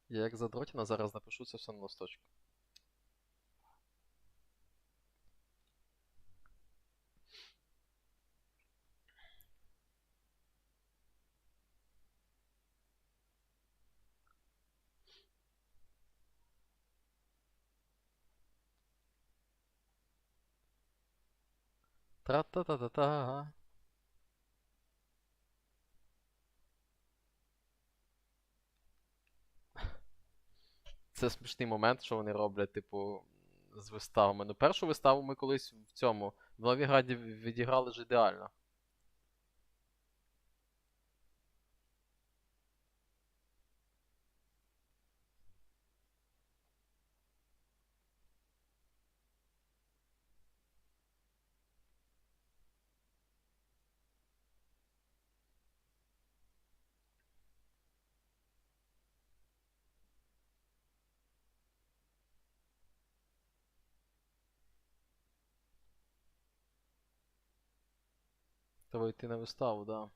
Я як задротіна зараз напишу це все на листочку. Тра-та-та-та-та. Це смішний момент, що вони роблять, типу, з виставами. Ну, першу виставу ми колись в цьому, в Новіграді відіграли ж ідеально. Треба йти на виставу, да.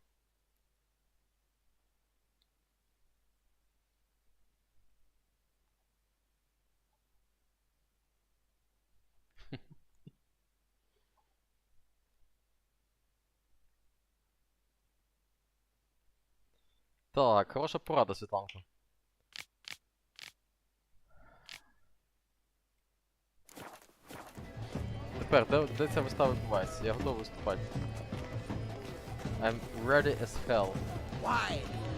Так, хороша порада, Світланко. Тепер, де ця вистава відбувається? Я готовий виступати. I'm ready as hell. Why?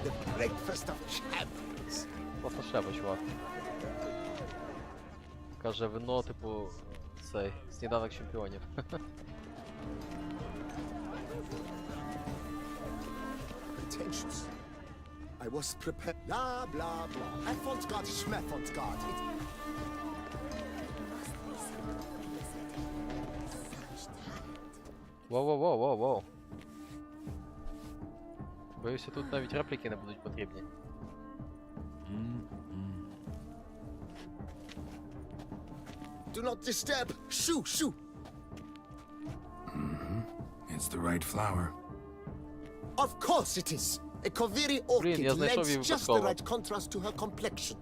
The breakfast of champions. Просто шеба, чувак. Каже, вино, типу, цей, сніданок чемпіонів. Pretensions. I was prepared. Blah, blah, blah. Afonsgard, Schmefonsgard. Воу-воу-воу-воу-воу. Боюся, тут навіть репліки не будуть потрібні. Do not disturb. Shoo, shoo. It's the right flower. Of course it is. A Koviri Блін, orchid я знайшов lends її just the випадково. right contrast to her complexion.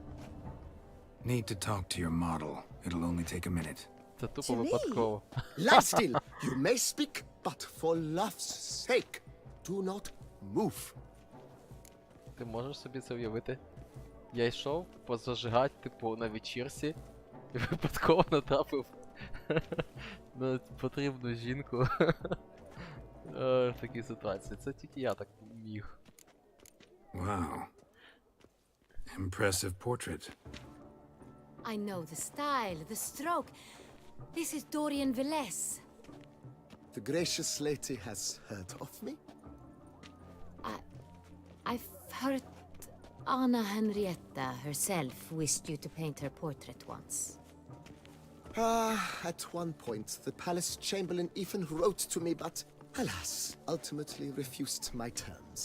Need to talk to your model. It'll only take a minute. Це тупо To me? випадково. Lie still. You may speak, but for love's sake, do not move. Ти можеш собі це уявити? Я йшов позажигати, типу, на вечірці і випадково натрапив на потрібну жінку. В такій ситуації. Це тільки я так міг. Wow. Impressive portrait. I know the style, the stroke. This is Dorian Velez. The gracious lady has heard of me? I've heard Anna Henrietta herself wished you to paint her portrait once. At one point, the palace chamberlain even wrote to me, but alas, ultimately refused my terms.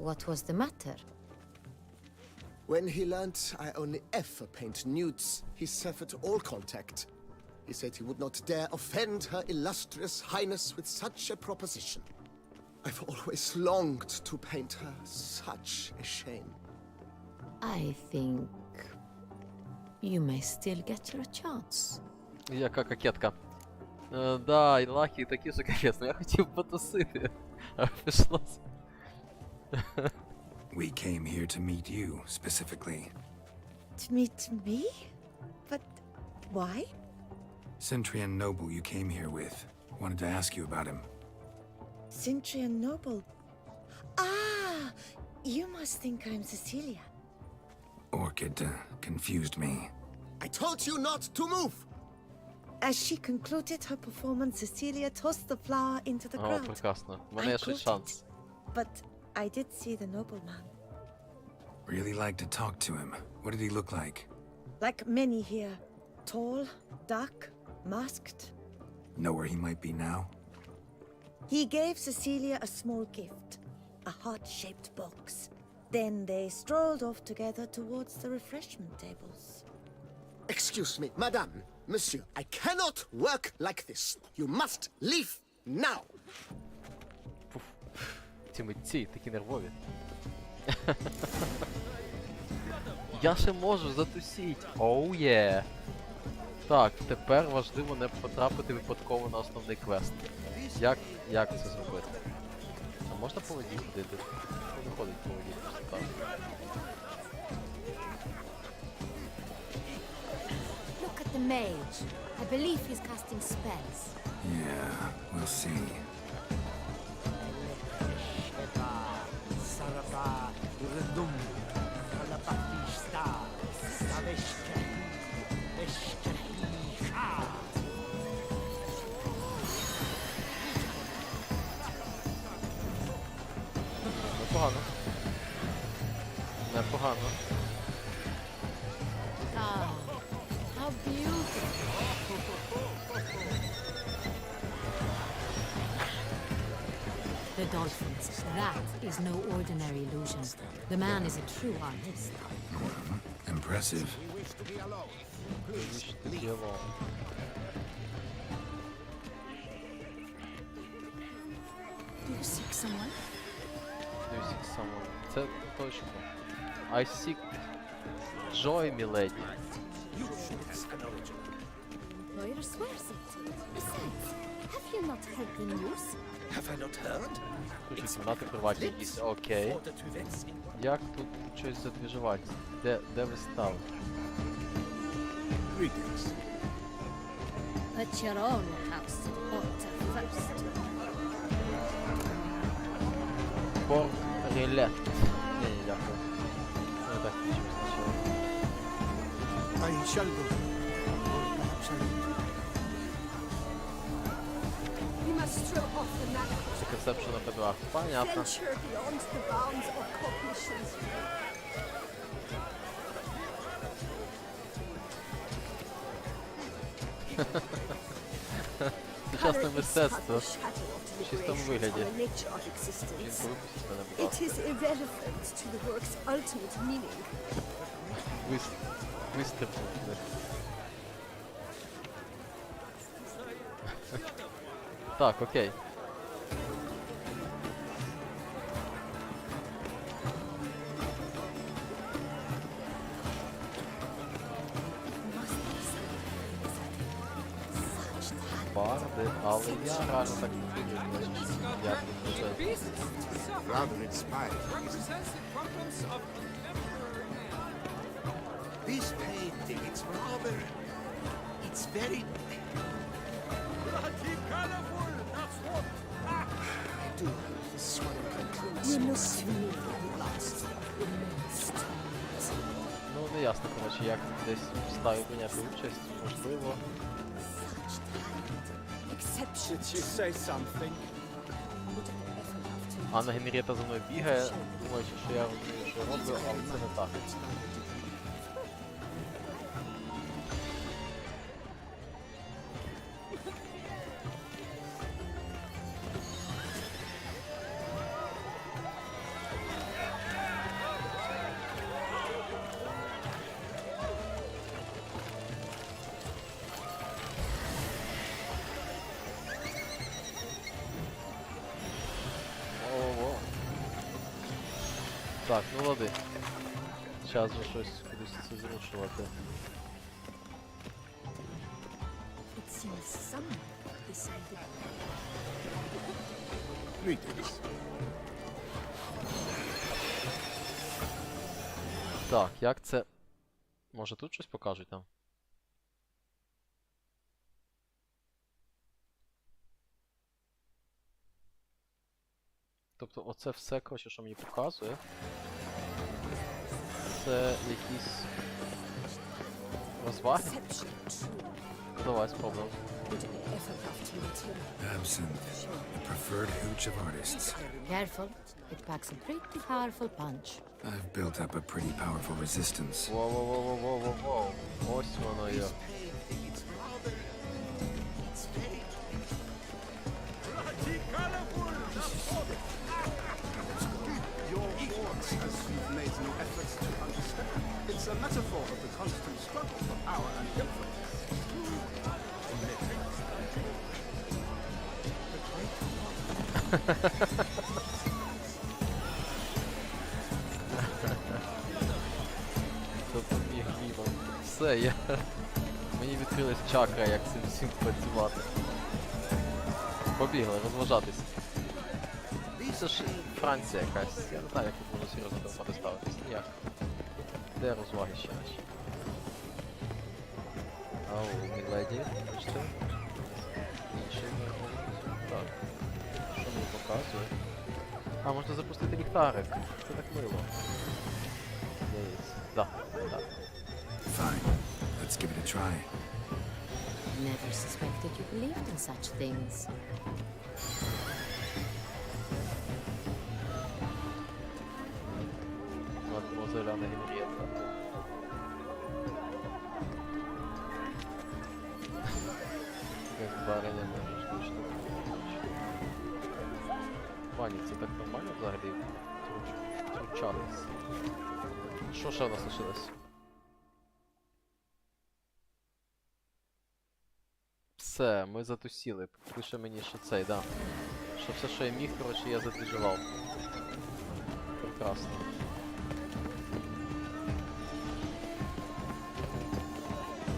What was the matter? When he learned I only ever paint nudes, he severed all contact. He said he would not dare offend her illustrious highness with such a proposition. I've always longed to paint her. Such a shame. I think you may still get your chance. Яка кокетка. Да, і лаки такі ж кокетні. Я хотів потусити. А пішлося. We came here to meet you, specifically. To meet me? But why? Centrian noble you came here with. Wanted to ask you about him. Cintrian Noble. Ah! You must think I'm Cecilia. Orchid confused me. I told you not to move! As she concluded her performance, Cecilia tossed the flower into the О, crowd. прекрасно. У мене I є ще caught шанс. it, but I did see the nobleman. Really like to talk to him. What did he look like? Like many here. Tall, dark, masked. Know where he might be now? He gave Cecilia a small gift, a heart-shaped box. Then they strolled off together towards the refreshment tables. Excuse me, madame, monsieur, I cannot work like this. You must leave now. Ці митці такі нервові. Я ще можу затусіть. Оу є. Так, тепер важливо не потрапити випадково на основний квест. Як це зробити? А можна по воді ходити? Не ходить по воді, просто так. Look at the mage. I believe he's casting spells. Yeah, we'll see. Непогано. Непогано. Ah, how beautiful. The dolphins. That is no ordinary illusion. The man is a true artist. Impressive. Wish to be alone. Do you seek someone? Do you seek someone? Це точно. I seek joy, milady. Employer swears it. Besides, have you not heard the news? Have I not heard? Ключі кімнати приватні якісь. Окей. Як тут щось задвіжувати? Де ви стали? Greetings. Put your own house in order first. Порт Релет. Ні, дякую. Не так нічого спочатку. I shall go. Or perhaps I won't. We must throw off the manacles. Це концепшн на ПДА. Понятно. Venture beyond the bounds of cognitions. Сучасне мистецтво. В чистому вигляді. Nature of existence. Жінку випустіть мене, будь It ласка. is irrelevant to the work's ultimate meaning. Вистрибнути. Так, окей. Барди, але я реально так не думаю, як тут вже. Rather inspired. This painting, it's rather... It's very... I do hope this swallow can cleanse We your must sin at last. Ну, не ясно, коротше, як десь вставі прийняти участь, можливо. exceptional. Did you say something? Анна Генрієта за мною бігає, думаючи, що я розумію, що я роблю, але це не так. Ого. Так, ну лади. Час же щось кудись це зрушувати. It seems someone decided. Greetings. Так, як це... Може тут щось покажуть нам? Тобто оце все, коротше, що мені показує, це якісь розваги? Ну, давай спробуємо. Absinthe, the preferred hooch of artists. Careful, it packs a pretty powerful punch. I've built up a pretty powerful resistance. Воу-воу-воу-воу-воу-воу. Ось воно є. Your warts, as you've made no efforts to understand. It's a metaphor of the constant struggle for power and influence. Допоміг гнівом. Все, я... Мені відкрилась чакра, як цим всім працювати. Побігли, розважатись. Це ж Франція якась. Я не знаю, як тут можна серйозно до роботи ставитись. Ніяк. Де розваги ще наші? Ау, міледі, бачите? Інший верховний. Так. Що мені показує? А, можна запустити ліхтарик. Це так мило. Здається. Да, так. Fine. Let's give it a try. Never suspected you believed in such things. зеленая Генриетта. Как бариня може штука. Пані, це так нормально взагалі? Втручатись. Що ще в нас лишилось? Все, ми затусіли. Пише мені, що цей, да. Що все, що я міг, коротше, я задвіжував. Прекрасно.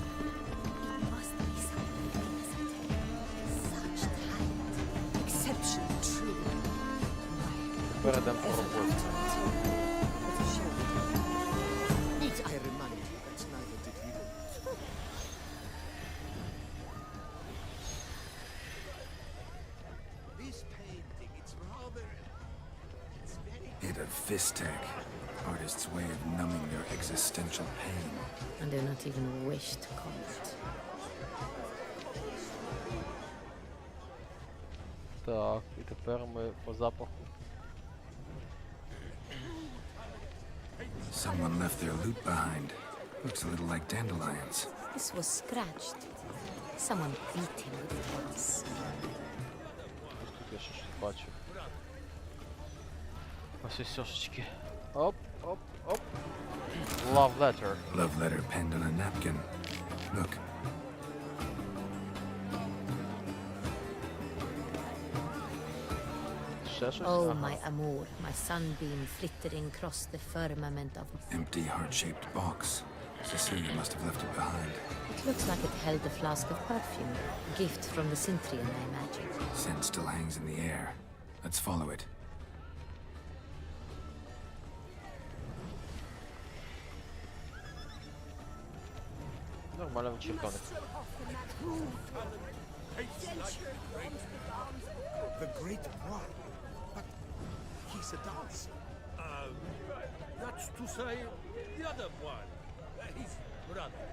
Must be something famous, I tell you. Such talent. Exceptional, truly. Перейдемо по роботі. Need I remind you that neither did he want. This painting, it's rather... It's very... Hit of Vistek, artist's way of numbing their existential pain. And do not even wish to comment. Так, і тепер ми по запаху. Someone left their loot behind. Looks a little like dandelions. This was scratched. Someone beat him with it once. Тут я ще щось бачив. Ось ось сьошечки. Оп, оп, оп. Love letter. Love letter penned on a napkin. Look, Ще щось? Oh, Ага. my amour, my sunbeam flittering across the firmament of... empty heart-shaped box. Cecilia must have left it behind. It looks like it held a flask of perfume. A gift from the Cintrian, I imagine. Scent still hangs in the air. Let's follow it. Нормально вичерпаних. The great one. But he's a dancer. That's to say, the other one. His brother.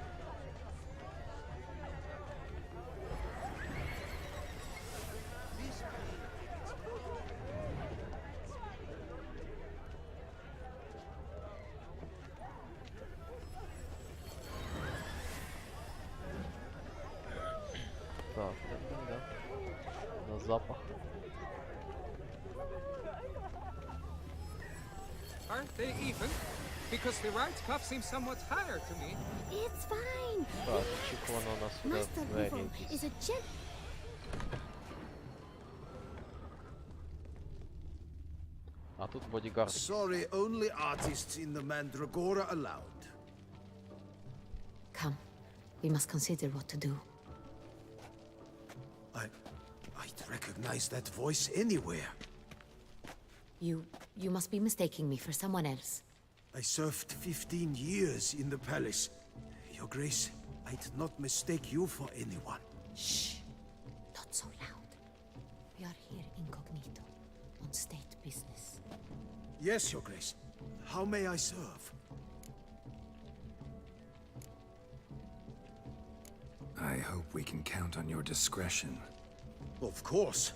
Так, да. На запах. Aren't they even? Because the right cuff seems somewhat higher to me. It's fine. Так, очікувано у нас буде Master двері Evil якісь. is a gent. А тут бодігард. Sorry, only artists in the Mandragora allowed. Come, we must consider what to do. I'd recognize that voice anywhere. You must be mistaking me for someone else. I served 15 years in the palace. Your Grace, I'd not mistake you for anyone. Shh! Not so loud. We are here incognito, on state business. Yes, Your Grace. How may I serve? I hope we can count on your discretion. Of course.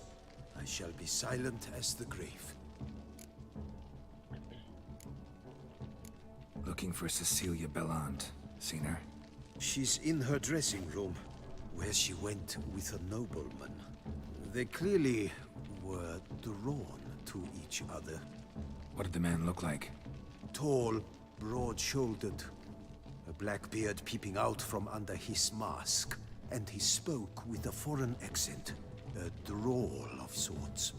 I shall be silent as the grave. Looking for Cecilia Bellant. Seen her? She's in her dressing room, where she went with a nobleman. They clearly were drawn to each other. What did the man look like? Tall, broad-shouldered, a black beard peeping out from under his mask, and he spoke with a foreign accent, a drawl of sorts.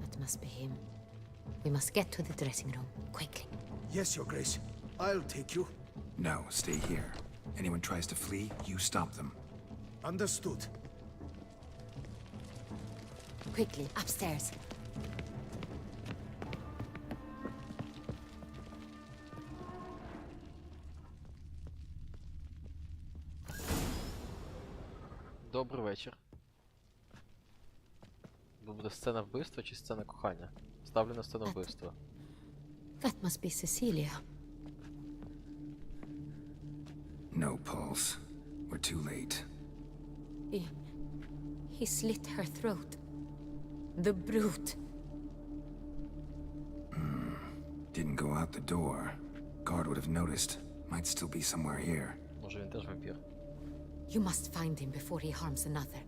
That must be him. We must get to the dressing room, quickly. Yes, Your Grace. I'll take you. No, stay here. Anyone tries to flee, you stop them. Understood. Quickly, upstairs. Добрий вечір. Буде сцена вбивства чи сцена кохання? Ставлю на сцену вбивства. That must be Cecilia. No pulse. We're too late. He slit her throat. The brute. Didn't go out the door. Guard would have noticed. Might still be somewhere here. Може він теж вампір. You must find him before he harms another.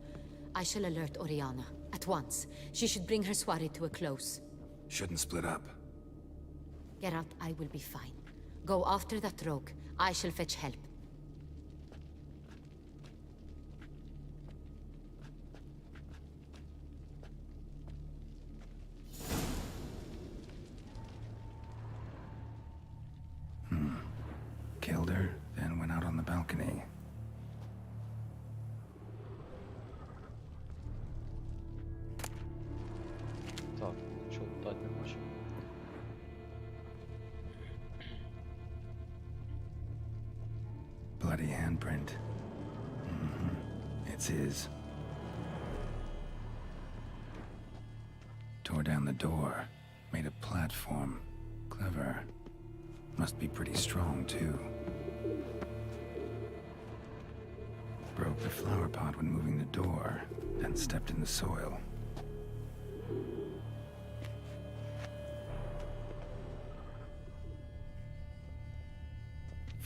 I shall alert Oriana at once. She should bring her soirée to a close. Shouldn't split up. Geralt, I will be fine. Go after that rogue. I shall fetch help. Killed her, then went out on the balcony. Так, нічого лутати не бачу. Bloody handprint. It's his. Tore down the door. Made a platform. Clever. Must be pretty strong, too. Broke the flower pot when moving the door, then stepped in the soil.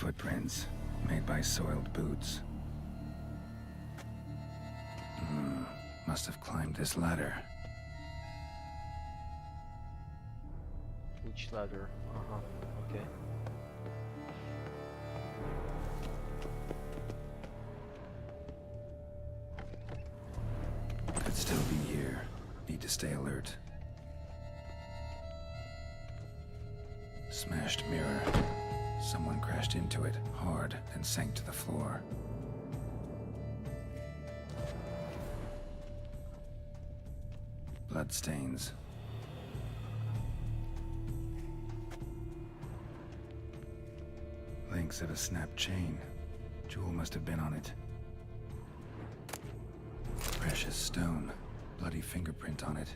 Footprints, made by soiled boots. Must have climbed this ladder. Which ladder? Okay. Could still be here. Need to stay alert. Smashed mirror. Someone crashed into it, hard, then sank to the floor. Bloodstains. Links of a snapped chain. Jewel must have been on it. Precious stone. Bloody fingerprint on it.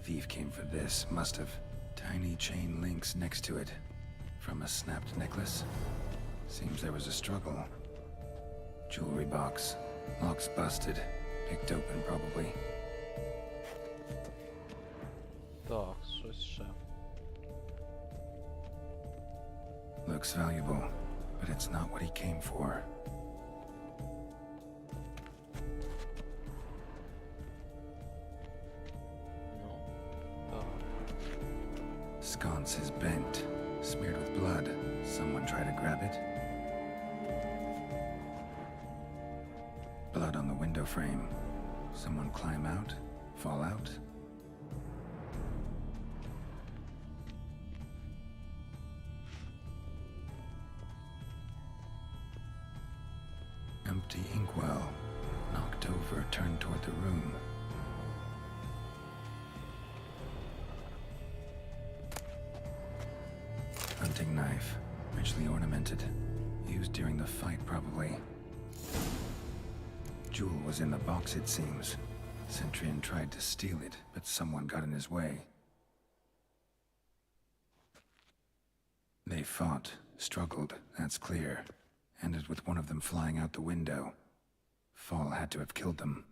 Thief came for this, must have. Tiny chain links next to it. From a snapped necklace. Seems there was a struggle. Jewelry box. Lock's busted. Picked open, probably. Так, щось ще. Looks valuable, but it's not what he came for. Sconce is bent, smeared with blood. Someone try to grab it? Blood on the window frame. Someone climb out? Fall out? Empty inkwell. Knocked over, turned toward the room. Hunting knife. Richly ornamented. Used during the fight, probably. Jewel was in the box, it seems. Centurion tried to steal it, but someone got in his way. They fought, struggled, that's clear. Ended with one of them flying out the window. Fall had to have killed them.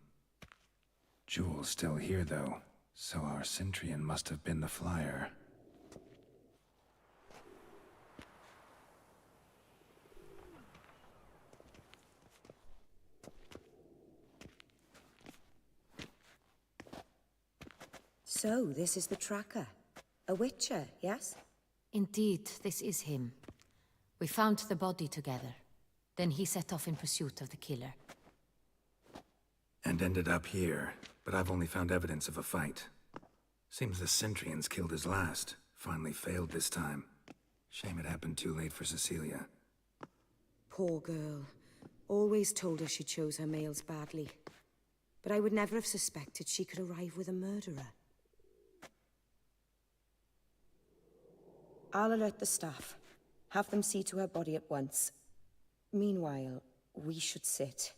Jewel's still here, though, so our Centurion must have been the flyer. So, this is the tracker. A witcher, yes? Indeed, this is him. We found the body together. Then he set off in pursuit of the killer. And ended up here, but I've only found evidence of a fight. Seems the Centurions killed his last. Finally failed this time. Shame it happened too late for Cecilia. Poor girl. Always told her she chose her males badly. But I would never have suspected she could arrive with a murderer. I'll alert the staff. Have them see to her body at once. Meanwhile, we should sit.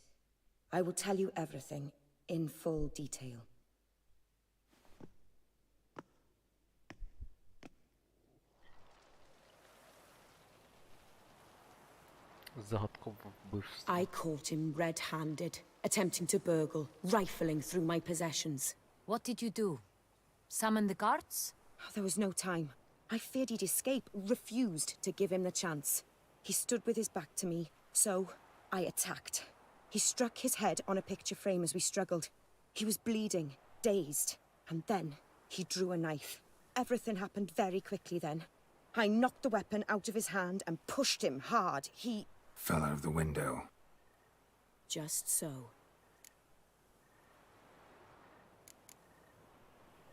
I will tell you everything, in full detail. I caught him red-handed, attempting to burgle, rifling through my possessions. What did you do? Summon the guards? There was no time. I feared he'd escape, refused to give him the chance. He stood with his back to me, so I attacked. He struck his head on a picture frame as we struggled. He was bleeding, dazed, and then he drew a knife. Everything happened very quickly then. I knocked the weapon out of his hand and pushed him hard. He fell out of the window. Just so.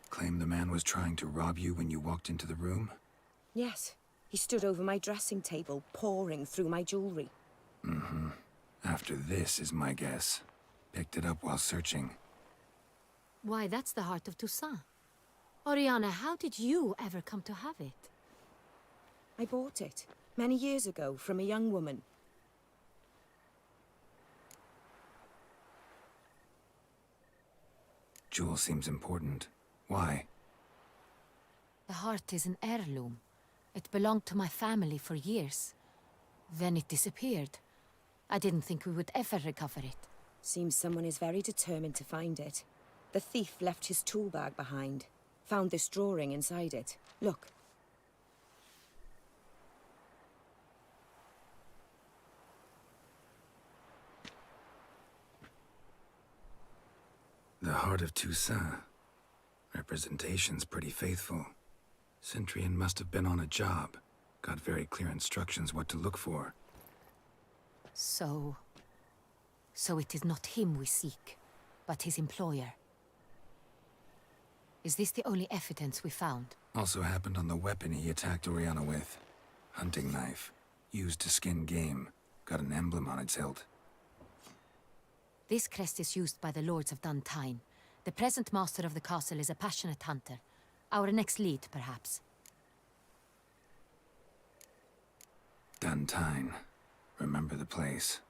Claim the man was trying to rob you when you walked into the room? Yes. He stood over my dressing table, pouring through my jewelry. Mm-hmm. After this is my guess. Picked it up while searching. Why, that's the heart of Tюссону. Oriana, how did you ever come to have it? I bought it, many years ago, from a young woman. Jewel seems important. Why? The heart is an heirloom. It belonged to my family for years. Then it disappeared. I didn't think we would ever recover it. Seems someone is very determined to find it. The thief left his tool bag behind. Found this drawing inside it. Look. The heart of Tюссону. Representation's pretty faithful. Centurion must have been on a job. Got very clear instructions what to look for. So it is not him we seek, but his employer. Is this the only evidence we found? Also happened on the weapon he attacked Oriana with. Hunting knife. Used to skin game. Got an emblem on its hilt. This crest is used by the Lords of Duntine. The present master of the castle is a passionate hunter. Our next lead, perhaps. Duntine. Remember the place.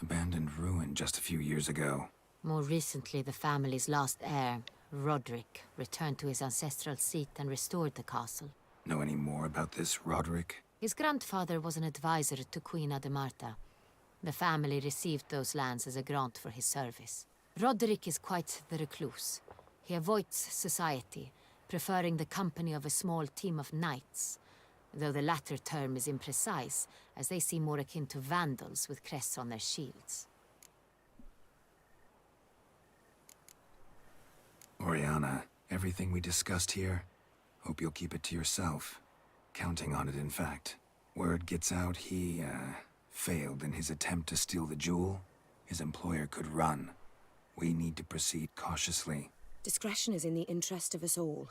Abandoned ruin just a few years ago. More recently, the family's last heir, Roderick, returned to his ancestral seat and restored the castle. Know any more about this Roderick? His grandfather was an advisor to Queen Ademarta. The family received those lands as a grant for his service. Roderick is quite the recluse. He avoids society, preferring the company of a small team of knights, though the latter term is imprecise, as they seem more akin to vandals with crests on their shields. Oriana, everything we discussed here, hope you'll keep it to yourself. Counting on it, in fact. Word gets out he, failed in his attempt to steal the jewel. His employer could run. We need to proceed cautiously. Discretion is in the interest of us all.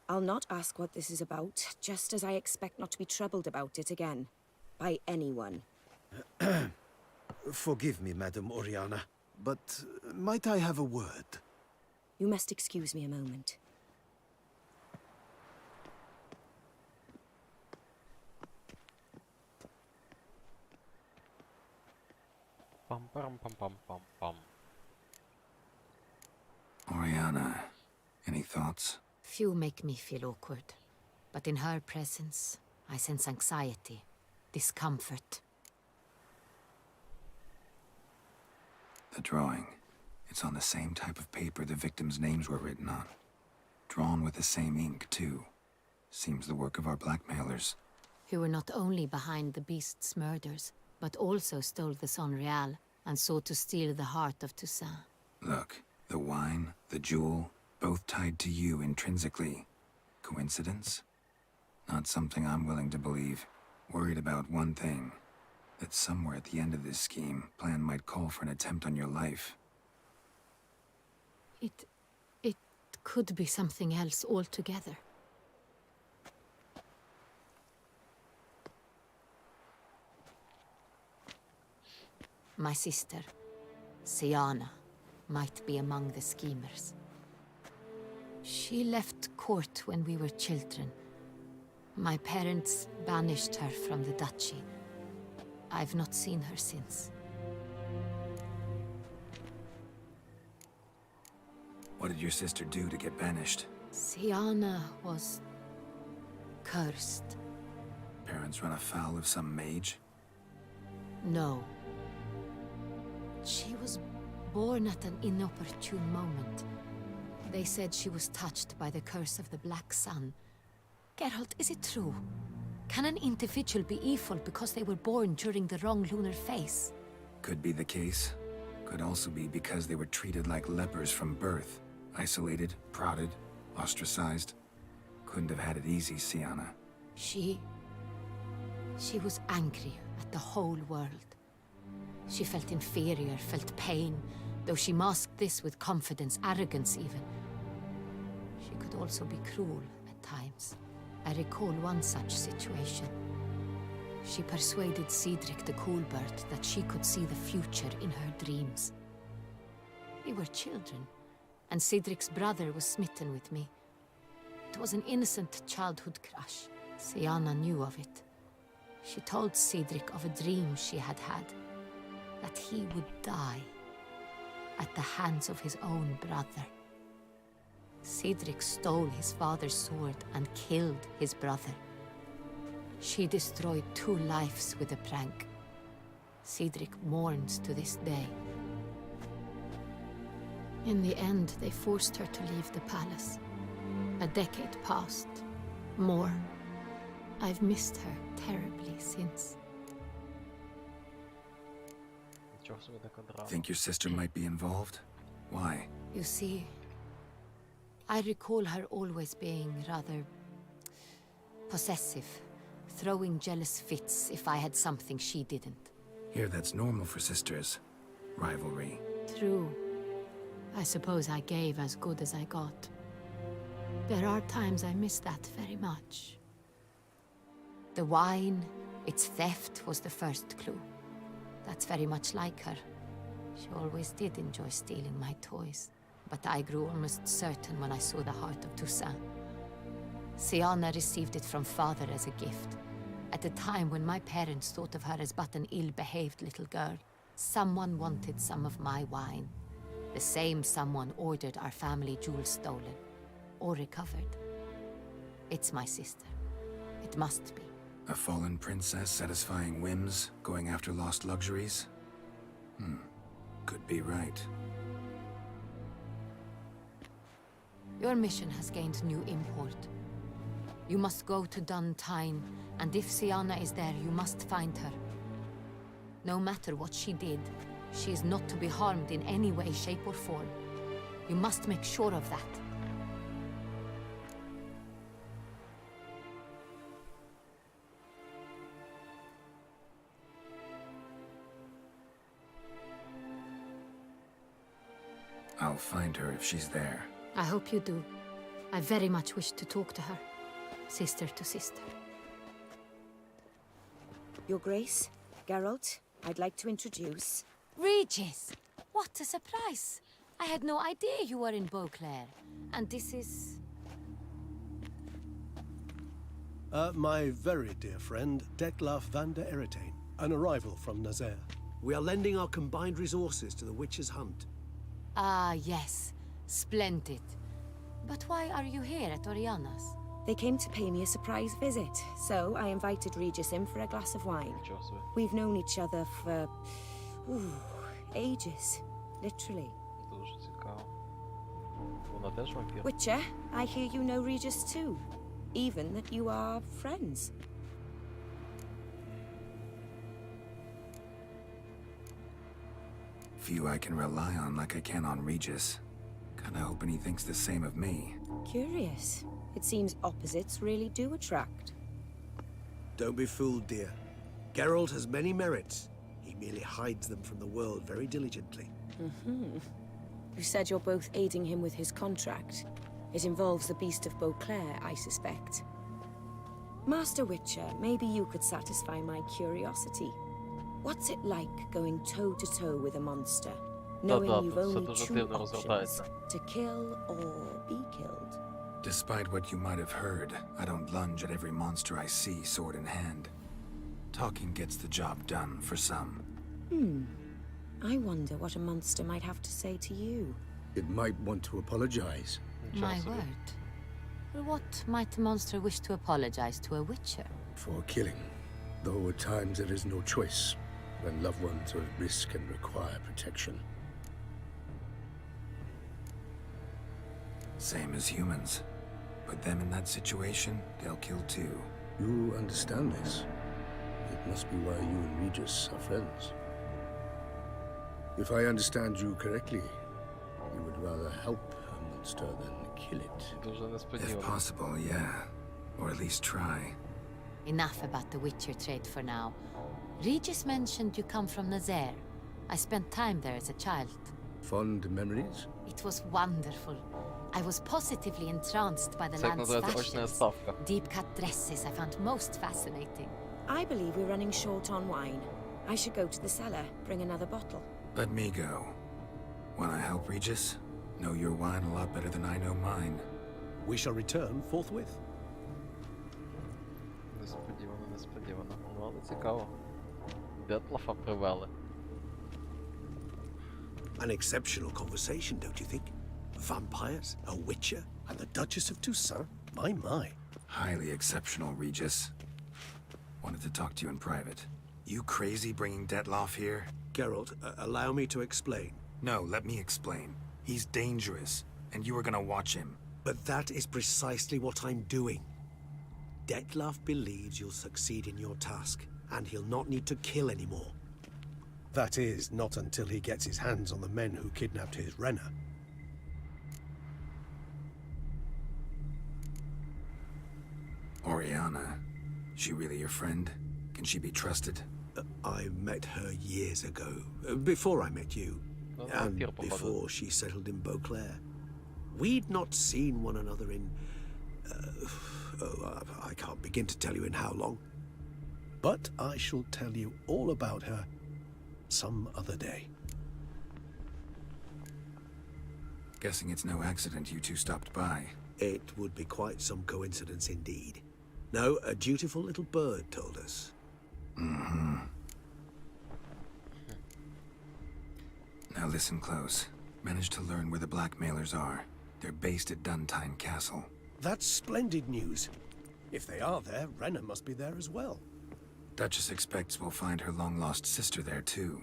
I'll not ask what this is about, just as I expect not to be troubled about it again. By anyone. Forgive me, Madam Oriana, but might I have a word? You must excuse me a moment. Pum pum pum pum pum pum. Oriana, any thoughts? Few make me feel awkward, but in her presence, I sense anxiety, discomfort. The drawing. It's on the same type of paper the victims' names were written on. Drawn with the same ink, too. Seems the work of our blackmailers. Who were not only behind the beast's murders, but also stole the Son Real and sought to steal the heart of Tüssönu. Look, the wine, the jewel, both tied to you intrinsically. Coincidence? Not something I'm willing to believe. Worried about one thing. That somewhere at the end of this scheme, plan might call for an attempt on your life. It could be something else altogether. My sister, Siana, might be among the schemers. She left court when we were children. My parents banished her from the duchy. I've not seen her since. What did your sister do to get banished? Siana was cursed. Parents run afoul of some mage? No. She was born at an inopportune moment. They said she was touched by the curse of the Black Sun. Geralt, is it true? Can an individual be evil because they were born during the wrong lunar phase? Could be the case. Could also be because they were treated like lepers from birth. Isolated, prodded, ostracized. Couldn't have had it easy, Sienna. She was angry at the whole world. She felt inferior, felt pain, though she masked this with confidence, arrogance even. She could also be cruel at times. I recall one such situation. She persuaded Cedric the Coolbird that she could see the future in her dreams. We were children, and Cedric's brother was smitten with me. It was an innocent childhood crush. Sienna knew of it. She told Cedric of a dream she had had, that he would die at the hands of his own brother. Cedric stole his father's sword and killed his brother. She destroyed 2 lives with a prank. Cedric mourns to this day. In the end, they forced her to leave the palace. A decade passed. More. I've missed her terribly since. Think your sister might be involved? Why? You see, I recall her always being rather possessive, throwing jealous fits if I had something she didn't. Here, that's normal for sisters. Rivalry. True. I suppose I gave as good as I got. There are times I miss that very much. The wine, its theft was the first clue. That's very much like her. She always did enjoy stealing my toys, but I grew almost certain when I saw the heart of Tюссону. Sienna received it from father as a gift. At a time when my parents thought of her as but an ill-behaved little girl, someone wanted some of my wine. The same someone ordered our family jewels stolen, or recovered. It's my sister. It must be. A fallen princess satisfying whims, going after lost luxuries? Could be right. Your mission has gained new import. You must go to Dun Tyne, and if Sienna is there, you must find her. No matter what she did, she is not to be harmed in any way, shape, or form. You must make sure of that. I'll find her if she's there. I hope you do. I very much wish to talk to her. Sister to sister. Your Grace, Geralt, I'd like to introduce... Regis! What a surprise! I had no idea you were in Beauclair. And this is... My very dear friend, Detlaf van der Eretain, an arrival from Nazaire. We are lending our combined resources to the Witch's Hunt. Ah, yes. Splendid. But why are you here at Oriana's? They came to pay me a surprise visit, so I invited Regis in for a glass of wine. We've known each other for... ages. Literally. Witcher, I hear you know Regis too. Even that you are friends. Few I can rely on like I can on Regis. Kinda hoping he thinks the same of me. Curious. It seems opposites really do attract. Don't be fooled, dear. Geralt has many merits. He merely hides them from the world very diligently. You said you're both aiding him with his contract. It involves the Beast of Beauclair, I suspect. Master Witcher, maybe you could satisfy my curiosity. What's it like going toe-to-toe with a monster, knowing you've only 2 options, to kill or be killed? Despite what you might have heard, I don't lunge at every monster I see sword in hand. Talking gets the job done for some. I wonder what a monster might have to say to you. It might want to apologize. My word. What might a monster wish to apologize to a witcher? For killing. Though at times there is no choice, when loved ones are at risk and require protection. Same as humans. Put them in that situation, they'll kill too. You understand this. It must be why you and Regis are friends. If I understand you correctly, you would rather help a monster than kill it. Дуже If несподівано. possible, yeah. Or at least try. Enough about the Witcher trade for now. Regis mentioned you come from Nazaire. I spent time there as a child. Fond memories? It was wonderful. I was positively entranced by the Це як land's називається очна fashions. ставка. Deep-cut dresses I found most fascinating. I believe we're running short on wine. I should go to the cellar, bring another bottle. Let me go. Wanna help Regis? Know your wine a lot better than I know mine. We shall return forthwith. Несподівано, несподівано. Ну, але цікаво. Детлафа привели. An exceptional conversation, don't you think? Vampires, a witcher, And the Duchess of Tюссону? My. Highly exceptional, Regis. Wanted to talk to you in private. You crazy bringing Detloff here? Geralt, allow me to explain. No, let me explain. He's dangerous, and you are gonna watch him. But that is precisely what I'm doing. Detlef believes you'll succeed in your task, and he'll not need to kill anymore. That is, not until he gets his hands on the men who kidnapped his Renna. Oriana, she really your friend? Can she be trusted? I met her years ago, before I met you, and before she settled in Beauclair. We'd not seen one another in... I can't begin to tell you in how long. But I shall tell you all about her some other day. Guessing it's no accident you two stopped by. It would be quite some coincidence indeed. No, a dutiful little bird told us. Mm-hmm. Now listen close. Managed to learn where the blackmailers are. They're based at Duntine Castle. That's splendid news. If they are there, Renna must be there as well. Duchess expects we'll find her long-lost sister there, too.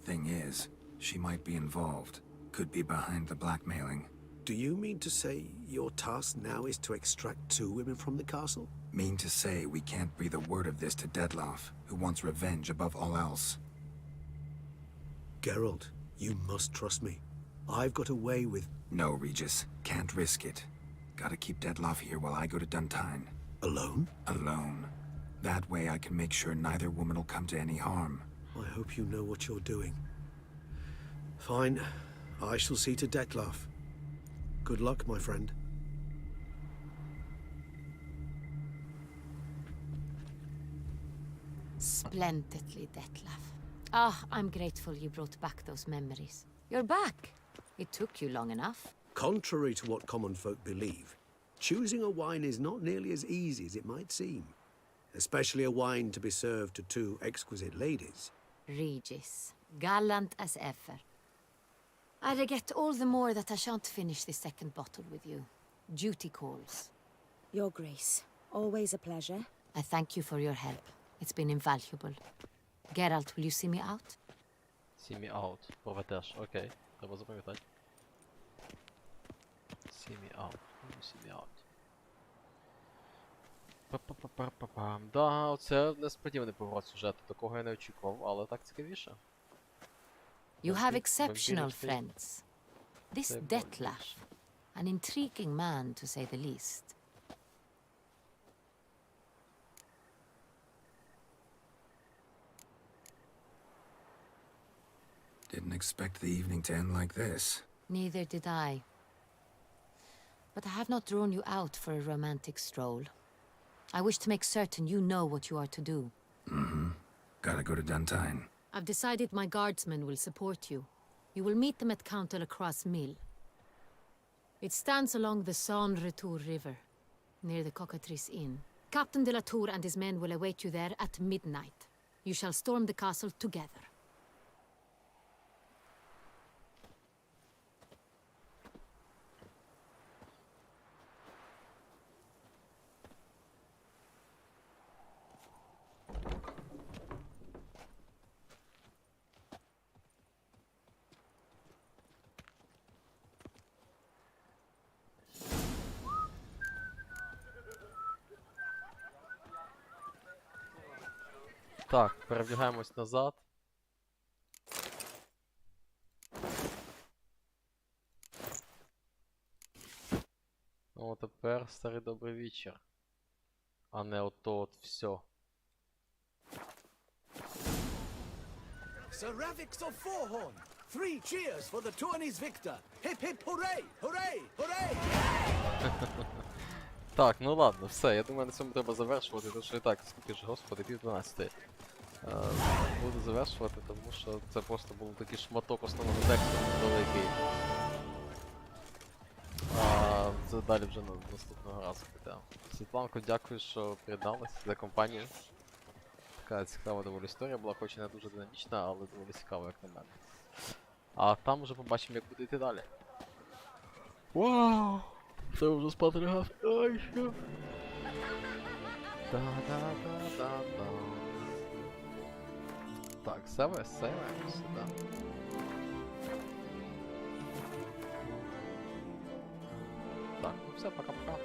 Thing is, she might be involved. Could be behind the blackmailing. Do you mean to say your task now is to extract 2 women from the castle? Mean to say we can't breathe a word of this to Detloff, who wants revenge above all else. Geralt, you must trust me. I've got away with... No, Regis. Can't risk it. Gotta keep Detloff here while I go to Duntine. Alone? Alone. That way I can make sure neither woman will come to any harm. I hope you know what you're doing. Fine. I shall see to Detloff. Good luck, my friend. Splendidly, Detlef. Ah, I'm grateful you brought back those memories. You're back. It took you long enough. Contrary to what common folk believe, choosing a wine is not nearly as easy as it might seem. Especially a wine to be served to 2 exquisite ladies. Regis, gallant as ever. I regret all the more that I shan't finish this 2nd bottle with you. Duty calls. Your Grace, always a pleasure. I thank you for your help. It's been invaluable. Geralt, will you see me out? See me out. Проведеш. Окей. Треба запам'ятати. See me out. See me out. Па-па-па-па-па-пам. Да, це несподіваний поворот сюжету. Такого я не очікував, але так цікавіше. You have exceptional friends. This Detlef, an intriguing man to say the least. Didn't expect the evening to end like this. Neither did I. But I have not drawn you out for a romantic stroll. I wish to make certain you know what you are to do. Mm-hmm. Gotta go to Duntine. I've decided my guardsmen will support you. You will meet them at Count Delacroix's mill. It stands along the Saône Retour River, near the Cockatrice Inn. Captain de la Tour and his men will await you there at midnight. You shall storm the castle together. Так, перебігаємось назад. О, тепер старий добрий вечір. А не ото от все. Sir Ravix of Fourhorn! 3 cheers for the tourney's victor! Hip hip hooray! Hooray! Hooray! Так, ну ладно, все, я думаю, на цьому треба завершувати, тому що і так, скільки ж, господи, 12. Буду завершувати, тому що це просто був такий шматок основного тексту великий. Це далі вже наступного разу піде. Світланко, дякую, що приєдналась за компанію. Така цікава доволі історія була, хоч і не дуже динамічна, але доволі цікава, як на мене. А там вже побачимо, як буде йти далі. Вау! Це вже спати лягав. Ай, що? Да-да-да-да-да. Так, сейваємося, да. Так, ну все, пока-пока.